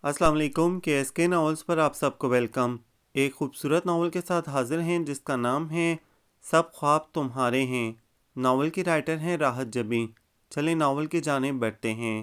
अस्सलाम वालेकुम KSK novels पर आप सबको वेलकम। एक खूबसूरत नावल के साथ हाजिर हैं जिसका नाम है सब ख्वाब तुम्हारे हैं। नावल की राइटर हैं राहत जबी। चलें नावल की जानिब बढ़ते हैं।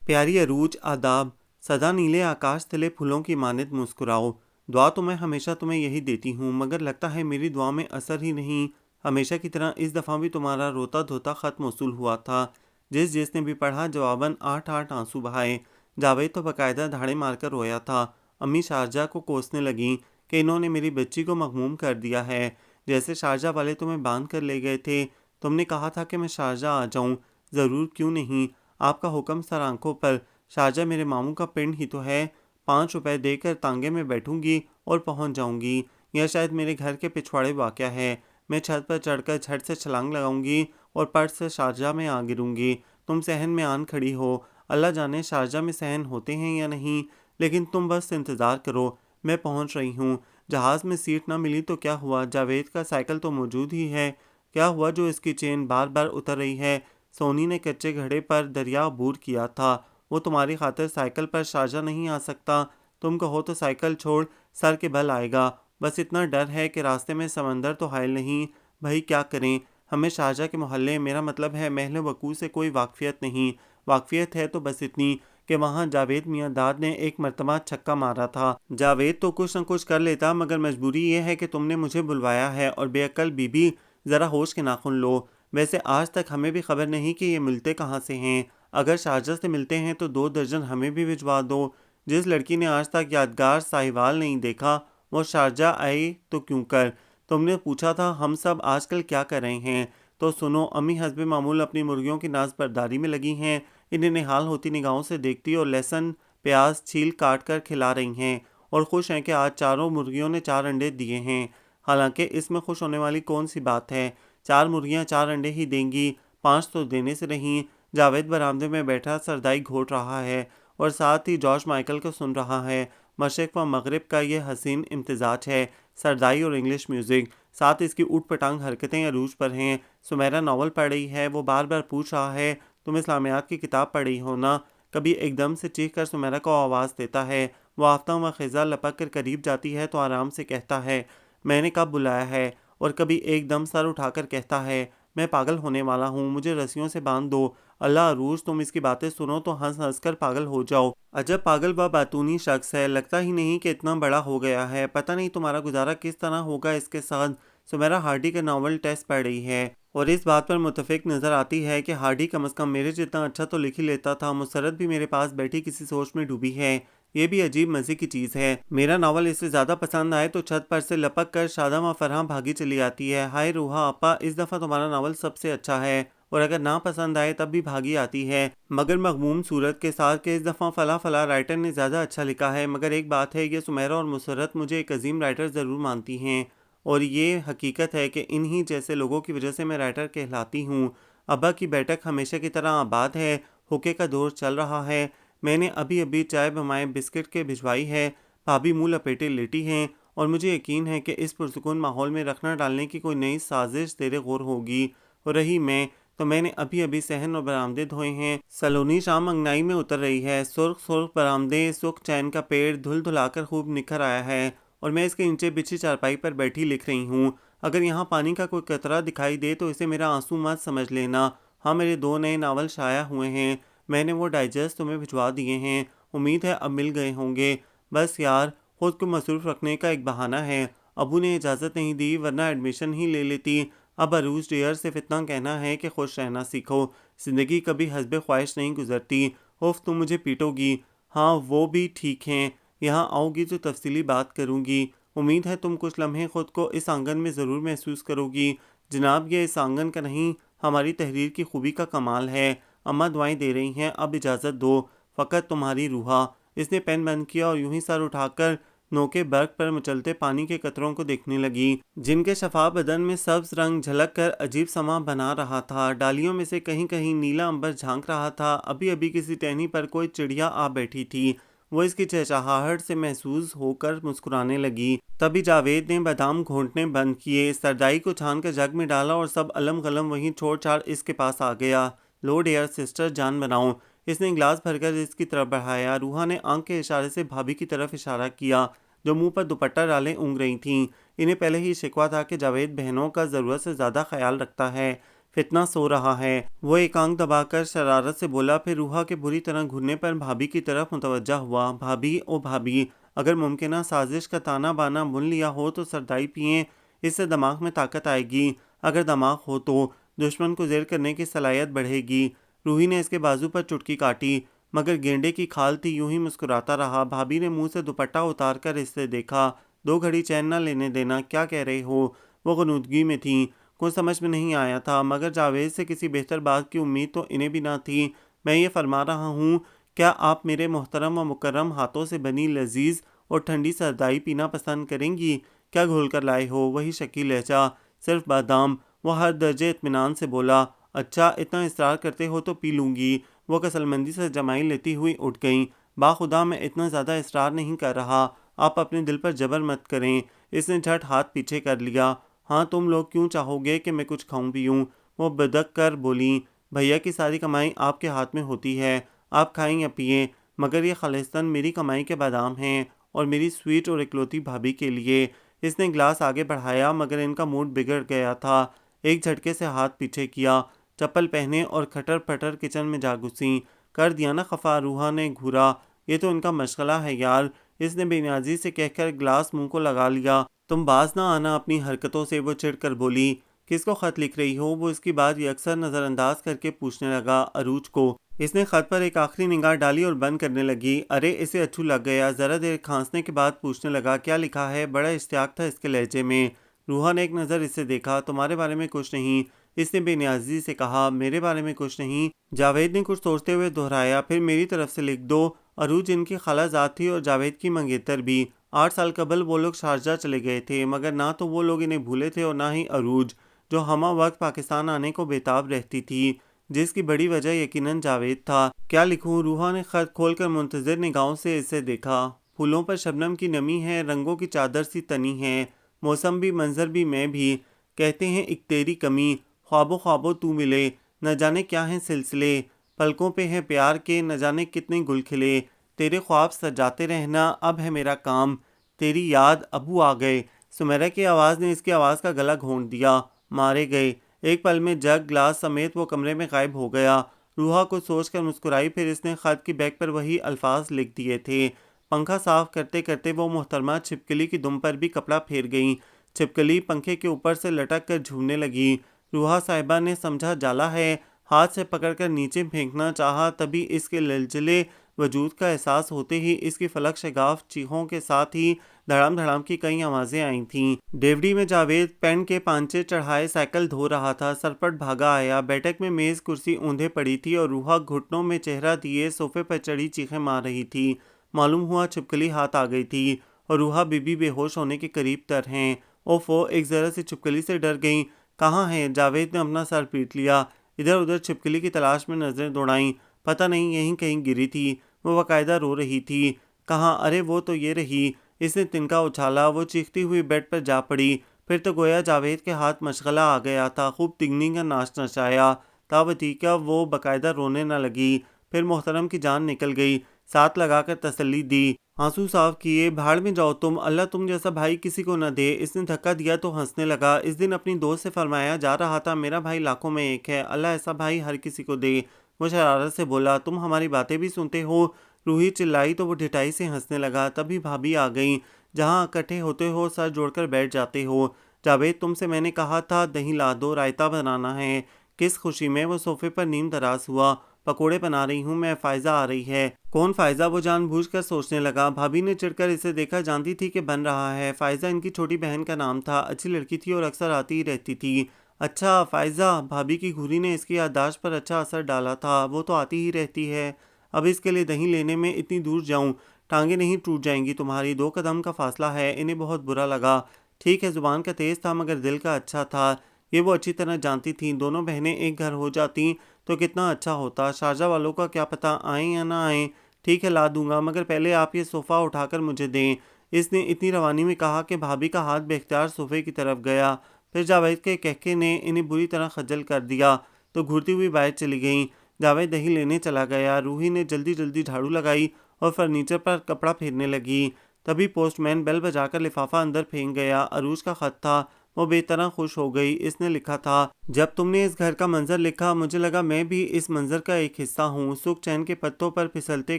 प्यारी अरूज आदाब, सदा नीले आकाश तले फूलों की मानित मुस्कुराओ। दुआ तो मैं हमेशा तुम्हें यही देती हूँ, मगर लगता है मेरी दुआ में असर ही नहीं। हमेशा की तरह इस दफ़ा भी तुम्हारा रोता धोता ख़त मौसूल हुआ था। जिसने भी पढ़ा जवाबन आठ आठ आंसू बहाए। जावेद तो बाकायदा धाड़े मारकर रोया था। अम्मी शारजा को कोसने लगी कि इन्होंने मेरी बच्ची को मगमूम कर दिया है, जैसे शारजा वाले तुम्हें बांध कर ले गए थे। तुमने कहा था कि मैं शारजा आ जाऊँ। ज़रूर, क्यों नहीं, आपका हुक्म सर आंखों पर। शारजा मेरे मामू का पिंड ही तो है। 5 रुपए देकर तांगे में बैठूंगी और पहुंच जाऊंगी। यह शायद मेरे घर के पिछवाड़े वाक़या है। मैं छत पर चढ़कर झट से छलांग लगाऊंगी और पट से शारजा में आ गिरूंगी। तुम सहन में आन खड़ी हो। अल्लाह जाने शारजा में सहन होते हैं या नहीं, लेकिन तुम बस इंतज़ार करो, मैं पहुंच रही हूँ। जहाज़ में सीट ना मिली तो क्या हुआ, जावेद का साइकिल तो मौजूद ही है। क्या हुआ जो इसकी चेन बार बार उतर रही है। सोनी ने कच्चे घड़े पर दरिया अबूर किया था। वो तुम्हारी खातिर साइकिल पर शारजा नहीं आ सकता। तुम कहो तो साइकिल छोड़, सर के बल आएगा। बस इतना डर है कि रास्ते में समंदर तो हायल नहीं। भाई क्या करें। हमें शारजा के मोहल्ले, मेरा मतलब है महल वकू से कोई वाकफियत नहीं। वाकफियत है तो बस इतनी कि वहाँ जावेद मियाँ दाद ने एक मरतबा छक्का मारा था। जावेद तो कुछ न कुछ कर लेता, मगर मजबूरी ये है कि तुमने मुझे बुलवाया है। और बेअक्ल बीबी, ज़रा होश के नाखुन लो। वैसे आज तक हमें भी खबर नहीं कि ये मिलते कहाँ से हैं। अगर शारजा से मिलते हैं तो 2 दर्जन हमें भी भिजवा दो। जिस लड़की ने आज तक यादगार साहिवाल नहीं देखा, वो शारजा आई तो क्यों कर। तुमने पूछा था हम सब आजकल क्या कर रहे हैं, तो सुनो। अम्मी हस्बे मामूल अपनी मुर्गियों की नाज बरदारी में लगी हैं। इन्हें निहाल होती निगाहों से देखती और लहसुन प्याज छील काट कर खिला रही हैं, और खुश हैं कि आज चारों मुर्गियों ने 4 अंडे दिए हैं। हालांकि इसमें खुश होने वाली कौन सी बात है। 4 मुर्गियां 4 अंडे ही देंगी, 5 तो देने से रहीं। जावेद बरामदे में बैठा सरदाई घोट रहा है और साथ ही जॉर्ज माइकल को सुन रहा है। मशरिक व मगरिब का ये हसीन इम्तिजाज है, सरदाई और इंग्लिश म्यूज़िक। साथ इसकी ऊट पटांग हरकतें अरूज पर हैं। सुमेरा नावल पढ़ रही है। वो बार बार पूछ रहा है, तुम इस्लामियात की किताब पढ़ रही हो ना। कभी एकदम से चीख कर सुमेरा को आवाज़ देता है। वो आफ्ता व खिजा लपक कर करीब जाती है तो आराम से कहता है, मैंने कब बुलाया है। और कभी एकदम सर उठाकर कहता है, मैं पागल होने वाला हूँ, मुझे रस्सियों से बांध दो। अल्लाह अरूज, तुम इसकी बातें सुनो तो हंस हंस कर पागल हो जाओ। अजब पागल व बातूनी शख्स है, लगता ही नहीं कि इतना बड़ा हो गया है। पता नहीं तुम्हारा गुजारा किस तरह होगा इसके साथ। सुमेरा हार्डी का नावल टेस्ट पढ़ रही है और इस बात पर मुतफिक नज़र आती है कि हार्डी कम अज़ कम मेरे जितना अच्छा तो लिख ही लेता था। मुसरत भी मेरे पास बैठी किसी सोच में डूबी है। ये भी अजीब मज़े की चीज़ है। मेरा नावल इसे ज़्यादा पसंद आए तो छत पर से लपक कर शादा व फरहां भागी चली आती है। हाय रूहा आपा, इस दफ़ा तुम्हारा नावल सबसे अच्छा है। और अगर ना पसंद आए तब भी भागी आती है, मगर मगमूम सूरत के साथ कि इस दफ़ा फ़ला फ़ला राइटर ने ज़्यादा अच्छा लिखा है। मगर एक बात है, ये सुमेरा और मुसरत मुझे एक अजीम राइटर ज़रूर मानती हैं, और ये हकीकत है कि इन्हीं जैसे लोगों की वजह से मैं राइटर कहलाती हूँ। अब्बा की बैठक हमेशा की तरह आबाद है। हुक्के का दौर चल रहा है। मैंने अभी अभी चाय बमाए बिस्किट के भिजवाई है। भाभी मुँह लपेटे लेटी हैं और मुझे यकीन है कि इस पुरसुकून माहौल में रखना डालने की कोई नई साजिश तेरे गौर होगी। और रही मैं, तो मैंने अभी अभी सहन और बरामदे धोए हैं। सलोनी शाम अंगनाई में उतर रही है। सुर्ख सुर्ख बरामदे, सुख चैन का पेड़ धुल धुलाकर खूब निखर आया है और मैं इसके नीचे बिछी चारपाई पर बैठी लिख रही हूँ। अगर यहाँ पानी का कोई कतरा दिखाई दे तो इसे मेरा आंसू मत समझ लेना। हाँ, मेरे 2 नए नावल शाया हुए हैं। मैंने वो डाइजेस्ट तुम्हें भिजवा दिए हैं। उम्मीद है अब मिल गए होंगे। बस यार, खुद को मसरूफ़ रखने का एक बहाना है। अबू ने इजाज़त नहीं दी, वरना एडमिशन ही ले लेती। अब अरूज डियर सिर्फ इतना कहना है कि खुश रहना सीखो। ज़िंदगी कभी हस्बे ख्वाहिश नहीं गुजरती। उफ, तुम मुझे पीटोगी। हाँ, वो भी ठीक हैं। यहाँ आओगी तो तफसीली बात करूँगी। उम्मीद है तुम कुछ लम्हे खुद को इस आंगन में ज़रूर महसूस करोगी। जनाब, ये इस आंगन का नहीं, हमारी तहरीर की खूबी का कमाल है। अम्मा दुआएं दे रही हैं, अब इजाज़त दो। फ़कत तुम्हारी रूहा। इसने पेन बंद किया और यूं ही सर उठाकर नोके बर्फ पर मचलते पानी के कतरों को देखने लगी, जिनके शफा बदन में सब्ज रंग झलक कर अजीब समा बना रहा था। डालियों में से कहीं कहीं नीला अंबर झांक रहा था। अभी अभी किसी टहनी पर कोई चिड़िया आ बैठी थी। वो इसकी चहचहाहट से महसूस होकर मुस्कुराने लगी। तभी जावेद ने बादाम घोंटने बंद किए, सरदाई को छान कर जग में डाला और सब अलम गलम वहीं छोड़ छाड़ इसके पास आ गया। लो डियर सिस्टर, जान बनाओ। इसने गिलास भरकर इसकी तरफ बढ़ाया। रूहा ने आंख के इशारे से भाभी की तरफ इशारा किया, जो मुंह पर दुपट्टा डाले ऊँग रही थीं। इन्हें पहले ही शिकवा था कि जावेद बहनों का ज़रूरत से ज़्यादा ख्याल रखता है। फितना सो रहा है। वो एक आंख दबाकर शरारत से बोला, फिर रूहा के बुरी तरह घूरने पर भाभी की तरफ मुतवज्जा हुआ। भाभी, ओ भाभी, अगर मुमकिन साजिश का ताना बाना बुन लिया हो तो सरदाई पिएं, इससे दिमाग में ताकत आएगी। अगर दिमाग हो तो दुश्मन को ज़ेर करने की सलाहियत बढ़ेगी। रूही ने इसके बाजू पर चुटकी काटी, मगर गेंडे की खाल थी, यूं ही मुस्कुराता रहा। भाभी ने मुंह से दुपट्टा उतार कर इससे देखा। 2 घड़ी चैन न लेने देना, क्या कह रहे हो? वो गनुदगी में थी। कुछ समझ में नहीं आया था, मगर जावेद से किसी बेहतर बात की उम्मीद तो इन्हें भी ना थी। मैं ये फरमा रहा हूँ, क्या आप मेरे मोहतरम व मुकर्रम हाथों से बनी लजीज और ठंडी सरदाई पीना पसंद करेंगी? क्या घोल कर लाए हो? वही शकी लहजा, सिर्फ बादाम। वो हर दर्जे इत्मीनान से बोला। अच्छा, इतना इसरार करते हो तो पी लूँगी। वो कसलमंदी से जमाई लेती हुई उठ गईं। बाखुदा मैं इतना ज़्यादा इसरार नहीं कर रहा, आप अपने दिल पर जबर मत करें। इसने झट हाथ पीछे कर लिया। हाँ, तुम लोग क्यों चाहोगे कि मैं कुछ खाऊं पीऊं? वो बदक कर बोली। भैया की सारी कमाई आपके हाथ में होती है, आप खाएं या पिएं, मगर ये खालिस्तान मेरी कमाई के बादाम हैं और मेरी स्वीट और इकलौती भाभी के लिए। इसने गिलास आगे बढ़ाया, मगर इनका मूड बिगड़ गया था। एक झटके से हाथ पीछे किया, चप्पल पहने और खटर पटर किचन में जा घुसी। कर दिया ना खफा, रूहा ने घूरा। ये तो इनका मशगला है यार, इसने बेनियाजी से कहकर गिलास मुंह को लगा लिया। तुम बाज ना आना अपनी हरकतों से, वो चिढ़ कर बोली। किसको खत लिख रही हो? वो इसकी बात यकसर नज़रअंदाज करके पूछने लगा। अरूज को। इसने खत पर एक आखिरी निगाह डाली और बंद करने लगी। अरे, इसे अच्छू लग गया। ज़रा देर खांसने के बाद पूछने लगा, क्या लिखा है? बड़ा इश्तियाक था इसके लहजे में। रूहा ने एक नज़र इसे देखा। तुम्हारे बारे में कुछ नहीं, इसने बेनियाजी से कहा। मेरे बारे में कुछ नहीं, जावेद ने कुछ सोचते हुए दोहराया। फिर मेरी तरफ से लिख दो। अरूज इनकी खालाजाद थी और जावेद की मंगेतर भी। 8 साल कबल वो लोग शारजा चले गए थे, मगर ना तो वो लोग इन्हें भूले थे और ना ही अरूज, जो हमा वक्त पाकिस्तान आने को बेताब रहती थी, जिसकी बड़ी वजह यकीनन जावेद था। क्या लिखूं? रूहा ने खत खोलकर मुंतजिर निगाहों से इसे देखा। फूलों पर शबनम की नमी है, रंगों की चादर सी तनी है, मौसम भी मंजर भी मैं भी। कहते हैं एक तेरी कमी, ख्वाबों ख्वाबों तू मिले, न जाने क्या हैं सिलसिले, पलकों पे है प्यार के न जाने कितने गुल खिले। तेरे ख्वाब सजाते रहना अब है मेरा काम, तेरी याद अबू आ गए। सुमेरा की आवाज़ ने इसकी आवाज़ का गला घोंट दिया। मारे गए। एक पल में जग ग्लास समेत वो कमरे में गायब हो गया। रूहा को सोचकर मुस्कुराई, फिर इसने खत की बैग पर वही अल्फाज लिख दिए थे। पंखा साफ करते करते वो मोहतरमा छिपकली की दुम पर भी कपड़ा फेर गई। छिपकली पंखे के ऊपर से लटक कर झूमने लगी। रूहा साहिबा ने समझा जाला है, हाथ से पकड़कर नीचे फेंकना चाहा, तभी इसके ललचले वजूद का एहसास होते ही इसकी फलक शगाफ चीखों के साथ ही धड़ाम धड़ाम की कई आवाज़ें आई थीं। डेवडी में जावेद पेन के पांचे चढ़ाए साइकिल धो रहा था। सरपट भागा आया। बैठक में मेज़ कुर्सी ऊंधे पड़ी थी और रूहा घुटनों में चेहरा दिए सोफे पर चढ़ी चीखें मार रही थी। मालूम हुआ छिपकली हाथ आ गई थी और रूहा बीबी बेहोश होने के करीब तर हैं। ओफो, एक ज़रा सी छिपकली से डर गई। कहाँ है? जावेद ने अपना सर पीट लिया। इधर उधर छिपकली की तलाश में नजरें दौड़ाईं। पता नहीं, यहीं कहीं गिरी थी। वो बाकायदा रो रही थी। कहाँ? अरे वो तो ये रही। इसने तिनका उछाला। वो चीखती हुई बेड पर जा पड़ी। फिर तो गोया जावेद के हाथ मशगला आ गया था। खूब तिगनी का नाच नचाया। तावतीका वो बाकायदा रोने न लगी। फिर मोहतरम की जान निकल गई। साथ लगाकर तसल्ली दी। आंसू साफ किए। भाड़ में जाओ तुम, अल्लाह तुम जैसा भाई किसी को न दे। इसने धक्का दिया तो हंसने लगा। इस दिन अपनी दोस्त से फरमाया जा रहा था, मेरा भाई लाखों में एक है, अल्लाह ऐसा भाई हर किसी को दे। वो शरारत से बोला, तुम हमारी बातें भी सुनते हो? रूही चिल्लाई तो वो ढिठाई से हंसने लगा। तभी भाभी आ गई। जहाँ इकट्ठे होते हो सर जोड़कर बैठ जाते हो। जावेद, तुमसे मैंने कहा था दही ला दो, रायता बनाना है। किस खुशी में वो सोफे पर नीम दराज हुआ। पकोड़े बना रही हूँ मैं, फायजा आ रही है। कौन फायजा? वो जानबूझकर सोचने लगा। भाभी ने चिढ़कर इसे देखा, जानती थी कि बन रहा है। फायजा इनकी छोटी बहन का नाम था। अच्छी लड़की थी और अक्सर आती ही रहती थी। अच्छा फायजा, भाभी की घूरी ने इसकी याददाश्त पर अच्छा असर डाला था। वो तो आती ही रहती है। अब इसके लिए दही लेने में इतनी दूर जाऊं? टांगे नहीं टूट जाएंगी तुम्हारी? 2 कदम का फासला है। इन्हें बहुत बुरा लगा। ठीक है, जुबान का तेज था मगर दिल का अच्छा था। ये वो अच्छी तरह जानती थीं। दोनों बहनें एक घर हो जाती तो कितना अच्छा होता। शारजा वालों का क्या पता आएं या ना आएं। ठीक है, ला दूंगा, मगर पहले आप ये सोफ़ा उठाकर मुझे दें। इसने इतनी रवानी में कहा कि भाभी का हाथ बेख्तियार सोफ़े की तरफ गया। फिर जावेद के कहके ने इन्हें बुरी तरह खज्जल कर दिया तो घूरती हुई बाहर चली गईं। जावेद दही लेने चला गया। रूही ने जल्दी जल्दी झाड़ू लगाई और फर्नीचर पर कपड़ा फेरने लगी। तभी पोस्टमैन बेल बजाकर लिफाफा अंदर फेंक गया। अरूज का खत था। वो बेतरह खुश हो गई। इसने लिखा था, जब तुमने इस घर का मंजर लिखा मुझे लगा मैं भी इस मंजर का एक हिस्सा हूँ। सुख चैन के पत्तों पर फिसलते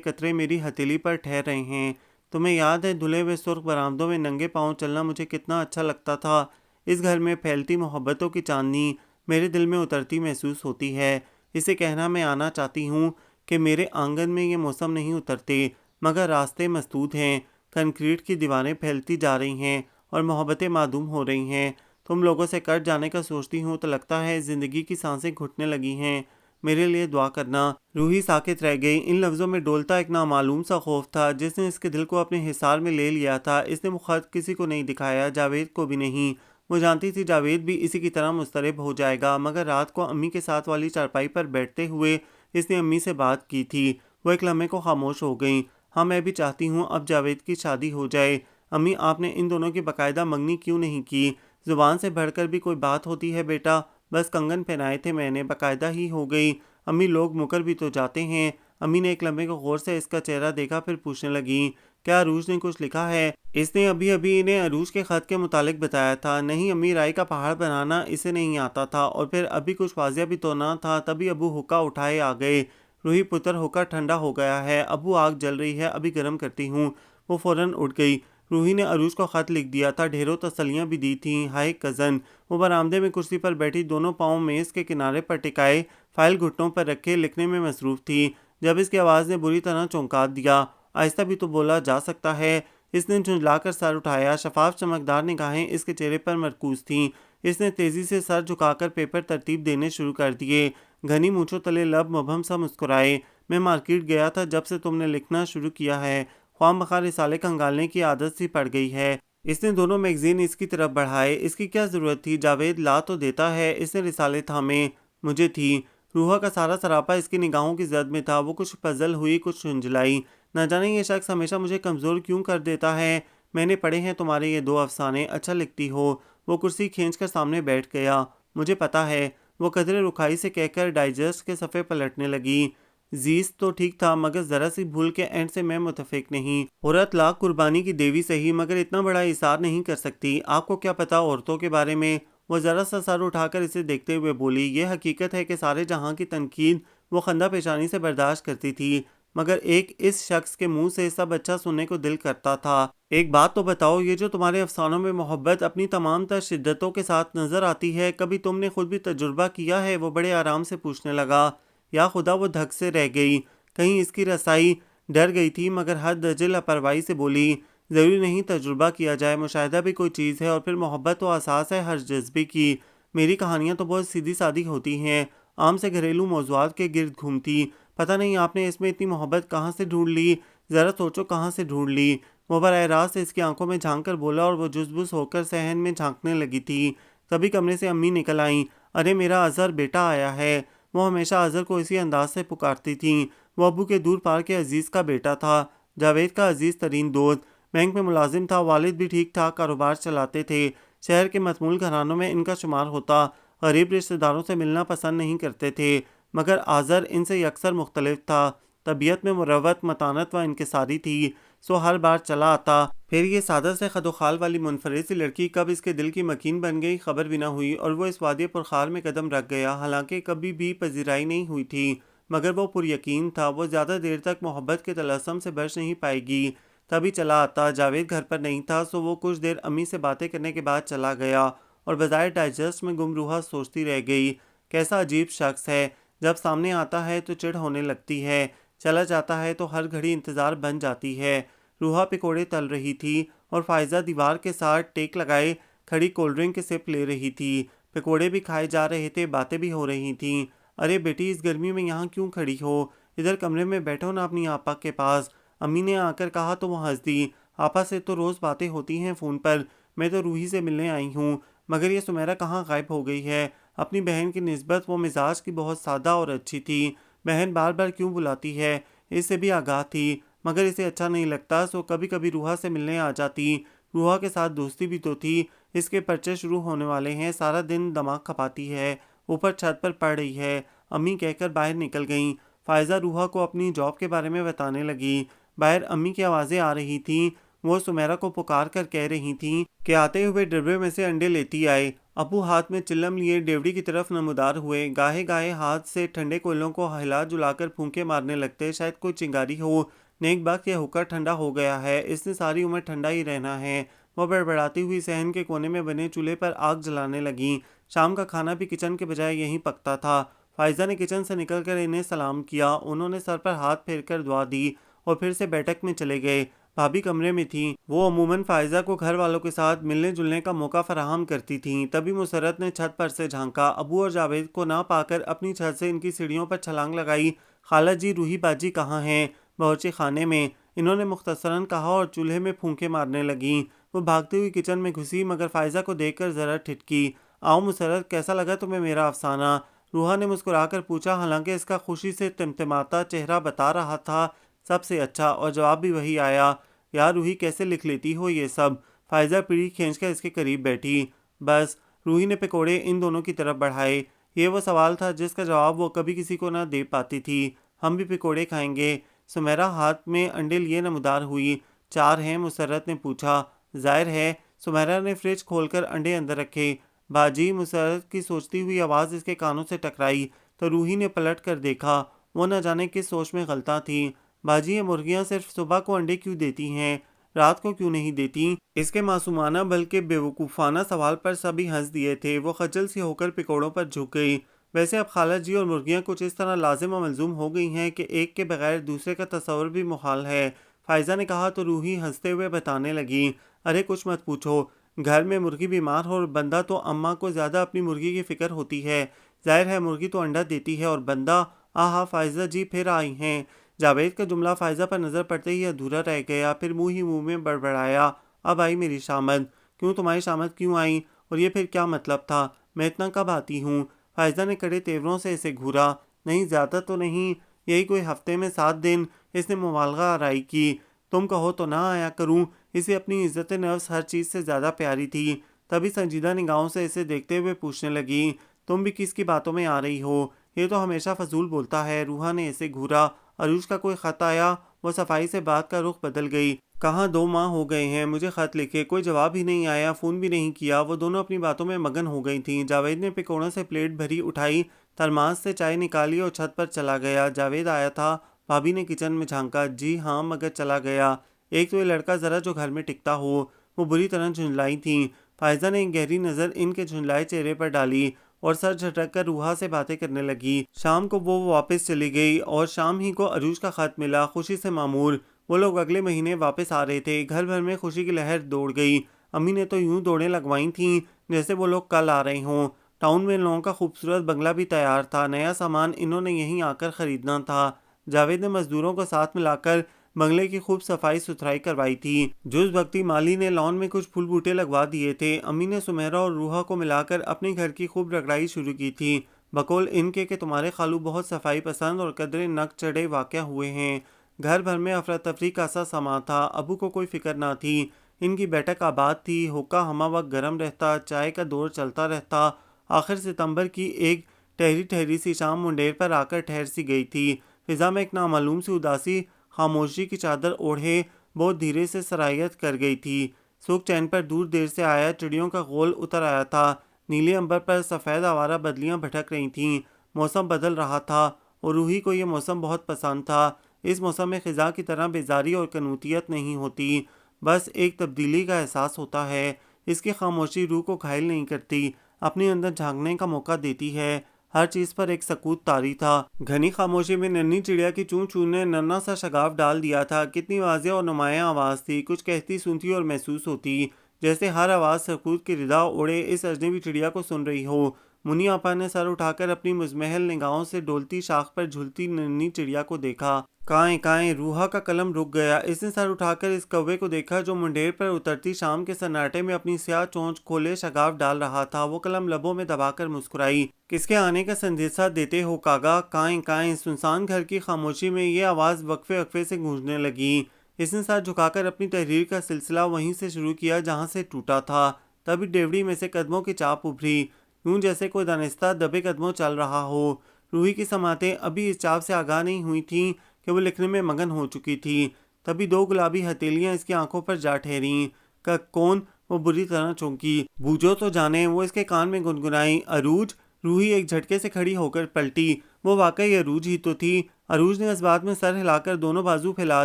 कतरे मेरी हथेली पर ठहर रहे हैं। तुम्हें याद है धुले हुए सुर्ख बरामदों में नंगे पाँव चलना मुझे कितना अच्छा लगता था। इस घर में फैलती मोहब्बतों की चांदनी मेरे दिल में उतरती महसूस होती है। इसे कहना मैं आना चाहती हूँ कि मेरे आंगन में ये मौसम नहीं उतरते, मगर रास्ते मसदूद हैं। कंक्रीट की दीवारें फैलती जा रही हैं और मोहब्बतें मादूम हो रही हैं। तुम लोगों से कट जाने का सोचती हूँ तो लगता है ज़िंदगी की सांसें घुटने लगी हैं। मेरे लिए दुआ करना। रूही साकित रह गई। इन लफ्ज़ों में डोलता एक नामालूम सा खौफ था जिसने इसके दिल को अपने हिसार में ले लिया था। इसने वो खत किसी को नहीं दिखाया, जावेद को भी नहीं। वो जानती थी जावेद भी इसी की तरह मुस्तरब हो जाएगा। मगर रात को अम्मी के साथ वाली चारपाई पर बैठते हुए इसने अम्मी से बात की थी। वो एक लम्हे को खामोश हो गई। हाँ, मैं भी चाहती हूँ अब जावेद की शादी हो जाए। अम्मी, आपने इन दोनों की बाकायदा मंगनी क्यों नहीं की? ज़ुबान से बढ़कर भी कोई बात होती है बेटा? बस कंगन पहनाए थे मैंने, बाकायदा ही हो गई। अम्मी, लोग मुकर भी तो जाते हैं। अम्मी ने एक लम्हे को गौर से इसका चेहरा देखा, फिर पूछने लगी, क्या अरूज ने कुछ लिखा है? इसने अभी अभी इन्हें अरूज के ख़त के मुतालिक बताया था। नहीं अम्मी, राई का पहाड़ बनाना इसे नहीं आता था, और फिर अभी कुछ वाजिया भी तो ना था, तभी अबू हुक्का उठाए आ गए। रूही, पुत्र, हुक्का ठंडा हो गया है। अबू, आग जल रही है, अभी गर्म करती हूँ। वो फ़ौरन उठ गई। रूही ने अरूज को ख़त लिख दिया था, ढेरों तसल्लियाँ भी दी थीं। हाय कज़न। वो बरामदे में कुर्सी पर बैठी, दोनों पाँव मेज़ के किनारे पर टिकाए, फाइल घुटनों पर रखे लिखने में मसरूफ़ थी, जब इसकी आवाज़ ने बुरी तरह चौंका दिया। आहिस्ता भी तो बोला जा सकता है। इसने झुंझलाकर सर उठाया। शफाफ चमकदार निगाहें इसके चेहरे पर मरकूज थीं। इसने तेज़ी से सर झुकाकर पेपर तरतीब देने शुरू कर दिए। घनी मूँछों तले लब मुबहम सा मुस्कुराए। मैं मार्केट गया था जब से तुमने लिखना शुरू किया है। ख्वामख्वाह रिसाले खंगालने की आदत सी पड़ गई है। इसने दोनों मैगजीन इसकी तरफ बढ़ाए। इसकी क्या ज़रूरत थी? जावेद ला तो देता है। इसने रिसाले थामे। मुझे थी। रूहा का सारा सरापा इसकी निगाहों की जद में था। वो कुछ पजल हुई, कुछ झुंझलाई। न जाने ये शख्स हमेशा मुझे कमज़ोर क्यों कर देता है। मैंने पढ़े हैं तुम्हारे ये 2 अफसाने, अच्छा लिखती हो। वो कुर्सी खींचकर सामने बैठ गया। मुझे पता है। वो कदरे रुखाई से कहकर डाइजेस्ट के सफ़े पलटने लगी। जीस तो ठीक था, मगर ज़रा सी भूल के एंड से मैं मुतफिक नहीं। औरत लाख कुर्बानी की देवी सही, मगर इतना बड़ा इसार नहीं कर सकती। आपको क्या पता औरतों के बारे में? वो ज़रा सा सर उठाकर इसे देखते हुए बोली, ये हकीकत है कि सारे जहाँ की तनकीद वो खंदा पेशानी से बर्दाश्त करती थी, मगर एक इस शख्स के मुंह से सब अच्छा सुनने को दिल करता था। एक बात तो बताओ, ये जो तुम्हारे अफसानों में मोहब्बत अपनी तमाम तर शिद्दतों के साथ नज़र आती है, कभी तुमने खुद भी तजुर्बा किया है? वो बड़े आराम से पूछने लगा। या खुदा, वो धक से रह गई। कहीं इसकी रसाई डर गई थी, मगर हद दर्जे लापरवाही से बोली, ज़रूरी नहीं तजुर्बा किया जाए, मुशाहिदा भी कोई चीज़ है, और फिर मोहब्बत तो एहसास है हर जज्बे की। मेरी कहानियाँ तो बहुत सीधी सादी होती हैं, आम से घरेलू मौज़ूआत के गिर्द घूमती। पता नहीं आपने इसमें इतनी मोहब्बत कहाँ से ढूंढ ली? ज़रा सोचो कहाँ से ढूंढ ली? वो बराह रास्त इसकी आंखों में झांक कर बोला, और वो जुज़बुज़ होकर सहन में झांकने लगी थी। तभी कमरे से अम्मी निकल आईं। अरे मेरा अज़हर बेटा आया है। वो हमेशा अज़हर को इसी अंदाज से पुकारती थीं। वो अबू के दूर पार के अजीज़ का बेटा था, जावेद का अजीज़ तरीन दोस्त। बैंक में मुलाजिम था, वालिद भी ठीक ठाक कारोबार चलाते थे। शहर के मतमूल घरानों में इनका शुमार होता। गरीब रिश्तेदारों से मिलना पसंद नहीं करते थे, मगर आज़र इनसे यकसर मुख्तलिफ था। तबीयत में मुरवत, मतानत व इनकिसारी थी, सो हर बार चला आता। फिर ये सादा से खदोखाल वाली मुनफरिद सी लड़की कब इसके दिल की मकीन बन गई, खबर भी ना हुई, और वो इस वादी पुरखार में कदम रख गया। हालांकि कभी भी पजीराई नहीं हुई थी, मगर वो पुरयकीन था वो ज़्यादा देर तक मोहब्बत के तलस्सम से बच नहीं पाएगी। तभी चला आता। जावेद घर पर नहीं था, सो वो कुछ देर अम्मी से बातें करने के बाद चला गया, और बजाय डाइजेस्ट में गुमरूहा सोचती रह गई, कैसा अजीब शख्स है। जब सामने आता है तो चिढ़ होने लगती है, चला जाता है तो हर घड़ी इंतज़ार बन जाती है। रूहा पकौड़े तल रही थी, और फायजा दीवार के साथ टेक लगाए खड़ी कोल्ड ड्रिंक के सिप ले रही थी। पकौड़े भी खाए जा रहे थे, बातें भी हो रही थीं। अरे बेटी, इस गर्मी में यहाँ क्यों खड़ी हो? इधर कमरे में बैठो ना अपनी आपा के पास। अम्मी ने आकर कहा तो वो हंस दी। आपा से तो रोज़ बातें होती हैं फ़ोन पर, मैं तो रूही से मिलने आई हूँ। मगर ये सुमेरा कहाँ गायब हो गई है? अपनी बहन की निस्बत वो मिजाज की बहुत सादा और अच्छी थी। बहन बार बार क्यों बुलाती है? इससे भी आगाह थी, मगर इसे अच्छा नहीं लगता, सो कभी कभी रूहा से मिलने आ जाती। रूहा के साथ दोस्ती भी तो थी। इसके पर्चे शुरू होने वाले हैं, सारा दिन दिमाग खपाती है, ऊपर छत पर पड़ रही है। अम्मी कहकर बाहर निकल गईं। फ़ायज़ा रूहा को अपनी जॉब के बारे में बताने लगी। बाहर अम्मी की आवाज़ें आ रही थीं। वो सुमेरा को पुकार कर कह रही थीं कि आते हुए डिब्बे में से अंडे लेती आए। अबू हाथ में चिल्लम लिए डेवड़ी की तरफ नमूदार हुए। गाहे गाहे हाथ से ठंडे कोयलों को हिला जुलाकर फूंके मारने लगते, शायद कोई चिंगारी हो। नेक वक्त यह हुक्का ठंडा हो गया है, इसने सारी उम्र ठंडा ही रहना है। वह बड़बड़ाती हुई सहन के कोने में बने चूल्हे पर आग जलाने लगी। शाम का खाना भी किचन के बजाय यहीं पकता था। फ़ायज़ा ने किचन से निकलकर इन्हें सलाम किया। उन्होंने सर पर हाथ फेरकर दुआ दी और फिर से बैठक में चले गए। भाभी कमरे में थीं। वो अमूमन फ़ायज़ा को घर वालों के साथ मिलने जुलने का मौका फराहम करती थीं। तभी मुसर्रत ने छत पर से झांका। अबू और जावेद को ना पाकर अपनी छत से इनकी सीढ़ियों पर छलांग लगाई। खाला जी, रूही बाजी कहाँ हैं? बावर्ची खाने में, इन्होंने मुख्तसरन कहा और चूल्हे में फूंके मारने लगीं। वो भागती हुई किचन में घुसी, मगर फ़ायज़ा को देखकर ज़रा ठिठकी। आओ मुसर्रत, कैसा लगा तुम्हें मेरा अफसाना? रूहा ने मुस्कुराकर पूछा, हालांकि इसका खुशी से टिमटिमाता चेहरा बता रहा था सबसे अच्छा, और जवाब भी वही आया। यार रूही, कैसे लिख लेती हो ये सब? फ़ायज़ा पीढ़ी खींचकर इसके करीब बैठी। बस। रूही ने पकौड़े इन दोनों की तरफ बढ़ाए। ये वो सवाल था जिसका जवाब वो कभी किसी को ना दे पाती थी। हम भी पकौड़े खाएंगे? सुमेरा हाथ में अंडे लिए नमदार हुई। 4 हैं? मुसर्रत ने पूछा। जाहिर है। सुमेरा ने फ्रिज खोलकर अंडे अंदर रखे। बाजी, मुसर्रत की सोचती हुई आवाज़ इसके कानों से टकराई तो रूही ने पलट कर देखा। वो न जाने किस सोच में गलता थी। बाजी, ये मुर्गियाँ सिर्फ सुबह को अंडे क्यों देती हैं, रात को क्यों नहीं देती? इसके मासूमाना बल्कि बेवकूफ़ाना सवाल पर सभी हंस दिए थे। वो खजल सी होकर पकौड़ों पर झुक गई। वैसे अब खाला जी और मुर्गियाँ कुछ इस तरह लाजिम व मलजूम हो गई हैं कि एक के बगैर दूसरे का तस्वर भी मुहाल है। फ़ायज़ा ने कहा तो रूही हंसते हुए बताने लगी, अरे कुछ मत पूछो, घर में मुर्गी बीमार हो और बंदा तो अम्मा को ज़्यादा अपनी मुर्गी की फ़िक्र होती है। जाहिर है मुर्गी तो अंडा देती है और बंदा। आहा, फ़ायज़ा जी फिर आई हैं। जावेद का जुमला फ़ायज़ा पर नज़र पड़ते ही अधूरा रह गया। फिर मुंह ही मुंह में बड़बड़ाया, अब आई मेरी शामद। क्यों, तुम्हारी शामद क्यों आई? और ये फिर क्या मतलब था? मैं इतना कब आती हूँ? फ़ायज़ा ने कड़े तेवरों से इसे घूरा। नहीं, ज़्यादा तो नहीं, यही कोई हफ्ते में 7 दिन। इसने मुबालगा आराई की। तुम कहो तो ना आया करूँ। इसे अपनी इज़्ज़त नफ्स हर चीज़ से ज़्यादा प्यारी थी। तभी संजीदा निगाहों से इसे देखते हुए पूछने लगी, तुम भी किसकी बातों में आ रही हो? ये तो हमेशा फजूल बोलता है। रूहा ने इसे घूरा। अरूज का कोई ख़त आया? वो सफाई से बात का रुख बदल गई। कहाँ, 2 माह हो गए हैं मुझे ख़त लिखे, कोई जवाब ही नहीं आया, फ़ोन भी नहीं किया। वो दोनों अपनी बातों में मगन हो गई थीं। जावेद ने पकौड़ों से प्लेट भरी उठाई, थर्मास से चाय निकाली और छत पर चला गया। जावेद आया था। भाभी ने किचन में झांका। जी हाँ, मगर चला गया। एक तो ये लड़का ज़रा जो घर में टिकता हो। वो बुरी तरह झुंझलाई थीं। फ़ायज़ा ने एक गहरी नज़र इनके झुंझलाए चेहरे पर डाली और सर झटक कर रूहा से बातें करने लगी। शाम को वो वापस चली गई और शाम ही को अरूज का खत मिला, खुशी से मामूर। वो लोग अगले महीने वापस आ रहे थे। घर भर में खुशी की लहर दौड़ गई। अम्मी ने तो यूं दौड़ें लगवाई थीं जैसे वो लोग कल आ रहे हों। टाउन में इन लोगों का खूबसूरत बंगला भी तैयार था। नया सामान इन्होंने यहीं आकर ख़रीदना था। जावेद ने मजदूरों को साथ मिलाकर बंगले की खूब सफाई सुथराई करवाई थी। जुज भक्ति माली ने लॉन में कुछ फूल बूटे लगवा दिए थे। अम्मी ने सुमेरा और रूहा को मिलाकर अपने घर की खूब रगड़ाई शुरू की थी। बकौल इनके कि तुम्हारे खालू बहुत सफाई पसंद और कदरे नक चढ़े वाक़या हुए हैं। घर भर में अफरा तफरी का सा समा था। अबू को कोई फिक्र ना थी। इनकी बैठक आबाद थी। हुक्का हमा वक्त गर्म रहता, चाय का दौर चलता रहता। आखिर सितंबर की एक ठहरी ठहरी सी शाम मुंडेर पर आकर ठहर सी गई थी। फिजा में एक नामालूम सी उदासी खामोशी की चादर ओढ़े बहुत धीरे से सरायत कर गई थी। सुख चैन पर दूर देर से आया चिड़ियों का गोल उतर आया था। नीले अंबर पर सफ़ेद आवारा बदलियां भटक रही थीं। मौसम बदल रहा था और रूही को यह मौसम बहुत पसंद था। इस मौसम में ख़िज़ा की तरह बेजारी और कनूतियत नहीं होती, बस एक तब्दीली का एहसास होता है। इसकी खामोशी रूह को घायल नहीं करती, अपने अंदर झांकने का मौका देती है। हर चीज़ पर एक सकूत तारी था। घनी खामोशी में नन्ही चिड़िया की चूं चूं ने नन्ना सा शगाफ डाल दिया था। कितनी वाज़ेह और नुमायां आवाज़ थी, कुछ कहती सुनती और महसूस होती, जैसे हर आवाज़ सकूत की रिदा ओढ़े इस अजनबी चिड़िया को सुन रही हो। मुनी आपा ने सर उठाकर अपनी मुजमहल निगाहों से डोलती शाख पर झूलती नन्ही चिड़िया को देखा। काएं काएं, रूहा का कलम रुक गया। इसने सर उठाकर इस कौवे को देखा जो मुंडेर पर उतरती शाम के सन्नाटे में अपनी स्याह चोंच खोले शगाफ डाल रहा था। वो कलम लबों में दबाकर मुस्कुराई। किसके आने का संदेशा देते हो कागा? काएं काएं। सुनसान घर की खामोशी में ये आवाज़ वक्फे वक्फे से गूंजने लगी। इसने सर झुकाकर अपनी तहरीर का सिलसिला वहीं से शुरू किया जहां से टूटा था। तभी डेवड़ी में से कदमों की चाप उभरी, यूं जैसे कोई दानिस्ता दबे कदमों चल रहा हो। रूही की समातें अभी इस चाप से आगाह नहीं हुई थीं कि वो लिखने में मगन हो चुकी थी। तभी दो गुलाबी हथेलियां इसकी आंखों पर जा ठहरीं। कौन? वो बुरी तरह चौंकी। बूझो तो जाने, वो इसके कान में गुनगुनाई। अरूज? रूही एक झटके से खड़ी होकर पलटी। वो वाकई अरूज ही तो थी। अरूज ने इस बात में सर हिलाकर दोनों बाजू फैला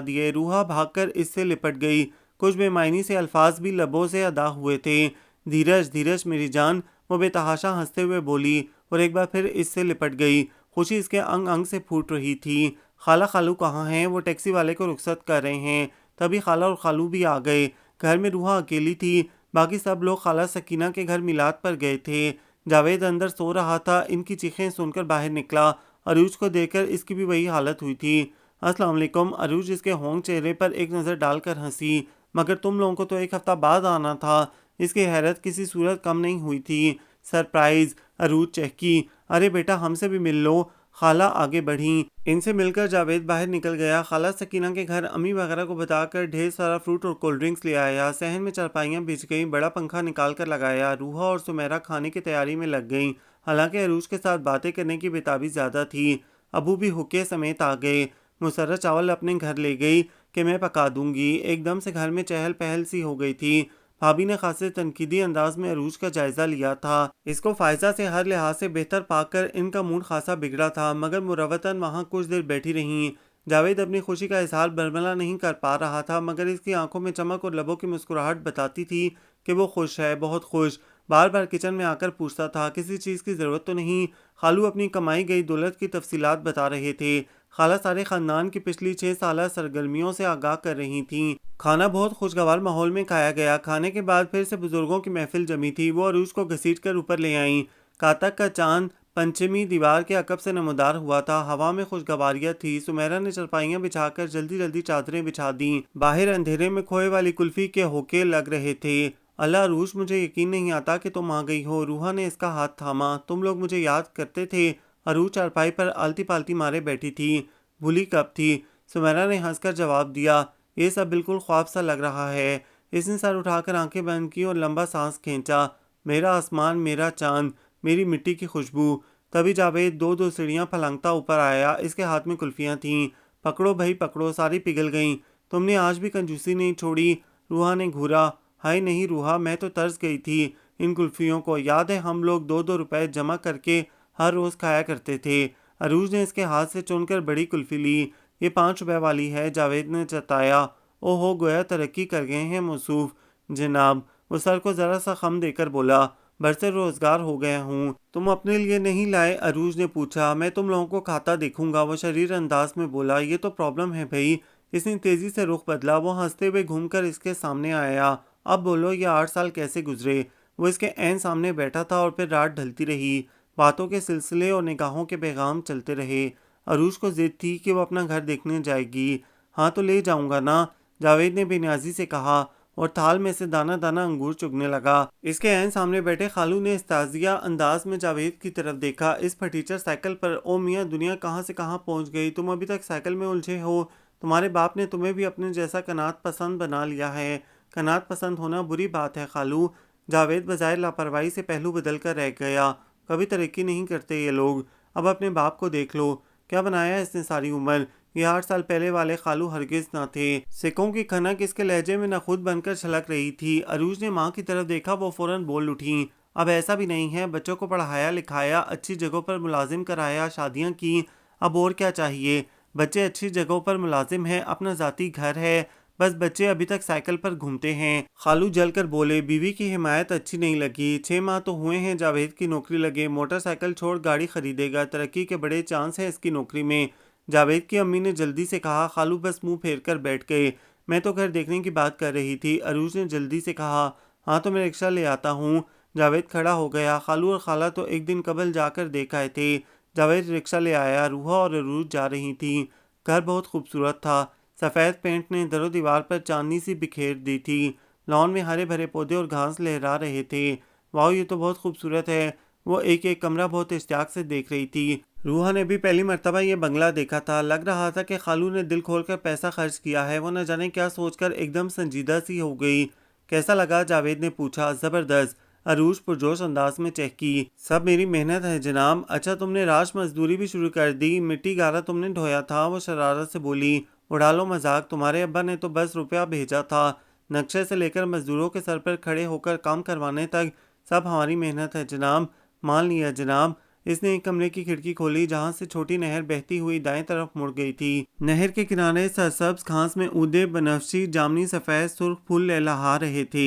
दिए। रूहा भागकर इससे लिपट गई। कुछ बेमायनी से अल्फाज भी लबों से अदा हुए थे। धीरज धीरज मेरी जान, वो बेतहाशा हंसते हुए बोली और एक बार फिर इससे लिपट गई। खुशी इसके अंग अंग से फूट रही थी। खाला खालू कहाँ हैं? वो टैक्सी वाले को रुखसत कर रहे हैं। तभी खाला और खालू भी आ गए। घर में रूहा अकेली थी। बाकी सब लोग खाला सकीना के घर मिलाद पर गए थे। जावेद अंदर सो रहा था। इनकी चीखें सुनकर बाहर निकला। अरूज को देखकर इसकी भी वही हालत हुई थी। अस्सलाम वालेकुम। अरूज इसके होंग चेहरे पर एक नज़र डालकर हंसी। मगर तुम लोगों को तो एक हफ्ता बाद आना था। इसकी हैरत किसी सूरत कम नहीं हुई थी। सरप्राइज? अरूज चहकी। अरे बेटा, हमसे भी मिल लो। खाला आगे बढ़ी। इनसे मिलकर जावेद बाहर निकल गया। खाला सकीना के घर अम्मी वगैरह को बताकर ढेर सारा फ्रूट और कोल्ड ड्रिंक्स ले आया। सहन में चारपाइयाँ बिछ गई। बड़ा पंखा निकाल कर लगाया। रूहा और सुमेरा खाने की तैयारी में लग गईं। हालांकि अरूज के साथ बातें करने की बेताबी ज़्यादा थी। अबू भी हुक्के समेत आ गए। मुसर्रा चावल अपने घर ले गई कि मैं पका दूंगी। एकदम से घर में चहल पहल सी हो गई थी। भाभी ने खासे तनकीदी अंदाज में अरूज का जायजा लिया था। इसको फायजा से हर लिहाज से बेहतर पाकर इनका मूड खासा बिगड़ा था। मगर मुरवतन वहाँ कुछ देर बैठी रहीं। जावेद अपनी खुशी का इजहार बरमला नहीं कर पा रहा था, मगर इसकी आंखों में चमक और लबों की मुस्कुराहट बताती थी कि वो खुश है, बहुत खुश। बार बार किचन में आकर पूछता था, किसी चीज़ की ज़रूरत तो नहीं? खालू अपनी कमाई गई दौलत की तफसीलात बता रहे थे। खाला सारे ख़ानदान की पिछली 6 साला सरगर्मियों से आगाह कर रही थीं। खाना बहुत खुशगवार माहौल में खाया गया। खाने के बाद फिर से बुजुर्गों की महफिल जमी थी। वो अरूज को घसीट कर ऊपर ले आईं। कातक का चांद पंचमी दीवार के अकब से नमदार हुआ था। हवा में खुशगवारियत थी। सुमेरा ने चरपाइयाँ बिछाकर जल्दी जल्दी चादरें बिछा दी। बाहर अंधेरे में खोए वाली कुल्फी के होके लग रहे थे। अल्लाह अरूज, मुझे यकीन नहीं आता कि तुम आ गई हो। रूहा ने इसका हाथ थामा। तुम लोग मुझे याद करते थे? अरूज चारपाई पर आलती पालती मारे बैठी थी। भूली कब थी? सुमेरा ने हंसकर जवाब दिया, ये सब बिल्कुल ख्वाब सा लग रहा है। इसने सर उठाकर आंखें बंद की और लंबा सांस खींचा। मेरा आसमान, मेरा चांद, मेरी मिट्टी की खुशबू। तभी जावेद दो दो सीढ़ियाँ फलंगता ऊपर आया। इसके हाथ में कुल्फियाँ थीं। पकड़ो भाई पकड़ो, सारी पिघल गईं। तुमने आज भी कंजूसी नहीं छोड़ी। रूहा ने घूरा। हाय नहीं रूहा, मैं तो तरस गई थी इन कुल्फियों को। याद है हम लोग 2-2 रुपए जमा करके हर रोज़ खाया करते थे। अरूज ने इसके हाथ से चुनकर बड़ी कुल्फी ली। ये 5 रुपए वाली है, जावेद ने जताया। ओहो, गोया तरक्की कर गए हैं मौसूफ जनाब। वो सर को ज़रा सा खम देकर बोला, बरसे रोज़गार हो गया हूँ। तुम अपने लिए नहीं लाए? अरूज ने पूछा। मैं तुम लोगों को खाता देखूंगा, वो शरीर अंदाज में बोला। ये तो प्रॉब्लम है भाई। इसने तेज़ी से रुख बदला। वो हंसते हुए घूमकर इसके सामने आया। अब बोलो, ये 8 साल कैसे गुजरे? वो इसके ऐन सामने बैठा था और फिर रात ढलती रही। बातों के सिलसिले और निगाहों के पैगाम चलते रहे। अरूज को जिद थी कि वो अपना घर देखने जाएगी। हाँ तो ले जाऊंगा ना, जावेद ने बेनियाजी से कहा और थाल में से दाना दाना अंगूर चुगने लगा। इसके ऐन सामने बैठे खालू ने इस्ताजिया अंदाज में जावेद की तरफ देखा। इस फटीचर साइकिल पर, ओ मियाँ, दुनिया कहाँ से कहाँ पहुँच गई। तुम अभी तक साइकिल में उलझे हो। तुम्हारे बाप ने तुम्हें भी अपने जैसा कनात पसंद बना लिया है। कनात पसंद होना बुरी बात है खालू। जावेद बजाय लापरवाही से पहलू बदल कर रह गया। कभी तरक्की नहीं करते ये लोग। अब अपने बाप को देख लो, क्या बनाया इसने सारी उम्र। ये 8 साल पहले वाले खालू हरगिज ना थे। सिकों की खनक इसके लहजे में नखुद बनकर छलक रही थी। अरूज ने माँ की तरफ देखा। वो फौरन बोल उठी, अब ऐसा भी नहीं है, बच्चों को पढ़ाया लिखाया, अच्छी जगहों पर मुलाजिम कराया, शादियाँ की, अब और क्या चाहिए। बच्चे अच्छी जगहों पर मुलाजिम हैं, अपना ज़ाती घर है, बस बच्चे अभी तक साइकिल पर घूमते हैं। खालू जलकर बोले, बीवी की हिमायत अच्छी नहीं लगी। 6 माह तो हुए हैं जावेद की नौकरी लगे। मोटरसाइकिल छोड़ गाड़ी खरीदेगा। तरक्की के बड़े चांस हैं इसकी नौकरी में। जावेद की अम्मी ने जल्दी से कहा। खालू बस मुंह फेर कर बैठ गए। मैं तो घर देखने की बात कर रही थी, अरूज ने जल्दी से कहा। हाँ तो मैं रिक्शा ले आता हूँ। जावेद खड़ा हो गया। खालू और खाला तो एक दिन कबल जाकर देख आए थे। जावेद रिक्शा ले आया। रूहा और अरूज जा रही थी। घर बहुत खूबसूरत था। सफ़ेद पेंट ने दरो दीवार पर चांदनी सी बिखेर दी थी। लॉन में हरे भरे पौधे और घास लहरा रहे थे। वाह, ये तो बहुत खूबसूरत है। वो एक एक कमरा बहुत इश्तियाक से देख रही थी। रूहा ने भी पहली मर्तबा ये बंगला देखा था। लग रहा था कि खालू ने दिल खोलकर पैसा खर्च किया है। वो न जाने क्या सोचकर एकदम संजीदा सी हो गई। कैसा लगा? जावेद ने पूछा। ज़बरदस्त, अरूज पुरजोश अंदाज में चहकी। सब मेरी मेहनत है जनाब। अच्छा, तुमने राश मजदूरी भी शुरू कर दी? मिट्टी गारा तुमने ढोया था? वो शरारत से बोली। उड़ा लो मजाक, तुम्हारे अब्बा ने तो बस रुपया भेजा था। नक्शे से लेकर मजदूरों के सर पर खड़े होकर काम करवाने तक सब हमारी मेहनत है जनाब। मान लिया जनाब। इसने एक कमरे की खिड़की खोली जहां से छोटी नहर बहती हुई दाएं तरफ मुड़ गई थी। नहर के किनारे सरसब्ज घास में उदे बनफशी जामनी सफ़ेद सुर्ख फूल लहलहा रहे थे।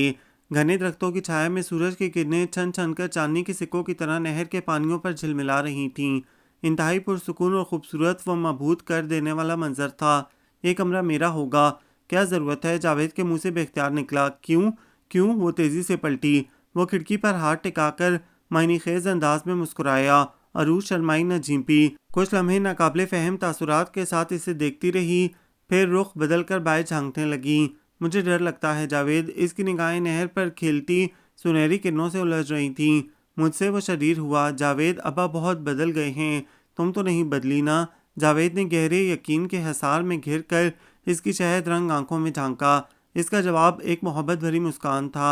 घने दरख्तों की छाया में सूरज की किरणें छन छन कर चांदनी के सिक्कों की तरह नहर के पानियों पर झिलमिला रही थीं। इंतहाई पुरसुकून और खूबसूरत व मबहूत कर देने वाला मंजर था। ये कमरा मेरा होगा। क्या ज़रूरत है? जावेद के मुंह से बेख्तियार निकला। क्यों? क्यों? वो तेज़ी से पलटी। वो खिड़की पर हाथ टिकाकर मायनी खेज अंदाज में मुस्कुराया। अरूज शर्माई न झींपी। कुछ लम्हे नाकाबिले फ़हम तासुरात के साथ इसे देखती रही। फिर रुख बदल कर बाएं झांकने लगी। मुझे डर लगता है जावेद। इसकी निगाहें नहर पर खेलती सुनहरी किरणों से उलझ रही थीं। मुझसे वो शरीर हुआ। जावेद, अब्बा बहुत बदल गए हैं। तुम तो नहीं बदली ना? जावेद ने गहरे यकीन के हिसार में घिर कर इसकी शहद रंग आंखों में झांका। इसका जवाब एक मोहब्बत भरी मुस्कान था।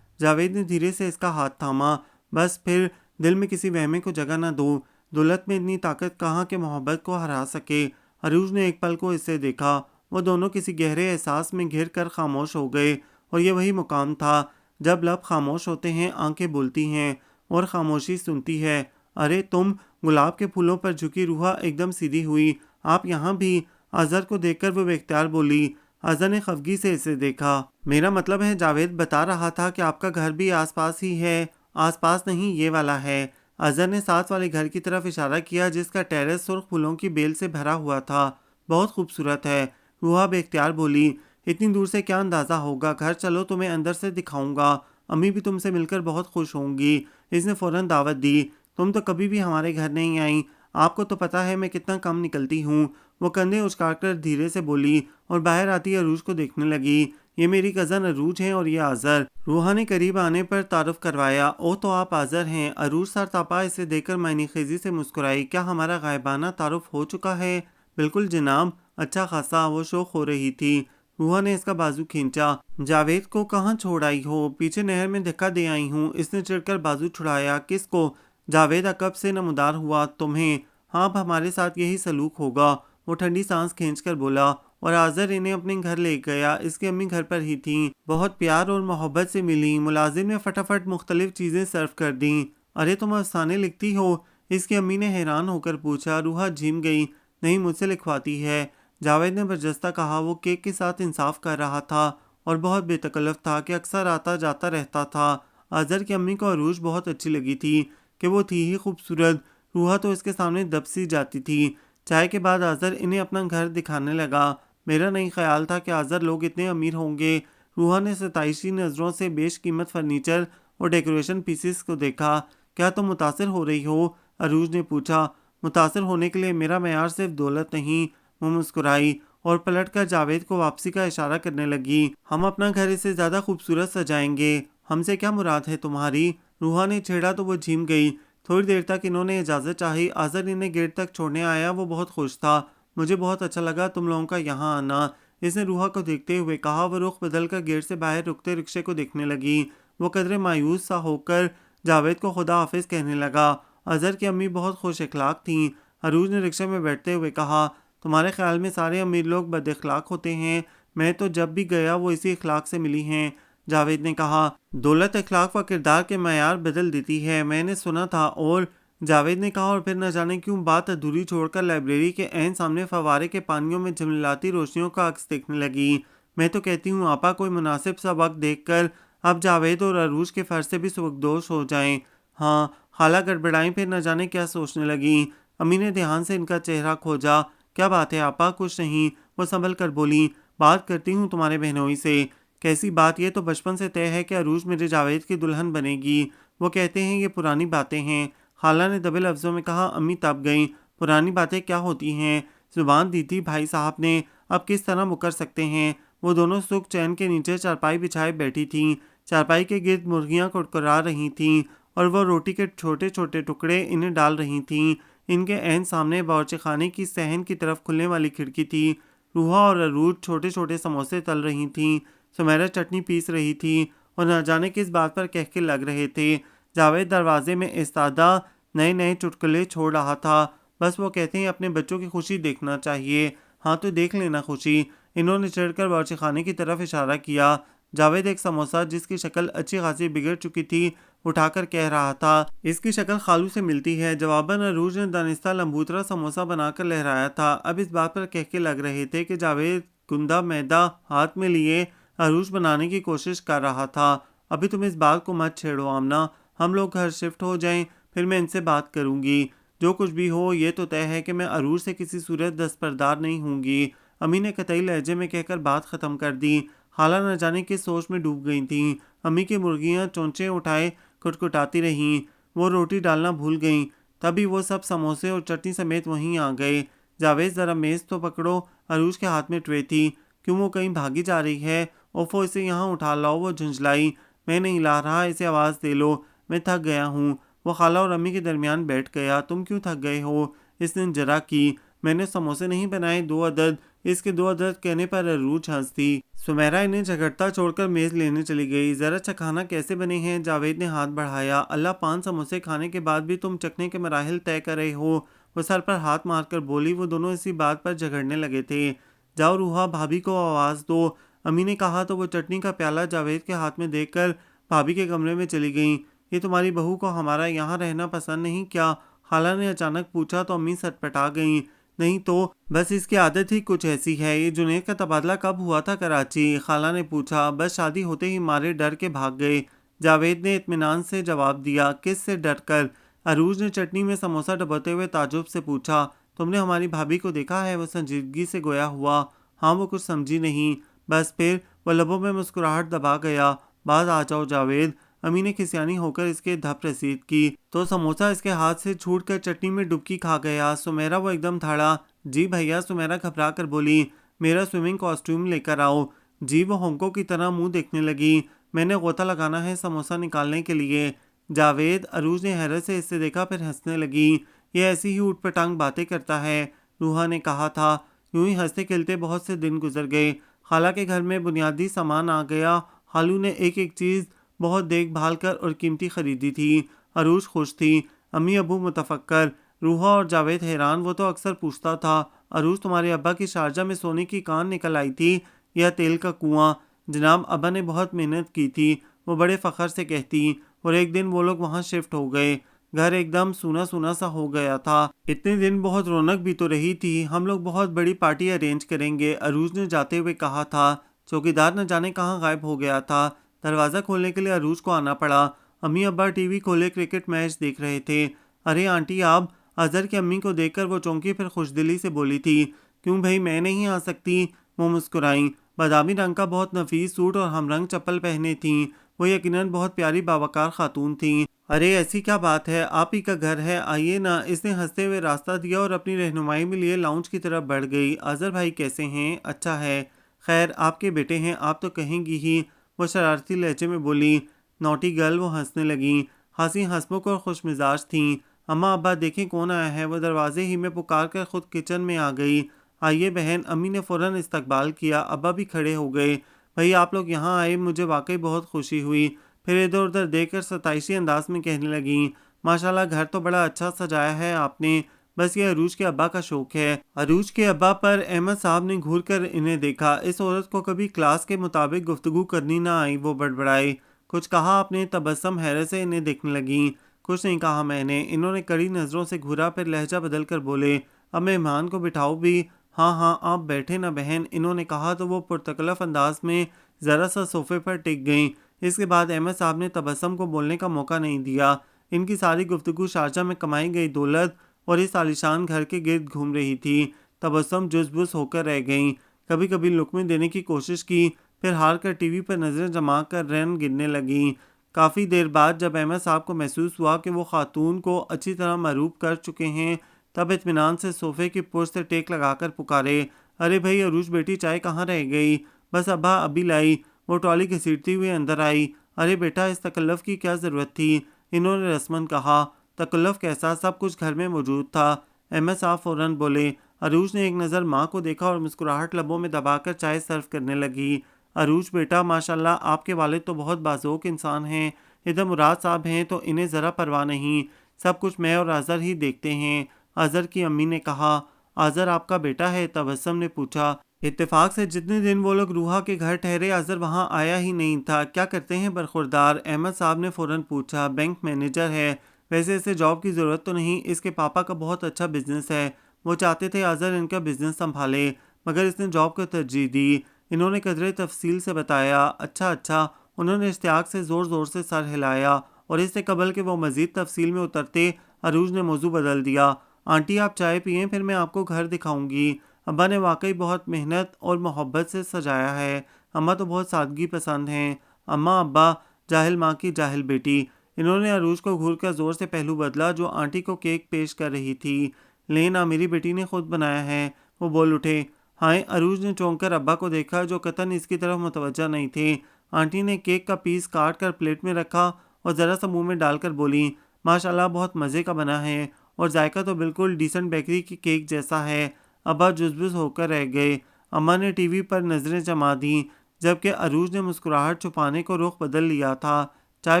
जावेद ने धीरे से इसका हाथ थामा। बस फिर दिल में किसी वहमे को जगह न दो। दौलत में इतनी ताकत कहाँ के मोहब्बत को हरा सके। अरूज ने एक पल को इससे देखा। वो दोनों किसी गहरे एहसास में घिर कर खामोश हो गए। और ये वही मुकाम था जब लब खामोश होते हैं, आंखें बोलती हैं और खामोशी सुनती है। अरे तुम! गुलाब के फूलों पर झुकी रूहा एकदम सीधी हुई। आप यहाँ भी? अजहर को देखकर वो बेख्तियार बोली। अजहर ने खफगी से इसे देखा। मेरा मतलब है, जावेद बता रहा था कि आपका घर भी आसपास ही है। आसपास नहीं, ये वाला है। अजहर ने साथ वाले घर की तरफ इशारा किया जिसका टेरेस सुर्ख फूलों की बेल से भरा हुआ था। बहुत खूबसूरत है, रूहा बेख्तियार बोली। इतनी दूर से क्या अंदाज़ा होगा? घर चलो, तुम्हें अंदर से दिखाऊंगा। अम्मी भी तुमसे मिलकर बहुत खुश होंगी। इसने फ़ौरन दावत दी। तुम तो कभी भी हमारे घर नहीं आई। आपको तो पता है मैं कितना कम निकलती हूँ। वो कंधे उचकाकर धीरे से बोली और बाहर आती अरूज को देखने लगी। ये मेरी कज़न अरूज हैं और ये आज़र। रूहा ने करीब आने पर तारुफ करवाया। ओह, तो आप आज़र हैं? अरूज सरतापा इसे देखकर मायनी खेजी से मुस्कुराई। क्या हमारा गायबाना तारुफ हो चुका है? बिल्कुल जनाब, अच्छा खासा। वो शौक हो रही थी। रूहा ने इसका बाजू खींचा। जावेद को कहाँ छोड़ आई हो? पीछे नहर में धक्का दे आई हूँ। इसने चिढ़कर बाजू छुड़ाया। किसको? जावेद अकब से नमदार हुआ। तुम्हें? हाँ, अब हमारे साथ यही सलूक होगा। वो ठंडी सांस खींचकर बोला। और आज़र इन्हें अपने घर ले गया। इसकी अम्मी घर पर ही थीं। बहुत प्यार और मोहब्बत से मिली। मुलाजिम ने फटाफट मुख्तलिफ चीज़ें सर्व कर दी। अरे तुम अफसाने लिखती हो? इसकी अम्मी ने हैरान होकर पूछा। रूहा झिम गई। नहीं, मुझसे लिखवाती है। जावेद ने बरजस्ता कहा। वो केक के साथ इंसाफ कर रहा था और बहुत बेतकल्लफ था कि अक्सर आता जाता रहता था। अजहर की अम्मी को अरूज बहुत अच्छी लगी थी कि वो थी ही खूबसूरत। रूहा तो इसके सामने दब सी जाती थी। चाय के बाद अजहर इन्हें अपना घर दिखाने लगा। मेरा नहीं ख्याल था कि अजहर लोग इतने अमीर होंगे। रूहा ने सताइशी नज़रों से बेशकीमत फर्नीचर और डेकोरेशन पीसेस को देखा। क्या तुम मुतासिर हो रही हो? अरूज ने पूछा। मुतासिर होने के लिए मेरा मेयार सिर्फ दौलत नहीं। वो मुस्कुराई और पलटकर जावेद को वापसी का इशारा करने लगी। हम अपना घर इससे ज़्यादा खूबसूरत सजाएंगे। हमसे क्या मुराद है तुम्हारी? रूहा ने छेड़ा तो वो झिम गई। थोड़ी देर तक इन्होंने इजाज़त चाही। अजहर इन्हें गेट तक छोड़ने आया। वो बहुत खुश था। मुझे बहुत अच्छा लगा तुम लोगों का यहाँ आना, इसने रूहा को देखते हुए कहा। वो रुख बदलकर गेट से बाहर रुकते रिक्शे को देखने लगी। वो कदरे मायूस सा होकर जावेद को खुदा हाफिज कहने लगा। अजहर की अम्मी बहुत खुश इखलाक थीं। अरूज ने रिक्शे में बैठते हुए कहा। तुम्हारे ख्याल में सारे अमीर लोग बद इखलाक होते हैं? मैं तो जब भी गया वो इसी इखलाक से मिली हैं। जावेद ने कहा। दौलत इखलाक व किरदार के मयार बदल देती है, मैंने सुना था। और जावेद ने कहा। और फिर न जाने क्यों बात अधूरी छोड़कर लाइब्रेरी के ऐन सामने फवारे के पानियों में झिलमिलाती रोशनियों का अक्स देखने लगी। मैं तो कहती हूँ आपा, कोई मुनासिब सा वक्त देखकर अब जावेद और अरूज के फर्ज से भी सुबकदोश हो जाएं। हाँ, खाला गड़बड़ाई। फिर न जाने क्या सोचने लगी। अम्मी ने ध्यान से इनका चेहरा खोजा। क्या बात है आपा? कुछ नहीं, वो संभल कर बोली। बात करती हूँ तुम्हारे बहनोई से। कैसी बात? ये तो बचपन से तय है कि अरूज मेरे जावेद की दुल्हन बनेगी। वो कहते हैं ये पुरानी बातें हैं। खाला ने दबे लफ्ज़ों में कहा। अम्मी तब गईं। पुरानी बातें क्या होती हैं? जुबान दी थी भाई साहब ने, अब किस तरह मुकर सकते हैं? वो दोनों सुख चैन के नीचे चारपाई बिछाए बैठी थीं। चारपाई के गिर्द मुर्गियां कुड़कुड़ा रही थीं और वो रोटी के छोटे छोटे टुकड़े इन्हें डाल रही थीं। इनके ऐन सामने बावर्ची खाने की सहन की तरफ खुलने वाली खिड़की थी। रूहा और अरूज छोटे छोटे समोसे तल रही थीं। सुमेरा चटनी पीस रही थी और न जाने किस बात पर कहके लग रहे थे। जावेद दरवाजे में इस्तादा नए नए चुटकुले छोड़ रहा था। बस वो कहते हैं अपने बच्चों की खुशी देखना चाहिए। हाँ तो देख लेना खुशी। इन्होंने चिढ़कर बावर्ची खाने की तरफ इशारा किया। जावेद एक समोसा जिसकी शक्ल अच्छी खासी बिगड़ चुकी थी उठाकर कह रहा था, इसकी शक्ल खालू से मिलती है। जवाबन अरूज ने दानिस्ता लंबूतरा समोसा बनाकर लहराया था। अब इस बात पर कहके लग रहे थे कि जावेद गुंदा मैदा हाथ में लिए अरूज बनाने की कोशिश कर रहा था। अभी तुम इस बात को मत छेड़ो आमना, हम लोग घर शिफ्ट हो जाएं, फिर मैं इनसे बात करूंगी। जो कुछ भी हो ये तो तय है कि मैं अरूज से किसी सूरत दस्तबरदार नहीं हूँगी। अम्मी ने कतई लहजे में कहकर बात ख़त्म कर दी। खाला न जाने किस सोच में डूब गई थीं। अम्मी की मुर्गियाँ चोंचे उठाए कुटकुटाती रहीं। वो रोटी डालना भूल गईं। तभी वो सब समोसे और चटनी समेत वहीं आ गए। जावेद ज़रा मेज़ तो पकड़ो। अरूज के हाथ में ट्रे थी। क्यों वो कहीं भागी जा रही है? ओफो इसे यहाँ उठा लाओ। वो झुंझलाई। मैं नहीं ला रहा, इसे आवाज़ दे लो, मैं थक गया हूँ। वो खाला और अम्मी के दरमियान बैठ गया। तुम क्यों थक गए हो? इसने जरा की। मैंने समोसे नहीं बनाए 2 अदद। इसके 2 अदद कहने पर अरूज हंसती। सुमेरा इन्हें झगड़ता छोड़कर मेज़ लेने चली गई। ज़रा चखाना कैसे बने हैं? जावेद ने हाथ बढ़ाया। अल्लाह 5 समोसे खाने के बाद भी तुम चखने के मराहिल तय कर रहे हो। वो सर पर हाथ मारकर बोली। वो दोनों इसी बात पर झगड़ने लगे थे। जाओ रूहा भाभी को आवाज़ दो, अम्मी ने कहा तो वो चटनी का प्याला जावेद के हाथ में देकर भाभी के कमरे में चली गईं। ये तुम्हारी बहू को हमारा यहाँ रहना पसंद नहीं क्या? खाला ने अचानक पूछा तो अम्मी सटपटा गईं। नहीं तो बस इसकी आदत ही कुछ ऐसी है। ये जुनैद का तबादला कब हुआ था कराची? खाला ने पूछा। बस शादी होते ही मारे डर के भाग गए। जावेद ने इत्मीनान से जवाब दिया। किस से डर कर? अरूज ने चटनी में समोसा डबोते हुए ताजुब से पूछा। तुमने हमारी भाभी को देखा है? वो संजीदगी से गोया हुआ। हाँ वो कुछ समझी नहीं। बस फिर वह लबों में मुस्कुराहट दबा गया। बाज आ जाओ जावेद। अम्मी ने खिसियानी होकर इसके धप रसीद की तो समोसा इसके हाथ से छूटकर चटनी में डुबकी खा गया। सुमेरा वो एकदम थाड़ा। जी भैया, सुमेरा घबरा कर बोली। मेरा स्विमिंग कॉस्ट्यूम लेकर आओ। जी वो होंको की तरह मुंह देखने लगी। मैंने गोता लगाना है समोसा निकालने के लिए। जावेद अरूज ने हैरत से इससे देखा, फिर हंसने लगी। ये ऐसी ही ऊटपटांग बातें करता है, रूहा ने कहा था। यूं ही हंसते खेलते बहुत से दिन गुजर गए। खाला के घर में बुनियादी सामान आ गया। खालू ने एक एक चीज़ बहुत देखभाल कर और कीमती खरीदी थी। अरूज खुश थी। अम्मी अबू मुतफक्कर। रूहा और जावेद हैरान। वो तो अक्सर पूछता था, अरूज तुम्हारे अब्बा की शारजा में सोने की कान निकल आई थी या तेल का कुआं? जनाब अब्बा ने बहुत मेहनत की थी, वो बड़े फ़ख्र से कहती। और एक दिन वो लोग वहाँ शिफ्ट हो गए। घर एकदम सूना सूना सा हो गया था। इतने दिन बहुत रौनक भी तो रही थी। हम लोग बहुत बड़ी पार्टी अरेंज करेंगे, अरूज ने जाते हुए कहा था। चौकीदार न जाने कहाँ गायब हो गया था। दरवाज़ा खोलने के लिए अरूज को आना पड़ा। अम्मी अब्बा टीवी खोले क्रिकेट मैच देख रहे थे। अरे आंटी आप? अजहर की अम्मी को देखकर वो चौंकी, फिर खुशदिली से बोली थी। क्यों भाई, मैं नहीं आ सकती? वो मुस्कुराई। बादामी रंग का बहुत नफीस सूट और हमरंग चप्पल पहने थीं। वो यकीनन बहुत प्यारी बावकार खातून थीं। अरे ऐसी क्या बात है, आप ही का घर है, आइए ना। इसने हंसते हुए रास्ता दिया और अपनी रहनुमाई में लिए लाउंज की तरफ बढ़ गई। अजहर भाई कैसे हैं? अच्छा है। खैर आपके बेटे हैं, आप तो कहेंगी ही, वो शरारती लहजे में बोली। Naughty girl. वो हंसने लगी। हंसी हंसमुख और खुश मिजाज थीं। अम्मा अब्बा देखें कौन आया है। वो दरवाजे ही में पुकार कर खुद किचन में आ गई। आइए बहन। अम्मी ने फ़ौरन इस्तकबाल किया। अब्बा भी खड़े हो गए। भाई आप लोग यहाँ आए, मुझे वाकई बहुत खुशी हुई। फिर इधर उधर देखकर सताइशी अंदाज में कहने लगी, माशाल्लाह घर तो बड़ा अच्छा सजाया है आपने। बस ये अरूज के अब्बा का शौक है। अरूज के अब्बा पर अहमद साहब ने घूर कर इन्हें देखा। इस औरत को कभी क्लास के मुताबिक गुफ्तगू करनी ना आई। वो बड़बड़ाई। कुछ कहा आपने? तबस्सुम हैरत से इन्हें देखने लगी। कुछ नहीं कहा मैंने। इन्होंने कड़ी नज़रों से घूरा, फिर लहजा बदल कर बोले, अब मेहमान को बिठाओ भी। हाँ हाँ आप बैठे ना बहन। इन्होंने कहा तो वो पुरतकल्लफ अंदाज में ज़रा सा सोफे पर टिक गईं। इसके बाद अहमद साहब ने तबस्सुम को बोलने का मौका नहीं दिया। इनकी सारी गुफ्तगू शारजा में कमाई गई दौलत और इस आलीशान घर के गिर्द घूम रही थी। तबस्सुम जुज़बुज़ होकर रह गईं। कभी कभी लुक़मे देने की कोशिश की, फिर हार कर टीवी पर नज़रें जमा कर रन गिनने लगीं। काफ़ी देर बाद जब अहमद साहब को महसूस हुआ कि वो खातून को अच्छी तरह मरूब कर चुके हैं, तब इत्मीनान से सोफे की पुर्श से टेक लगाकर पुकारे, अरे भाई अरूज बेटी, चाय कहाँ रह गई? बस अब्बा अभी लाई। वो ट्रॉली घसीटती हुई अंदर आई। अरे बेटा, इस तकल्लुफ़ की क्या ज़रूरत थी? इन्होंने रस्मन कहा। तकल्लुफ़ कैसा, सब कुछ घर में मौजूद था। अहमद साहब फ़ौरन बोले। अरूज ने एक नज़र माँ को देखा और मुस्कुराहट लबों में दबाकर चाय सर्व करने लगी। अरूज बेटा, माशाल्लाह आपके वालिद तो बहुत बाज़ोक इंसान हैं। इधर मुराद साहब हैं तो इन्हें ज़रा परवाह नहीं, सब कुछ मैं और आज़र ही देखते हैं। आज़र की अम्मी ने कहा। आज़र आपका बेटा है? तबस्सुम ने पूछा। इत्तेफाक से जितने दिन वो लोग रूहा के घर ठहरे, आज़र वहाँ आया ही नहीं था। क्या करते हैं बरखुरदार? अहमद साहब ने फ़ौरन पूछा। बैंक मैनेजर है। वैसे इसे जॉब की ज़रूरत तो नहीं, इसके पापा का बहुत अच्छा बिजनेस है। वो चाहते थे आज़र इनका बिजनेस संभाले, मगर इसने जॉब को तरजीह दी। इन्होंने कदरे तफसील से बताया। अच्छा अच्छा। उन्होंने इश्तियाक से ज़ोर ज़ोर से सर हिलाया और इससे कबल कि वो मज़ीद तफसील में उतरते, अरूज ने मौजू बदल दिया। आंटी आप चाय पिएं, फिर मैं आपको घर दिखाऊंगी। अब्बा ने वाकई बहुत मेहनत और मोहब्बत से सजाया है। अम्मा तो बहुत सादगी पसंद हैं। अम्मा अब्बा, जाहिल माँ की जाहिल बेटी। इन्होंने अरूज को घूर कर ज़ोर से पहलू बदला जो आंटी को केक पेश कर रही थी। लेना मेरी बेटी ने खुद बनाया है। वो बोल उठे। हाय, अरूज ने चौंक कर अब्बा को देखा जो कतन इसकी तरफ मुतवज्जा नहीं थे। आंटी ने केक का पीस काट कर प्लेट में रखा और ज़रा सा मुंह में डालकर बोली, माशाल्लाह बहुत मज़े का बना है और जायका तो बिल्कुल डिसेंट बेकरी की केक जैसा है। अब्बा जुज़बुज़ होकर रह गए। अम्मा ने टीवी पर नज़रें जमा दीं, जबकि अरूज ने मुस्कुराहट छुपाने को रुख बदल लिया था। चाय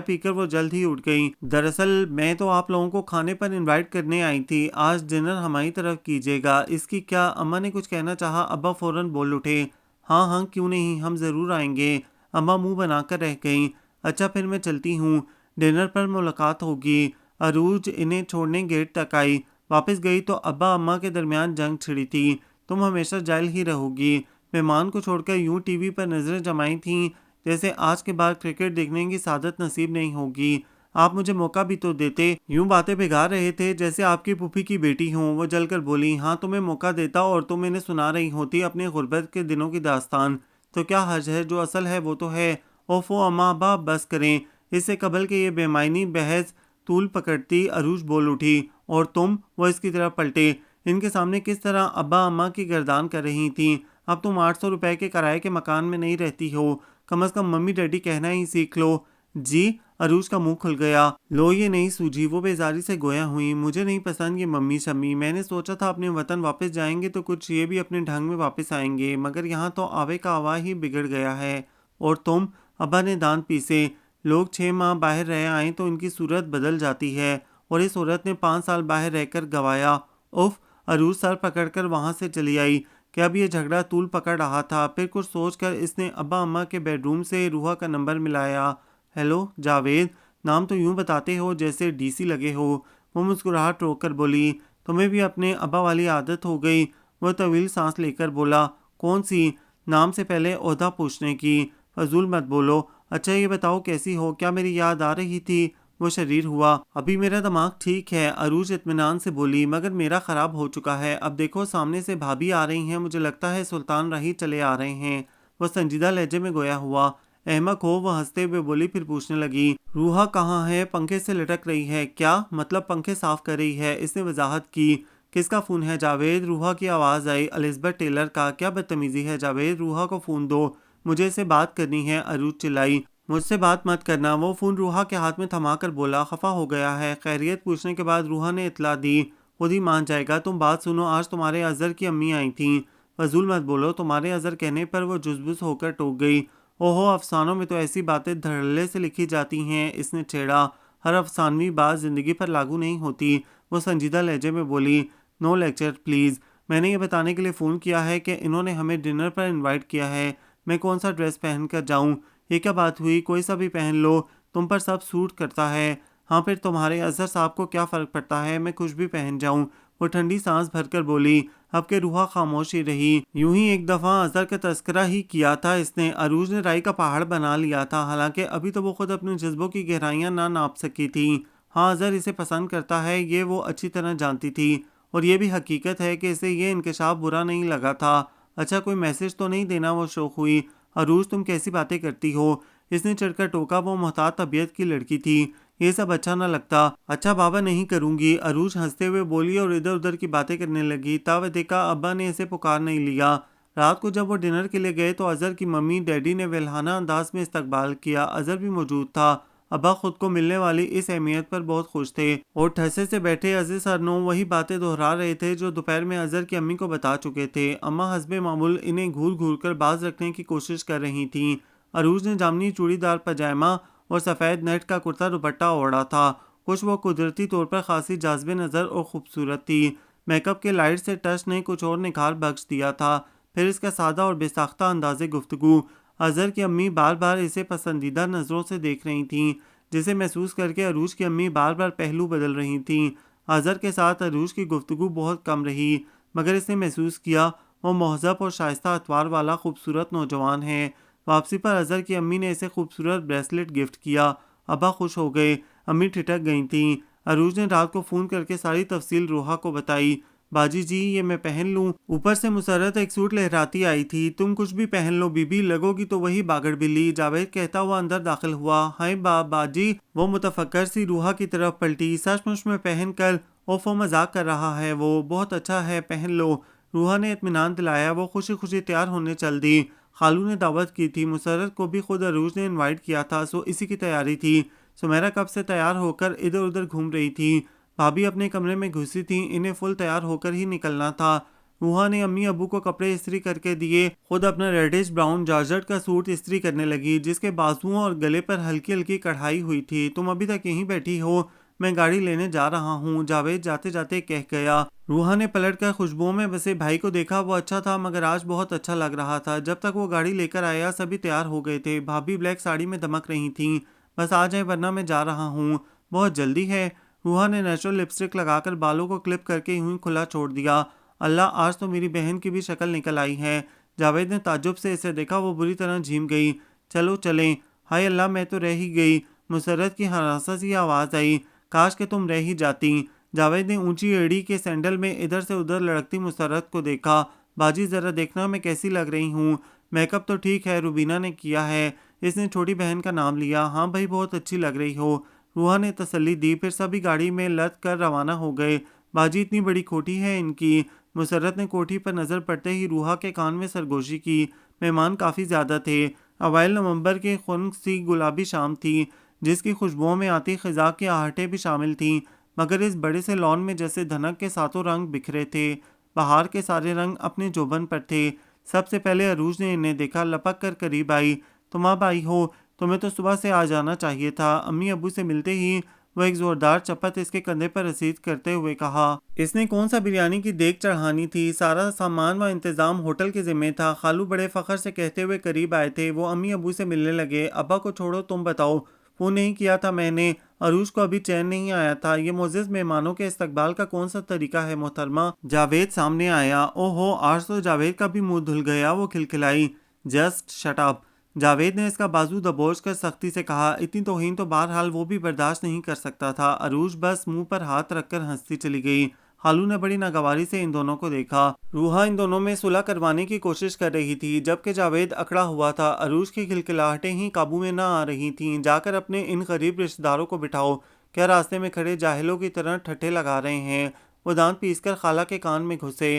पीकर वो जल्द ही उठ गई। दरअसल मैं तो आप लोगों को खाने पर इनवाइट करने आई थी। आज डिनर हमारी तरफ कीजिएगा। इसकी क्या? अम्मा ने कुछ कहना चाहा। अब्बा फ़ौरन बोल उठे। हाँ हाँ, क्यों नहीं, हम ज़रूर आएंगे। अम्मा मुंह बनाकर रह गईं। अच्छा फिर मैं चलती हूँ, डिनर पर मुलाकात होगी। अरूज इन्हें छोड़ने गेट तक आई। वापस गई तो अब्बा अम्मा के दरमियान जंग छिड़ी थी। तुम हमेशा जाहिल ही रहोगी। मेहमान को छोड़कर यूं टीवी पर नजरें जमाई थीं जैसे आज के बाद क्रिकेट देखने की सादत नसीब नहीं होगी। आप मुझे मौका भी तो देते। यूं बातें भिगा रहे थे जैसे आपकी फूफी की बेटी हूँ। वो जलकर बोली। हाँ, तुम्हें मौका देता और तुम इन्हें सुना रही होती अपने गुर्बत के दिनों की दास्तान, तो क्या हर्ज है? जो असल है वो तो है। ओफो अम्मा अब्बा बस करें। इससे कबल के ये बेमायनी बहस तूल पकड़ती अरूज बोल उठी। और तुम? वो इसकी तरफ पलटे। इनके सामने किस तरह अब्बा अम्मा की गर्दान कर रही थीं। अब तुम 800 रुपए के किराए के मकान में नहीं रहती हो, कम से कम मम्मी डैडी कहना ही सीख लो। जी? अरूज का मुंह खुल गया। लो ये नहीं सूझी। वो बेजारी से गोया हुई। मुझे नहीं पसंद ये मम्मी शम्मी। मैंने सोचा था अपने वतन वापस जाएंगे तो कुछ ये भी अपने ढंग में वापस आएंगे, मगर यहाँ तो आवे का आवा ही बिगड़ गया है। और तुम? अब्बा ने दांत पीसे। लोग 6 माह बाहर रह आए तो इनकी सूरत बदल जाती है, और इस औरत ने 5 साल बाहर रहकर गवाया। उफ! अरूज सर पकड़कर वहां से चली आई कि अब ये झगड़ा तूल पकड़ रहा था। फिर कुछ सोचकर इसने अब्बा अम्मा के बेडरूम से रूहा का नंबर मिलाया। हेलो जावेद, नाम तो यूं बताते हो जैसे डीसी लगे हो। वो मुस्कुराहट रोककर बोली। तुम्हें भी अपने अब्बा वाली आदत हो गई। वो तवील सांस लेकर बोला। कौन सी? नाम से पहले ओहदा पूछने की। फजूल मत बोलो। अच्छा ये बताओ कैसी हो? क्या मेरी याद आ रही थी? वो शरीर हुआ। अभी मेरा दिमाग ठीक है, अरूज इत्मीनान से बोली, मगर मेरा ख़राब हो चुका है। अब देखो सामने से भाभी आ रही हैं, मुझे लगता है सुल्तान राही चले आ रहे हैं। वह संजीदा लहजे में गोया हुआ। अहमक हो, वह हंसते हुए बोली, फिर पूछने लगी, रूहा कहाँ है? पंखे से लटक रही है। क्या मतलब? पंखे साफ कर रही है, इसने वजाहत की। किसका फ़ोन है जावेद? रूहा की आवाज़ आई। एलिज़ाबेथ टेलर का। क्या बदतमीज़ी है जावेद, रूहा को फ़ोन दो, मुझे इससे बात करनी है। अरूज चिल्लाई। मुझसे बात मत करना। वो फ़ोन रूहा के हाथ में थमाकर बोला। खफा हो गया है। खैरियत पूछने के बाद रूहा ने इतला दी। खुद ही मान जाएगा। तुम बात सुनो, आज तुम्हारे अजहर की अम्मी आई थीं। फजूल मत बोलो। तुम्हारे अजहर कहने पर वो जुज़बुज़ होकर टोक गई। ओहो, अफसानों में तो ऐसी बातें धड़ल्ले से लिखी जाती हैं, इसने छेड़ा। हर अफसानवी बात ज़िंदगी पर लागू नहीं होती। वो संजीदा लहजे में बोली। No lecture please. मैंने ये बताने के लिए फ़ोन किया है कि इन्होंने हमें डिनर पर इनवाइट किया है। मैं कौन सा ड्रेस पहन कर जाऊँ? ये क्या बात हुई? कोई सा भी पहन लो, तुम पर सब सूट करता है। हाँ, फिर तुम्हारे अजहर साहब को क्या फ़र्क पड़ता है? मैं कुछ भी पहन जाऊँ। वो ठंडी सांस भरकर बोली। अब के रूहा खामोश ही रही। यूं ही एक दफ़ा अजहर का तस्करा ही किया था इसने। अरूज ने राई का पहाड़ बना लिया था। हालांकि अभी तो वो खुद अपने जज्बों की गहराइयाँ ना नाप सकी थी। हाँ, अजहर इसे पसंद करता है, ये वो अच्छी तरह जानती थी। और ये भी हकीकत है कि इसे ये इंकशाफ बुरा नहीं लगा था। अच्छा कोई मैसेज तो नहीं देना? वो शौक हुई। अरूज तुम कैसी बातें करती हो? इसने चढ़कर टोका। वो मोहतात तबीयत की लड़की थी, ये सब अच्छा न लगता। अच्छा बाबा नहीं करूंगी, अरूज हंसते हुए बोली और इधर उधर की बातें करने लगी। तब देखा अब्बा ने इसे पुकार नहीं लिया। रात को जब वो डिनर के लिए गए तो अजहर की मम्मी डैडी ने वेल्हाना अंदाज में इस्तकबाल किया। अजहर भी मौजूद था। अब्बा खुद को मिलने वाली इस अहमियत पर बहुत खुश थे और ठसे से बैठे अजीज सरनो वही बातें दोहरा रहे थे जो दोपहर में अजहर की अम्मी को बता चुके थे। अम्मा हस्बे मामूल इन्हें घूर घूर कर बाज रखने की कोशिश कर रही थीं। अरूज ने जामनी चूड़ीदार पजामा और सफ़ेद नेट का कुर्ता दुपट्टा ओढ़ा था। कुछ वो कुदरती तौर पर खासी जाज़बे नज़र और खूबसूरत थी। मेकअप के लाइट से टच ने कुछ और निखार बख्श दिया था। फिर इसका सादा और बेसाख्ता अंदाज़े गुफ्तगू। अजहर की अम्मी बार बार इसे पसंदीदा नज़रों से देख रही थीं, जिसे महसूस करके अरूज की अम्मी बार बार पहलू बदल रही थीं। अजहर के साथ अरूज की गुफ्तगू बहुत कम रही, मगर इसने महसूस किया वो महज़ब और शाइस्ता अतवार वाला खूबसूरत नौजवान है। वापसी पर अजहर की अम्मी ने इसे खूबसूरत ब्रेसलेट गिफ्ट किया। अब्बा खुश हो गए, अम्मी ठिठक गई थीं। अरूज ने रात को फ़ोन करके सारी तफसील रूहा को बताई। बाजी जी ये मैं पहन लूं? ऊपर से मुसर्रत एक सूट लहराती आई थी। तुम कुछ भी पहन लो बीबी, लगोगी तो वही बागड़ बिल्ली। जावेद कहता हुआ अंदर दाखिल हुआ। हाय बाजी। वो मुतफक्कर सी रूहा की तरफ पलटी। सचमुच में पहन कर? ओफो मजाक कर रहा है वो, बहुत अच्छा है पहन लो। रूहा ने इत्मीनान दिलाया। वो खुशी खुशी तैयार होने चल दी। खालू ने दावत की थी, मुसर्रत को भी खुद अरूज ने इनवाइट किया था, सो इसी की तैयारी थी। सुमेरा कब से तैयार होकर इधर उधर घूम रही थी। भाभी अपने कमरे में घुसी थी, इन्हें फुल तैयार होकर ही निकलना था। रूहा ने अम्मी अबू को कपड़े इस्त्री करके दिए, खुद अपना रेडिश ब्राउन जॉर्जेट का सूट इस्त्री करने लगी, जिसके बाजुओं और गले पर हल्की हल्की कढ़ाई हुई थी। तुम अभी तक यहीं बैठी हो? मैं गाड़ी लेने जा रहा हूँ, जावेद जाते जाते कह गया। रूहा ने पलटकर खुशबुओं में बसे भाई को देखा। वो अच्छा था, मगर आज बहुत अच्छा लग रहा था। जब तक वो गाड़ी लेकर आया सभी तैयार हो गए थे। भाभी ब्लैक साड़ी में दमक रही थीं। बस आ जाए वरना मैं जा रहा हूँ। बहुत जल्दी है? रूहा ने नेचुरल लिपस्टिक लगाकर बालों को क्लिप करके यूं ही खुला छोड़ दिया। अल्लाह, आज तो मेरी बहन की भी शक्ल निकल आई है। जावेद ने ताज्जुब से इसे देखा। वो बुरी तरह झीम गई। चलो चलें। हाय अल्लाह, मैं तो रह ही गई। मुसर्रत की हरासा सी आवाज़ आई। काश के तुम रह ही जाती। जावेद ने ऊंची एड़ी के सैंडल में इधर से उधर लड़कती मुसर्रत को देखा। बाजी जरा देखना मैं कैसी लग रही हूँ। मेकअप तो ठीक है, रुबीना ने किया है। इसने छोटी बहन का नाम लिया। हाँ भाई, बहुत अच्छी लग रही हो, रूहा ने तसल्ली दी। फिर सभी गाड़ी में लद कर रवाना हो गए। बाजी इतनी बड़ी कोठी है इनकी। मुसर्रत ने कोठी पर नज़र पड़ते ही रूहा के कान में सरगोशी की। मेहमान काफ़ी ज़्यादा थे। अवाइल नवंबर की खुनक सी गुलाबी शाम थी, जिसकी खुशबुओं में आती खिजा की आहटें भी शामिल थीं। मगर इस बड़े से लॉन में जैसे धनक के सातों रंग बिखरे थे। बाहर के सारे रंग अपने जोबन पर थे। सबसे पहले अरूज ने इन्हें देखा, लपक कर करीब आई। तुम अब आई हो? तुम्हें तो सुबह से आ जाना चाहिए था। अम्मी अबू से मिलते ही वह एक जोरदार चपत इसके कंधे पर रसीद करते हुए कहा। इसने कौन सा बिरयानी की देग चढ़ानी थी? सारा सामान व इंतजाम होटल के जिम्मे था। खालू बड़े फखर से कहते हुए करीब आए थे। वो अम्मी अबू से मिलने लगे। अब्बा को छोड़ो, तुम बताओ। फोन नहीं किया था मैंने। अरूज को अभी चैन नहीं आया था। ये मोजिज मेहमानों के इस्तकबाल का कौन सा तरीका है मोहतरमा? जावेद सामने आया। ओहो, आज तो जावेद का भी मुंह धुल गया। वो खिलखिलाई। Just shut up. जावेद ने इसका बाजू दबोच कर सख्ती से कहा। इतनी तौहीन तो बहरहाल वो भी बर्दाश्त नहीं कर सकता था। अरूज बस मुंह पर हाथ रखकर हंसती चली गई। खालू ने बड़ी नागवारी से इन दोनों को देखा। रूहा इन दोनों में सुलह करवाने की कोशिश कर रही थी, जबकि जावेद अकड़ा हुआ था। अरूज की खिलखिलाहटें ही काबू में न आ रही थीं। जाकर अपने इन गरीब रिश्तेदारों को बिठाओ। क्या रास्ते में खड़े जाहिलों की तरह ठट्ठे लगा रहे हैं? वो दांत पीसकर खाला के कान में घुसे।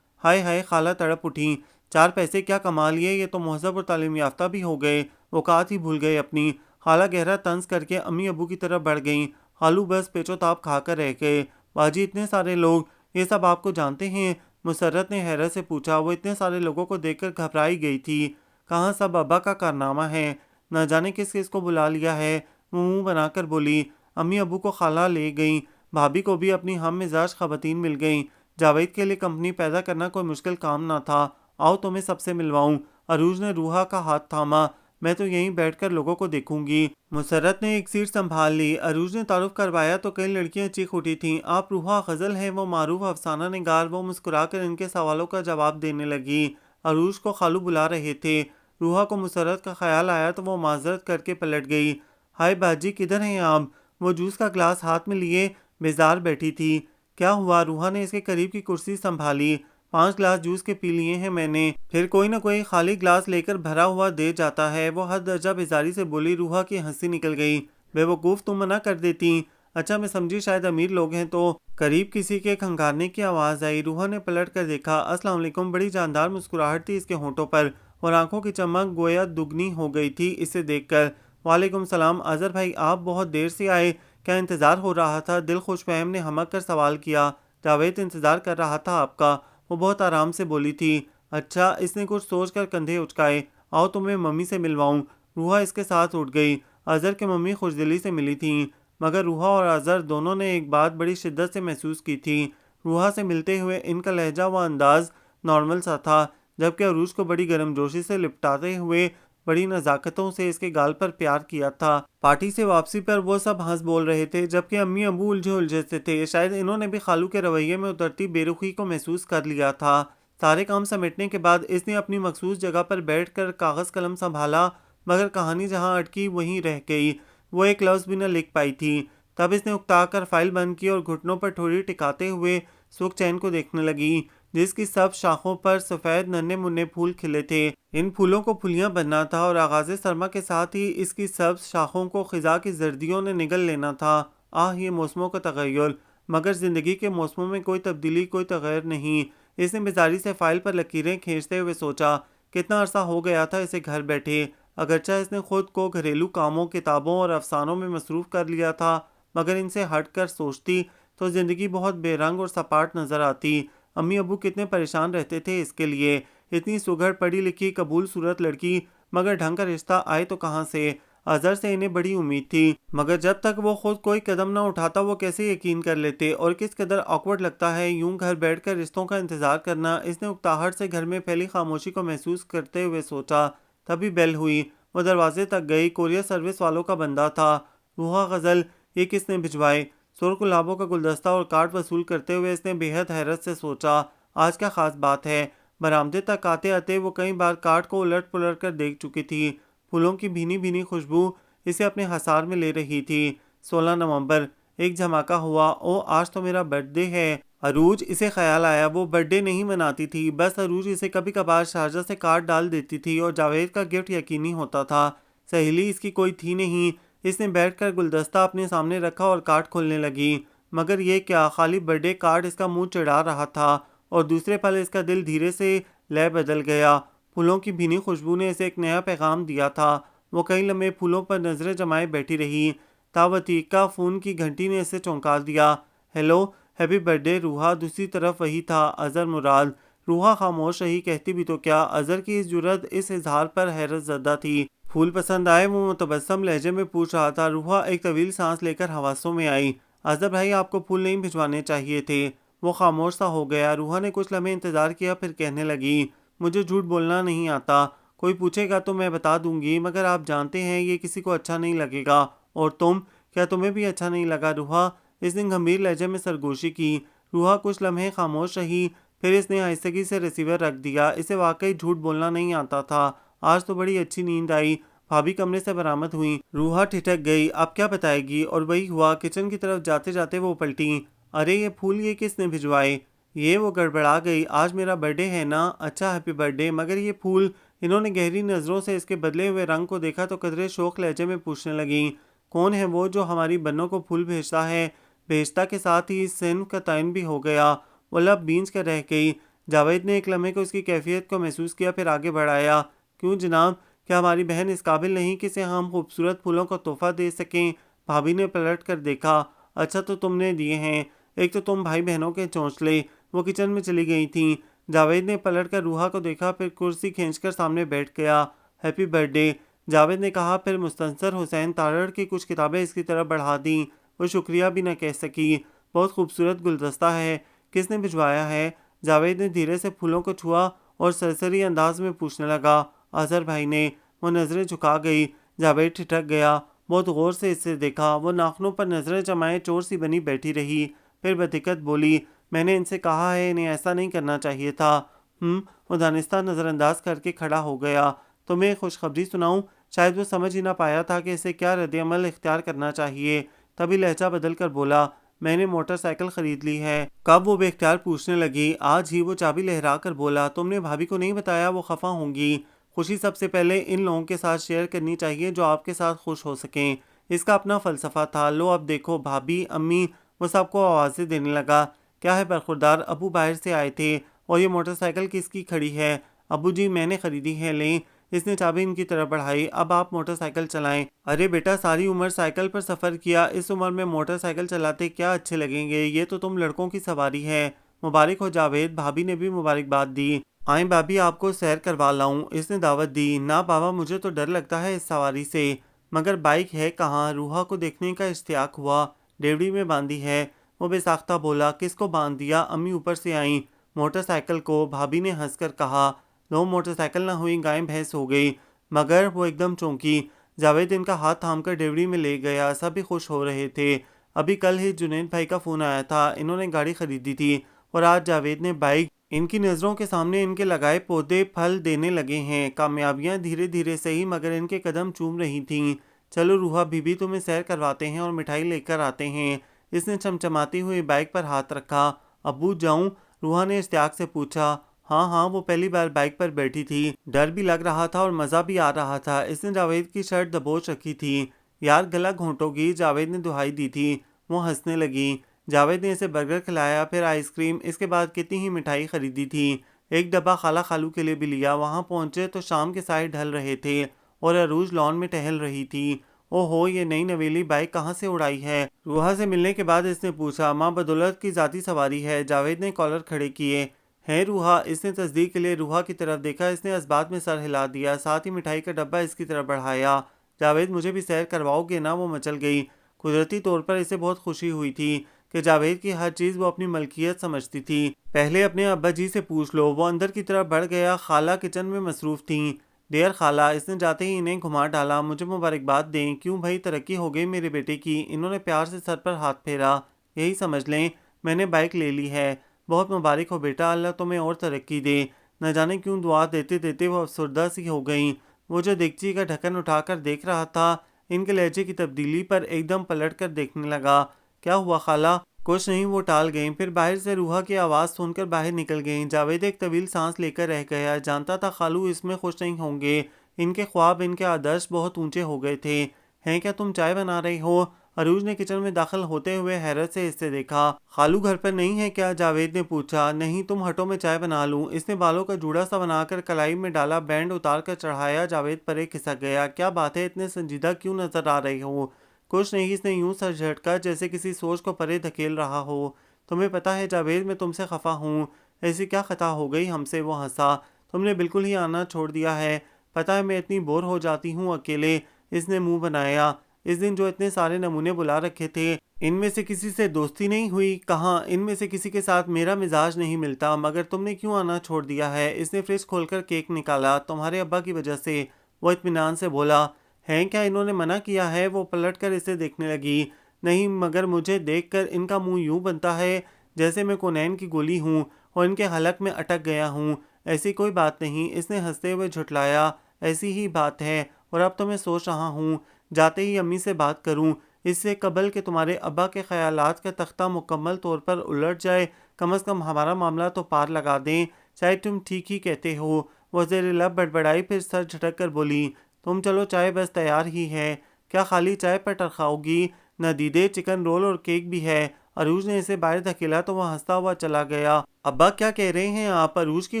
हाय हाय, खाला तड़प उठी। 4 पैसे क्या कमा लिए, ये तो महजब और तालीम याफ्ता भी हो गए, औकात ही भूल गए अपनी। खाला गहरा तंज करके अम्मी अबू की तरफ बढ़ गईं। खालू बस पेचोताप खाकर रह गए। बाजी, इतने सारे लोग, ये सब आपको जानते हैं? मुसर्रत ने हैरत से पूछा। वो इतने सारे लोगों को देखकर घबराई गई थी। कहाँ सब अब्बा का कारनामा है, न जाने किस किस को बुला लिया है। वो मुंह बनाकर बोली। अम्मी अबू को खाला ले गई। भाभी को भी अपनी हम मिजाज खवातीन मिल गईं। जावेद के लिए कंपनी पैदा करना कोई मुश्किल काम ना था। आओ तुम्हें सबसे मिलवाऊं। अरूज ने रूहा का हाथ थामा। मैं तो यहीं बैठकर लोगों को देखूंगी। मुसर्रत ने एक सीट संभाल ली। अरूज ने तारुफ करवाया तो कई लड़कियां चीख उठी थीं। आप रूहा गजल है, वो मारूफ अफसाना निगार। वो मुस्कुराकर इनके सवालों का जवाब देने लगी। अरूज को खालू बुला रहे थे। रूहा को मुसर्रत का ख्याल आया तो वो माजरत करके पलट गई। हाय बाजी, किधर हैं आप? वो जूस का ग्लास हाथ में लिए बेजार बैठी थी। क्या हुआ? रूहा ने इसके करीब की कुर्सी संभाली। 5 ग्लास जूस के पी लिए हैं मैंने। फिर कोई ना कोई खाली ग्लास लेकर भरा हुआ दे जाता है। वो हद दर्जा बेजारी से बोली। रूहा की हंसी निकल गई। बेवकूफ़, तुम मना कर देती। अच्छा, मैं समझी शायद अमीर लोग हैं तो। करीब किसी के खंगारने की आवाज़ आई। रूहा ने पलट कर देखा। अस्सलाम वालेकुम। बड़ी जानदार मुस्कुराहट थी इसके होंठों पर और आंखों की चमक गोया दुगनी हो गई थी इसे देखकर। वालेकुम सलाम। अजहर भाई, आप बहुत देर से आए, क्या इंतज़ार हो रहा था? दिल खुशफहम ने हमक कर सवाल किया। जावेद इंतज़ार कर रहा था आपका, वो बहुत आराम से बोली थी। अच्छा, इसने कुछ सोच कर कंधे उचकाए। आओ तुम्हें मम्मी से मिलवाऊँ। रूहा इसके साथ उठ गई। अजहर की मम्मी खुशदिली से मिली थी, मगर रूहा और अजहर दोनों ने एक बात बड़ी शिद्दत से महसूस की थी। रूहा से मिलते हुए इनका लहजा व अंदाज नॉर्मल सा था, जबकि अरूज को बड़ी गर्मजोशी से लिपटाते हुए बड़ी नज़ाकतों से इसके गाल पर प्यार किया था। पार्टी से वापसी पर वो सब हंस बोल रहे थे, जबकि अम्मी अबू उलझे उलझे से थे। शायद इन्होंने भी खालू के रवैये में उतरती बेरुखी को महसूस कर लिया था। सारे काम समेटने के बाद इसने अपनी मखसूस जगह पर बैठकर कागज़ कलम संभाला, मगर कहानी जहाँ अटकी वहीं रह गई। वो एक लफ्ज़ भी न लिख पाई थी। तब इसने उकताकर फाइल बंद की और घुटनों पर ठोड़ी टिकाते हुए सुख चैन को देखने लगी, जिसकी सब शाखों पर सफ़ेद नन्हे मुन्ने फूल खिले थे। इन फूलों को फुलियां बनना था और आगाज़े सरमा के साथ ही इसकी सब शाखों को खिजा की जर्दियों ने निगल लेना था। आह, ये मौसमों का तगय्युर, मगर ज़िंदगी के मौसमों में कोई तब्दीली, कोई तगैर नहीं। इसने बेजारी से फाइल पर लकीरें खींचते हुए सोचा, कितना अरसा हो गया था इसे घर बैठे। अगरचा इसने खुद को घरेलू कामों, किताबों और अफसानों में मसरूफ़ कर लिया था, मगर इनसे हट कर सोचती तो ज़िंदगी बहुत बेरंग और सपाट नज़र आती। अम्मी अबू कितने परेशान रहते थे इसके लिए। इतनी सुघड़ पढ़ी लिखी कबूल सूरत लड़की, मगर ढंग का रिश्ता आए तो कहाँ से। अजहर से इन्हें बड़ी उम्मीद थी, मगर जब तक वो खुद कोई कदम न उठाता वो कैसे यकीन कर लेते। और किस कदर ऑकवर्ड लगता है यूं घर बैठकर रिश्तों का इंतजार करना। इसने उकताहट से घर में फैली खामोशी को महसूस करते हुए सोचा। तभी बेल हुई। वो दरवाजे तक गई। कोरियर सर्विस वालों का बंदा था। रूहा गज़ल, ये किसने भिजवाए? सुर गुलाबों का गुलदस्ता और कार्ड वसूल करते हुए इसने बेहद हैरत से सोचा, आज क्या खास बात है। बरामदे तक आते आते वो कई बार कार्ड को उलट पुलट कर देख चुकी थी। फूलों की भीनी भीनी खुशबू इसे अपने हसार में ले रही थी। 16 नवंबर। एक धमाका हुआ। ओ, आज तो मेरा बर्थडे है। अरूज, इसे ख्याल आया वो बर्थडे नहीं मनाती थी, बस अरूज इसे कभी कभार शारजा से कार्ड डाल देती थी और जावेद का गिफ्ट यकीनी होता था। सहेली इसकी कोई थी नहीं। इसने बैठकर गुलदस्ता अपने सामने रखा और कार्ड खोलने लगी, मगर ये क्या, खाली बर्थडे कार्ड इसका मुंह चिढ़ा रहा था। और दूसरे पल इसका दिल धीरे से लय बदल गया। फूलों की भीनी खुशबू ने इसे एक नया पैगाम दिया था। वो कई लम्हे फूलों पर नजरें जमाए बैठी रही। तावतीका फ़ोन की घंटी ने इसे चौंका दिया। Hello, happy birthday Ruha. दूसरी तरफ वही था, अजहर मुराद। रूहा खामोश रही, कहती भी तो क्या। अजहर की इस जुर्रत, इस इजहार पर हैरत ज़दा थी। फूल पसंद आए? वो मुतबस्सम लहजे में पूछ रहा था। रूहा एक तवील सांस लेकर हवासों में आई। अजहर भाई, आपको फूल नहीं भिजवाने चाहिए थे। वो खामोश सा हो गया। रूहा ने कुछ लम्हे इंतज़ार किया, फिर कहने लगी, मुझे झूठ बोलना नहीं आता। कोई पूछेगा तो मैं बता दूंगी, मगर आप जानते हैं ये किसी को अच्छा नहीं लगेगा। और तुम, क्या तुम्हें भी अच्छा नहीं लगा रूहा? इसने गंभीर लहजे में सरगोशी की। रूहा कुछ लम्हे खामोश रही, फिर इसने आहिस्तगी से रिसीवर रख दिया। इसे वाकई झूठ बोलना नहीं आता था। आज तो बड़ी अच्छी नींद आई। भाभी कमरे से बरामद हुई। रूहा ठिठक गई, अब क्या बताएगी? और वही हुआ। किचन की तरफ जाते जाते वो पलटी। अरे, ये फूल ये किसने भिजवाए? ये वो गड़बड़ा गई। आज मेरा बर्थडे है ना? अच्छा, हैप्पी बर्थडे, मगर ये फूल। इन्होंने गहरी नज़रों से इसके बदले हुए रंग को देखा तो कदरे शौक लहजे में पूछने लगी, कौन है वो जो हमारी बन्नों को फूल भेजता है? भेजता के साथ ही सिन्फ का तयन भी हो गया। वो लब बींच कर रह गई। जावेद ने एक लम्हे को उसकी कैफियत को महसूस किया, फिर आगे बढ़ाया, क्यों जनाब, क्या हमारी बहन इस काबिल नहीं कि इसे हम खूबसूरत फूलों का तोहफा दे सकें? भाभी ने पलट कर देखा। अच्छा तो तुमने दिए हैं। एक तो तुम भाई बहनों के चौंचले। वो किचन में चली गई थी। जावेद ने पलट कर रूहा को देखा, फिर कुर्सी खींचकर सामने बैठ गया। हैप्पी बर्थडे, जावेद ने कहा, फिर मुस्तंसर हुसैन तारड़ की कुछ किताबें इसकी तरफ बढ़ा दी। वो शुक्रिया भी न कह सकी। बहुत खूबसूरत गुलदस्ता है, किसने भिजवाया है? जावेद ने धीरे से फूलों को छुआ और सरसरी अंदाज में पूछने लगा, अजहर भाई ने। वो नज़रें झुका गई। जावेद ठिठक गया। बहुत गौर से इससे देखा। वो नाखनों पर नज़रें जमाए चोर सी बनी बैठी रही, फिर बदिक्कत बोली, मैंने इनसे कहा है, इन्हें ऐसा नहीं करना चाहिए था। वो दानिस्ता नज़रअंदाज करके खड़ा हो गया। तुम्हें खुशखबरी सुनाऊं? शायद वो समझ ही ना पाया था कि इसे क्या रद्द-ए-अमल इख्तियार करना चाहिए। तभी लहजा बदल कर बोला, मैंने मोटरसाइकिल खरीद ली है। कब वो बेख्तियार पूछने लगी। आज ही वो चाबी लहरा कर बोला, तुमने भाभी को नहीं बताया, वो खफा होंगी। खुशी सबसे पहले इन लोगों के साथ शेयर करनी चाहिए जो आपके साथ खुश हो सकें। इसका अपना फलसफा था। लो अब देखो भाभी, अम्मी, वो सबको आवाज़ें देने लगा। क्या है बरखुरदार, अबू बाहर से आए थे। और ये मोटरसाइकिल किसकी खड़ी है। अबू जी मैंने खरीदी है, लें। इसने चाबी इनकी तरफ बढ़ाई। अब आप मोटरसाइकिल चलाएं। अरे बेटा, सारी उम्र साइकिल पर सफ़र किया, इस उम्र में मोटरसाइकिल चलाते क्या अच्छे लगेंगे। ये तो तुम लड़कों की सवारी है। मुबारक हो जावेद। भाभी ने भी मुबारकबाद दी। आए भाभी, आपको सैर करवा लाऊं, इसने दावत दी। ना बाबा, मुझे तो डर लगता है इस सवारी से। मगर बाइक है कहाँ। रूहा को देखने का इश्तियाक हुआ। डेवड़ी में बांधी है। वो बेसाख्ता बोला, किसको बांध दिया। अम्मी ऊपर से आई। मोटरसाइकिल को। भाभी ने हंसकर कहा, लो मोटरसाइकिल ना हुई गाय भैंस हो गई। मगर वो एकदम चौंकी। जावेद इनका हाथ थामकर डेवड़ी में ले गया। सभी खुश हो रहे थे। अभी कल ही जुनैद भाई का फ़ोन आया था। इन्होंने गाड़ी खरीदी थी और आज जावेद ने बाइक। इनकी नज़रों के सामने इनके लगाए पौधे फल देने लगे हैं। कामयाबियां धीरे धीरे सही मगर इनके कदम चूम रही थीं। चलो रूहा बीबी, तुम्हें सैर करवाते हैं और मिठाई लेकर आते हैं। इसने चमचमाती हुई बाइक पर हाथ रखा। अब्बू जाऊं? रूहा ने इश्तियाक से पूछा। हाँ हाँ, वो पहली बार बाइक पर बैठी थी। डर भी लग रहा था और मज़ा भी आ रहा था। इसने जावेद की शर्ट दबोच रखी थी। यार गला घोंटोगी, जावेद ने दुहाई दी थी। वो हंसने लगी। जावेद ने इसे बर्गर खिलाया, फिर आइसक्रीम, इसके बाद कितनी ही मिठाई खरीदी थी। एक डब्बा खाला खालू के लिए भी लिया। वहाँ पहुँचे तो शाम के साए ढल रहे थे और अरूज लॉन में टहल रही थी। ओहो, ये नई नवेली बाइक कहाँ से उड़ाई है। रूहा से मिलने के बाद इसने पूछा। माँ बदौलत की ज़ाती सवारी है। जावेद ने कॉलर खड़े किए। है रूहा? इसने तस्दीक के लिए रूहा की तरफ देखा। इसने इस बात में सर हिला दिया, साथ ही मिठाई का डब्बा इसकी तरफ बढ़ाया। जावेद, मुझे भी सैर करवाओगे ना? वो मचल गई। कुदरती तौर पर इसे बहुत खुशी हुई थी कि जावेद की हर चीज़ वो अपनी मलकियत समझती थी। पहले अपने अब्बा जी से पूछ लो। वो अंदर की तरफ बढ़ गया। खाला किचन में मसरूफ़ थीं। देर खाला, इसने जाते ही इन्हें घुमा डाला। मुझे मुबारकबाद दें। क्यों भाई, तरक्की हो गई मेरे बेटे की। इन्होंने प्यार से सर पर हाथ फेरा। यही समझ लें, मैंने बाइक ले ली है। बहुत मुबारक हो बेटा, अल्लाह तुम्हें और तरक्की दे। न जाने क्यों दुआ देते देते वो अफसरदा सी हो गई। वो जो देगची का ढक्कन उठाकर देख रहा था, इनके लहजे की तब्दीली पर एकदम पलट कर देखने लगा। क्या हुआ खाला? कुछ नहीं, वो टाल गईं। फिर बाहर से रूहा की आवाज़ सुनकर बाहर निकल गईं। जावेद एक तवील सांस लेकर रह गया। जानता था खालू इसमें खुश नहीं होंगे। इनके ख्वाब, इनके आदर्श बहुत ऊंचे हो गए थे। हैं क्या तुम चाय बना रही हो? अरूज ने किचन में दाखिल होते हुए हैरत से इससे देखा। खालू घर पर नहीं है क्या? जावेद ने पूछा। नहीं, तुम हटो, मैं चाय बना लूं। इसने बालों का जूड़ा सा बनाकर कलाई में डाला, बैंड उतार कर चढ़ाया। जावेद परे खिसक गया। क्या बात है, इतने संजीदा क्यों नजर आ रही हो? कुछ नहीं, इसने यूं सर झटका जैसे किसी सोच को परे धकेल रहा हो। तुम्हें पता है जावेद, मैं तुमसे खफा हूँ। ऐसी क्या खता हो गई हमसे? वो हंसा। तुमने बिल्कुल ही आना छोड़ दिया है। पता है मैं इतनी बोर हो जाती हूँ अकेले। इसने मुंह बनाया। इस दिन जो इतने सारे नमूने बुला रखे थे, इनमें से किसी से दोस्ती नहीं हुई। कहाँ, इनमें से किसी के साथ मेरा मिजाज नहीं मिलता। मगर तुमने क्यों आना छोड़ दिया है? इसने फ्रिज खोलकर केक निकाला। तुम्हारे अब्बा की वजह से। वो इत्मीनान से बोला। है क्या, इन्होंने मना किया है? वो पलट कर इसे देखने लगी। नहीं, मगर मुझे देखकर इनका मुंह यूं बनता है जैसे मैं कोनैन की गोली हूँ और इनके हलक में अटक गया हूँ। ऐसी कोई बात नहीं, इसने हंसते हुए झुठलाया। ऐसी ही बात है। और अब तो मैं सोच रहा हूँ जाते ही अम्मी से बात करूं। इससे कबल कि तुम्हारे अब्बा के ख्यालात का तख्ता मुकम्मल तौर पर उलट जाए, कम से कम हमारा मामला तो पार लगा दें। शायद तुम ठीक ही कहते हो। वो ज़ेर लब बड़बड़ाई, फिर सर झटक कर बोली, तुम चलो, चाय बस तैयार ही है। क्या खाली चाय पर टरखाओगी? नदीदे, चिकन रोल और केक भी है। अरूज ने इसे बाहर धकेला तो वह हंसता हुआ चला गया। अब्बा क्या कह रहे हैं आप? अरूज की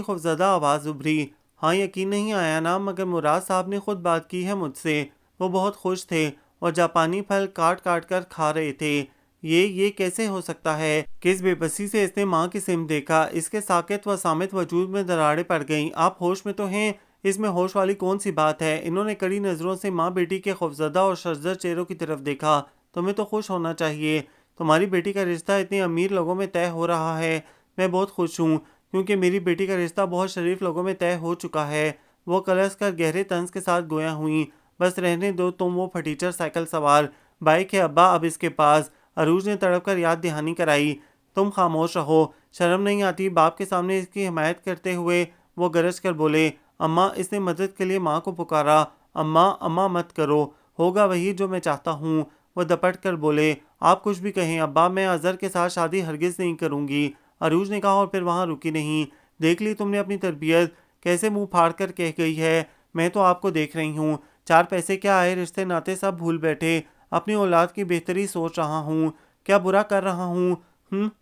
खौफजदा आवाज़ उभरी। हाँ, यकीन नहीं आया ना, मगर मुराद साहब ने खुद बात की है मुझसे। वो बहुत खुश थे और जापानी फल काट काट कर खा रहे थे। ये कैसे हो सकता है? किस बेबसी से इसने माँ की सिम देखा। इसके साकित व सामित वजूद में दरारें पड़ गईं। आप होश में तो हैं? इसमें होश वाली कौन सी बात है? इन्होंने कड़ी नज़रों से माँ बेटी के खौफजदा और शर्जर चेहरों की तरफ देखा। तुम्हें तो खुश होना चाहिए। तुम्हारी बेटी का रिश्ता इतने अमीर लोगों में तय हो रहा है। मैं बहुत खुश हूँ क्योंकि मेरी बेटी का रिश्ता बहुत शरीफ लोगों में तय हो चुका है। वो कलश कर गहरे तंज के साथ गोया हुई। बस रहने दो तुम वो फटीचर साइकिल सवार। बाइक है अब्बा अब इसके पास। अरूज ने तड़प कर याद दहानी कराई। तुम खामोश रहो। शर्म नहीं आती बाप के सामने इसकी हिमायत करते हुए? वो गरज कर बोले। अम्मा, इसने मदद के लिए माँ को पुकारा। अम्मा, अम्मा मत करो, होगा वही जो मैं चाहता हूँ। वो दपट कर बोले। आप कुछ भी कहें अब्बा, मैं अजहर के साथ शादी हरगिज नहीं करूंगी, अरूज ने कहा और फिर वहां रुकी नहीं। देख ली तुमने अपनी तरबियत, कैसे मुंह फाड़ कर कह गई है, मैं तो आपको देख रही हूँ, 4 पैसे क्या आए, रिश्ते नाते सब भूल बैठे, अपनी औलाद की बेहतरी सोच रहा हूँ, क्या बुरा कर रहा हूँ?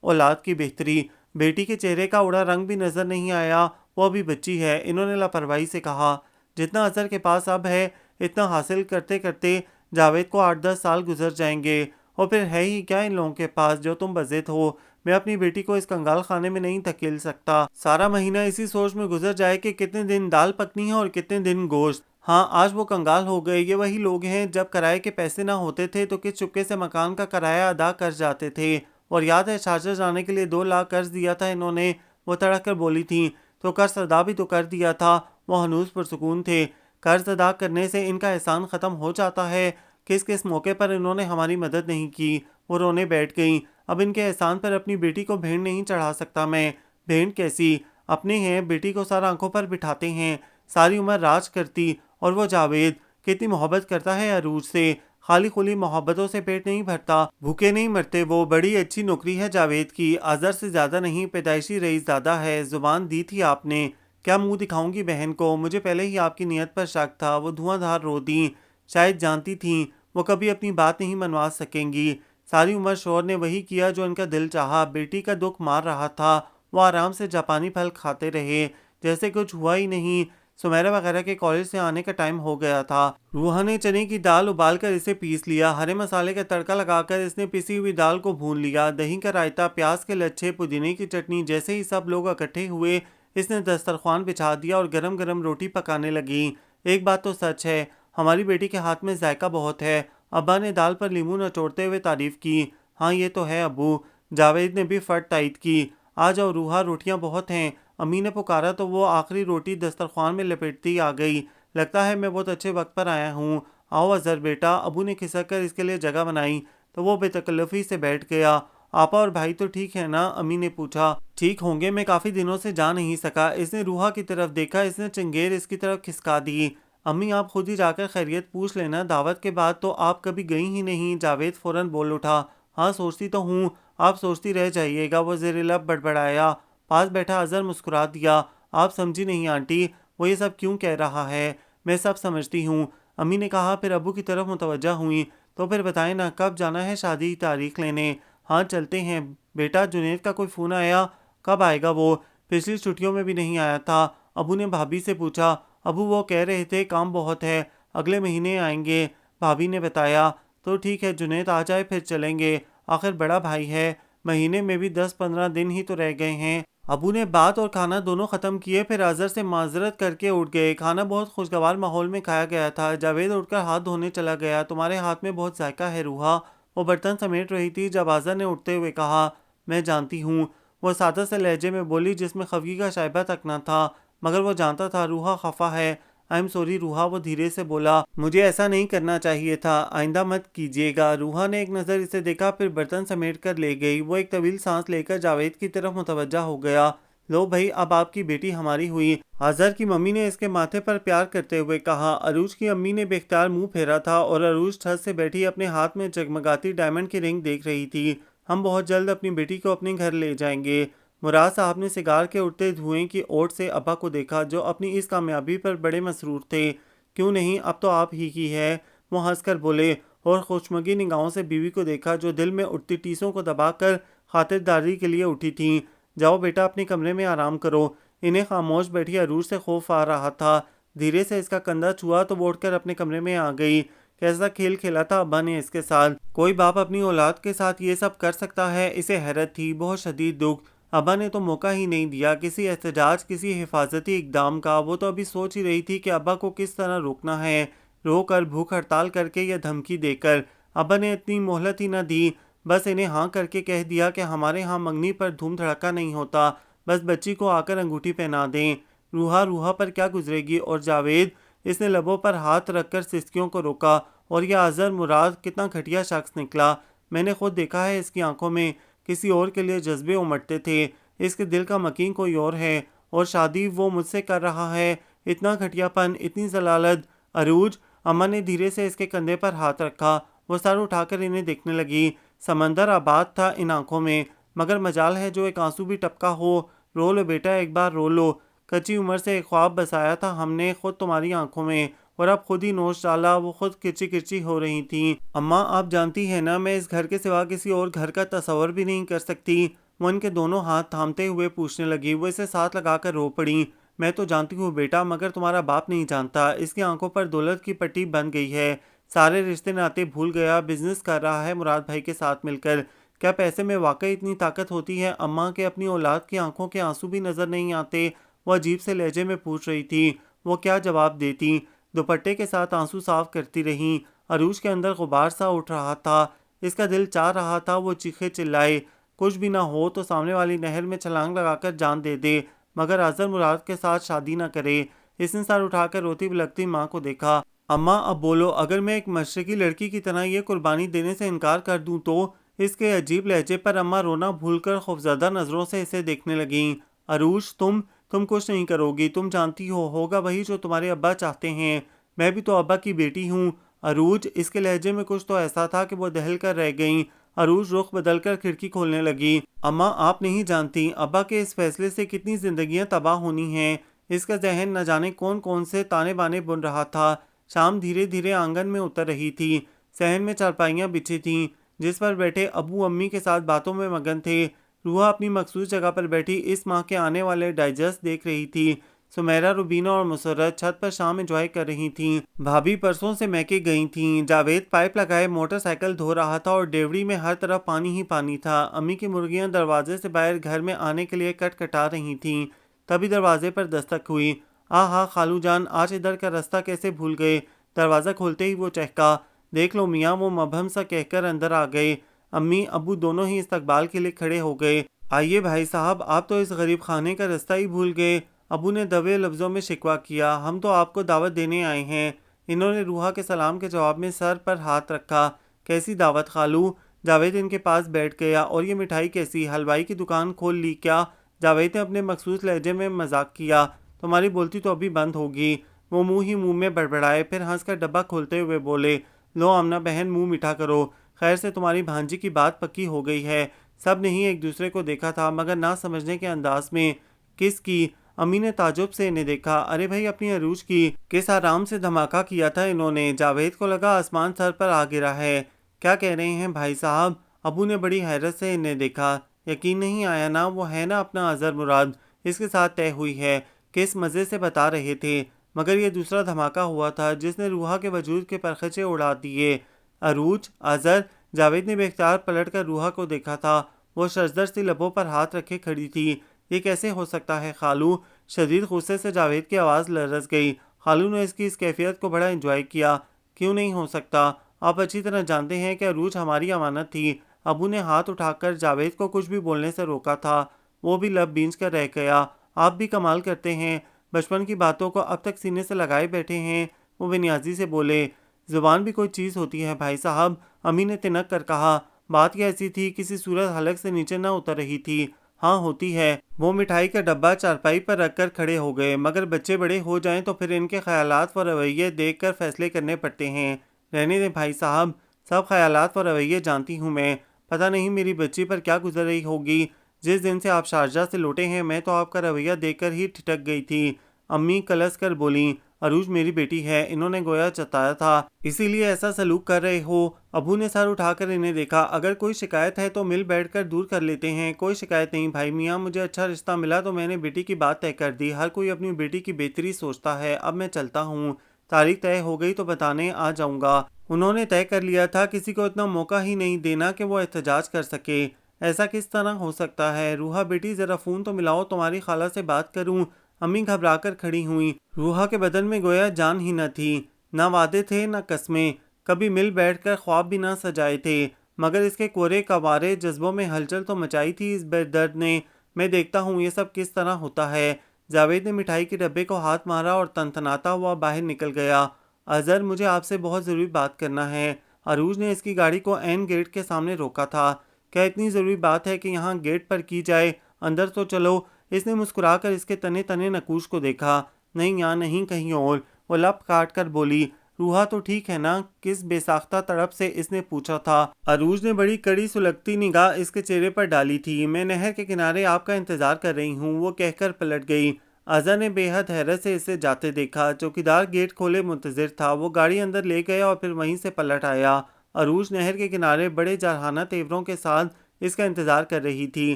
औलाद की बेहतरी। बेटी के चेहरे का उड़ा रंग भी नजर नहीं आया, वो अभी बच्ची है, इन्होंने लापरवाही से कहा। जितना अजहर के पास अब है, इतना हासिल करते करते जावेद को 8-10 साल गुजर जाएंगे, और फिर है ही क्या इन लोगों के पास जो तुम बज़िद हो। मैं अपनी बेटी को इस कंगाल खाने में नहीं धकेल सकता। सारा महीना इसी सोच में गुजर जाए कि कितने दिन दाल पकनी है और कितने दिन गोश्त। हाँ, आज वो कंगाल हो गए। ये वही लोग हैं जब किराए के पैसे ना होते थे तो किस चुपके से मकान का किराया अदा कर जाते थे। और याद है शारजा जाने के लिए 2 लाख कर्ज दिया था इन्होंने, वो तड़क कर बोली थी। तो कर्ज अदा भी तो कर दिया था, वो हनूज पुरसुकून थे। कर्ज अदा करने से इनका एहसान ख़त्म हो जाता है। किस किस मौके पर इन्होंने हमारी मदद नहीं की। वो रोने बैठ गई। अब इनके एहसान पर अपनी बेटी को भेंट नहीं चढ़ा सकता मैं। भेंट कैसी, अपने हैं, बेटी को सर आंखों पर बिठाते हैं, सारी उम्र राज करती। और वो जावेद कितनी मोहब्बत करता है अरूज से, खाली खुली मोहब्बतों से पेट नहीं भरता, भूखे नहीं मरते वो। बड़ी अच्छी नौकरी है जावेद की, अजहर से ज्यादा नहीं, पैदाइशी रईस दादा है। जुबान दी थी आपने, क्या मुंह दिखाऊंगी बहन को, मुझे पहले ही आपकी नीयत पर शक था। वो धुआंधार रो दी, शायद जानती थी वो कभी अपनी बात नहीं मनवा सकेंगी। सारी उम्र शोहर ने वही किया जो इनका दिल चाहा, बेटी का दुख मार रहा था, वो आराम से जापानी फल खाते रहे जैसे कुछ हुआ ही नहीं। सुमेरा वगैरह के कॉलेज से आने का टाइम हो गया था। रूहा ने चने की दाल उबालकर इसे पीस लिया, हरे मसाले का तड़का लगाकर इसने पिसी हुई दाल को भून लिया, दही का रायता, प्याज के लच्छे, पुदीने की चटनी। जैसे ही सब लोग इकट्ठे हुए इसने दस्तरखान बिछा दिया और गरम गरम रोटी पकाने लगी। एक बात तो सच है, हमारी बेटी के हाथ में जायका बहुत है। अब्बा ने दाल पर लीमू नचोड़ते हुए तारीफ की। हाँ ये तो है अब्बू, जावेद ने भी फट तायद की। आ जाओ रूहा, रोटियां बहुत हैं। अम्मी ने पुकारा तो वो आखिरी रोटी दस्तरखान में लपेटती आ गई। लगता है मैं बहुत अच्छे वक्त पर आया हूँ। आओ अजहर बेटा, अबू ने खिसक कर इसके लिए जगह बनाई तो वो बेतकल्लफी से बैठ गया। आपा और भाई तो ठीक है ना, अम्मी ने पूछा। ठीक होंगे, मैं काफी दिनों से जा नहीं सका। इसने रूहा की तरफ देखा, इसने चंगेर इसकी तरफ खिसका दी। अम्मी आप खुद ही जाकर खैरियत पूछ लेना, दावत के बाद तो आप कभी गई ही नहीं। जावेद फौरन बोल उठा। हाँ सोचती तो हूँ, आप सोचती रह जाइएगा, वो ज़ेर लब बड़बड़ाया। पास बैठा अजहर मुस्कुरा दिया। आप समझी नहीं आंटी, वो ये सब क्यों कह रहा है, मैं सब समझती हूँ। अम्मी ने कहा। फिर अबू की तरफ मुतवज्जा हुई। तो फिर बताएं ना, कब जाना है शादी की तारीख लेने? हाँ चलते हैं बेटा, जुनैद का कोई फ़ोन आया? कब आएगा वो? पिछली छुट्टियों में भी नहीं आया था। अबू ने भाभी से पूछा। अबू वो कह रहे थे काम बहुत है, अगले महीने आएंगे, भाभी ने बताया। तो ठीक है, जुनैद आ जाए फिर चलेंगे, आखिर बड़ा भाई है। महीने में भी 10-15 दिन ही तो रह गए हैं। अबू ने बात और खाना दोनों ख़त्म किए, फिर अजहर से माजरत करके उठ गए। खाना बहुत खुशगवार माहौल में खाया गया था। जावेद उठकर हाथ धोने चला गया। तुम्हारे हाथ में बहुत जायका है रूहा, वो बर्तन समेट रही थी जब अजहर ने उठते हुए कहा। मैं जानती हूँ, वो सादा से लहजे में बोली जिसमें खफगी का शायबा तक न था। मगर वो जानता था रूहा खफा है। आई एम सॉरी रूहा, वो धीरे से बोला। मुझे ऐसा नहीं करना चाहिए था, आइंदा मत कीजिएगा। रूहा ने एक नज़र इसे देखा, फिर बर्तन समेट कर ले गई। वो एक तवील सांस लेकर जावेद की तरफ मुतवज्जा हो गया। लो भाई, अब आपकी बेटी हमारी हुई, अजहर की मम्मी ने इसके माथे पर प्यार करते हुए कहा। अरूज की अम्मी ने बेख्तियार मुंह फेरा था और अरूज छत से बैठी अपने हाथ में जगमगाती डायमंड की रिंग देख रही थी। हम बहुत जल्द अपनी बेटी को अपने घर ले जाएंगे। मुराद साहब ने सिगार के उठते धुएं की ओट से अब्बा को देखा, जो अपनी इस कामयाबी पर बड़े मसरूर थे। क्यों नहीं, अब तो आप ही की है, वो हंसकर बोले, और खुशमगी निगाहों से बीवी को देखा जो दिल में उठती टीसों को दबाकर खातिरदारी के लिए उठी थी। जाओ बेटा, अपने कमरे में आराम करो। इन्हें खामोश बैठी अरूज से खौफ आ रहा था। धीरे से इसका कंधा छुआ तो वो उठकर अपने कमरे में आ गई। कैसा खेल खेला था अब्बा ने इसके साथ। कोई बाप अपनी औलाद के साथ ये सब कर सकता है, इसे हैरत थी, बहुत शदीद दुख। अब्बा ने तो मौका ही नहीं दिया किसी एहतजाज, किसी हिफाजती इकदाम का। वो तो अभी सोच ही रही थी कि अब्बा को किस तरह रोकना है, रोकर, भूख हड़ताल करके या धमकी देकर। अब्बा ने इतनी मोहलत ही न दी, बस इन्हें हाँ करके कह दिया कि हमारे यहाँ मंगनी पर धूम धड़का नहीं होता, बस बच्ची को आकर अंगूठी पहना दें। रूहा रूहा पर क्या गुजरेगी। और जावेद, इसने लबों पर हाथ रखकर सिसकियों को रोका। और यह अजहर मुराद कितना घटिया शख्स निकला। मैंने खुद देखा है इसकी आंखों में किसी और के लिए जज्बे उमड़ते थे। इसके दिल का मकीन कोई और है, और शादी वो मुझसे कर रहा है। इतना घटियापन, इतनी जलालत। अरूज, अम्मा ने धीरे से इसके कंधे पर हाथ रखा। वो सर उठाकर इन्हें देखने लगी। समंदर आबाद था इन आंखों में, मगर मजाल है जो एक आंसू भी टपका हो। रो लो बेटा, एक बार रो लो। कच्ची उम्र से एक ख्वाब बसाया था हमने खुद तुम्हारी आंखों में, और अब खुद ही नोच डाला। वो खुद किरची किरची हो रही थी। अम्मा आप जानती है ना, मैं इस घर के सिवा किसी और घर का तस्वर भी नहीं कर सकती। वो उनके दोनों हाथ थामते हुए पूछने लगी। वो इसे साथ लगाकर रो पड़ी। मैं तो जानती हूँ बेटा, मगर तुम्हारा बाप नहीं जानता। इसकी आंखों पर दौलत की पट्टी बन गई है, सारे रिश्ते नाते भूल गया, बिजनेस कर रहा है मुराद भाई के साथ मिलकर। क्या पैसे में वाकई इतनी ताकत होती है अम्मा के अपनी औलाद की आंखों के आंसू भी नजर नहीं आते? वो अजीब से लहजे में पूछ रही थी। वो क्या जवाब देती? दुपट्टे के साथ आंसू साफ करती रहीं। अरूज के अंदर गुबार सा उठ रहा था। इसका दिल चाह रहा था वो चीखे चिल्लाए, कुछ भी ना हो तो सामने वाली नहर में छलांग लगाकर जान दे दे, मगर अजहर मुराद के साथ शादी न करे। इसने सर उठाकर रोती बिलखती माँ को देखा। अम्मा अब बोलो, अगर मैं एक मशरकी लड़की की तरह ये कुर्बानी देने से इनकार कर दूं तो? इसके अजीब लहजे पर अम्मा रोना भूलकर खौफजदा नजरों से इसे देखने लगीं। अरूज तुम कुछ नहीं करोगी, तुम जानती हो होगा वही जो तुम्हारे अब्बा चाहते हैं। मैं भी तो अब्बा की बेटी हूँ। अरूज, इसके लहजे में कुछ तो ऐसा था कि वो दहल कर रह गईं। अरूज रुख बदलकर खिड़की खोलने लगी। अम्मा आप नहीं जानती अब्बा के इस फैसले से कितनी जिंदगियां तबाह होनी हैं। इसका जहन न जाने कौन कौन से ताने बाने बुन रहा था। शाम धीरे धीरे आंगन में उतर रही थी। सहन में चारपाइयां बिछी थीं, जिस पर बैठे अबू अम्मी के साथ बातों में मगन थे। रूहा अपनी मखसूस जगह पर बैठी इस माह के आने वाले डाइजेस्ट देख रही थी। सुमेरा, रुबीना और मुसर्रत छत पर शाम एंजॉय कर रही थीं। भाभी परसों से मैके गई थीं। जावेद पाइप लगाए मोटरसाइकिल धो रहा था और डेवड़ी में हर तरफ पानी ही पानी था। अम्मी की मुर्गियां दरवाजे से बाहर घर में आने के लिए कटकटा रही थीं। तभी दरवाजे पर दस्तक हुई। आहा खालू जान, आज इधर का रास्ता कैसे भूल गए? दरवाज़ा खोलते ही वो चहका। देख लो मियाँ, वो मबहम सा कहकर अंदर आ गए। अम्मी अब्बू दोनों ही इस्तकबाल के लिए खड़े हो गए। आइए भाई साहब, आप तो इस गरीब खाने का रास्ता ही भूल गए। अबू ने दबे लफ्ज़ों में शिकवा किया। हम तो आपको दावत देने आए हैं। इन्होंने रूहा के सलाम के जवाब में सर पर हाथ रखा। कैसी दावत खालू? जावेद इनके पास बैठ गया। और ये मिठाई कैसी? हलवाई की दुकान खोल ली क्या? जावेद ने अपने मखसूस लहजे में मजाक किया। तुम्हारी बोलती तो अभी बंद होगी। वो मुंह ही मुंह में बड़बड़ाए, फिर हंसकर डब्बा खोलते हुए बोले, लो आमना बहन, मुंह मीठा करो। खैर से तुम्हारी भांजी की बात पक्की हो गई है। सब ने ही एक दूसरे को देखा था, मगर ना समझने के अंदाज में। किसकी? अम्मी ने ताजुब से इन्हें देखा। अरे भाई, अपनी अरूज की। किस आराम से धमाका किया था इन्होंने। जावेद को लगा आसमान सर पर आ गिरा है। क्या कह रहे हैं भाई साहब? अबू ने बड़ी हैरत से इन्हें देखा। यकीन नहीं आया ना? वो है ना अपना अजहर मुराद, इसके साथ तय हुई है। किस मज़े से बता रहे थे, मगर ये दूसरा धमाका हुआ था जिसने रूहा के वजूद के परखचे उड़ा दिए। अरूज, अजहर। जावेद ने बेख्तियार पलट कर रूहा को देखा था। वो शजदर सी लबों पर हाथ रखे खड़ी थी। ये कैसे हो सकता है खालू? शदीद गुस्से से जावेद की आवाज़ लरस गई। खालू ने इसकी इस कैफियत को बड़ा एंजॉय किया। क्यों नहीं हो सकता? आप अच्छी तरह जानते हैं कि अरूज हमारी अमानत थी। अबू ने हाथ उठाकर जावेद को कुछ भी बोलने से रोका था। वो भी लब बींच कर रह गया। आप भी कमाल करते हैं, बचपन की बातों को अब तक सीने से लगाए बैठे हैं। वो बेनियाजी से बोले। जुबान भी कोई चीज़ होती है भाई साहब, अम्मी ने तिनक कर कहा। बात यह ऐसी थी, किसी सूरत हलक से नीचे न उतर रही थी। हाँ होती है। वो मिठाई का डब्बा चारपाई पर रखकर खड़े हो गए। मगर बच्चे बड़े हो जाएं तो फिर इनके ख्यालात व रवैये देख कर फैसले करने पड़ते हैं। रहने दें भाई साहब, सब ख्यालात व रवैये जानती हूँ मैं। पता नहीं मेरी बच्ची पर क्या गुजर रही होगी। जिस दिन से आप शारजा से लौटे हैं, मैं तो आपका रवैया देखकर ही ठिठक गई थी। अम्मी कलस कर बोली, अरूज मेरी बेटी है, इन्होंने गोया जताया था, इसीलिए ऐसा सलूक कर रहे हो। अबू ने सर उठाकर इन्हें देखा। अगर कोई शिकायत है तो मिल बैठकर दूर कर लेते हैं। कोई शिकायत नहीं भाई मियाँ, मुझे अच्छा रिश्ता मिला तो मैंने बेटी की बात तय कर दी। हर कोई अपनी बेटी की बेहतरी सोचता है। अब मैं चलता हूँ। तारीख तय हो गई तो बताने आ जाऊँगा। उन्होंने तय कर लिया था किसी को इतना मौका ही नहीं देना कि वो एहतजाज कर सके। ऐसा किस तरह हो सकता है? रूहा बेटी, ज़रा फ़ोन तो मिलाओ, तुम्हारी खाला से बात करूं। अम्मी घबराकर खड़ी हुई। रूहा के बदन में गोया जान ही न थी। ना वादे थे न कस्में, कभी मिल बैठकर ख्वाब भी ना सजाए थे। मगर इसके कोरे कवारे जज्बों में हलचल तो मचाई थी इस बेदर्द ने। मैं देखता हूँ ये सब किस तरह होता है। जावेद ने मिठाई के डब्बे को हाथ मारा और तनतनाता हुआ बाहर निकल गया। अजहर, मुझे आपसे बहुत ज़रूरी बात करना है। अरूज ने इसकी गाड़ी को एन गेट के सामने रोका था। क्या इतनी ज़रूरी बात है कि यहाँ गेट पर की जाए? अंदर तो चलो। इसने मुस्कुराकर इसके तने तने नकूश को देखा। नहीं, यहाँ नहीं, कहीं और। वो लप काट कर बोली, रूहा तो ठीक है ना? किस बेसाख्ता तड़प से इसने पूछा था। अरूज ने बड़ी कड़ी सुलगती निगाह इसके चेहरे पर डाली थी। मैं नहर के किनारे आपका इंतजार कर रही हूँ, वो कहकर पलट गई। अजहर ने बेहद हैरत से इसे जाते देखा। चौकीदार गेट खोले मुंतजिर था। वो गाड़ी अंदर ले गया और फिर वहीं से पलट आया। अरूज नहर के किनारे बड़े जारहाना तेवरों के साथ इसका इंतजार कर रही थी।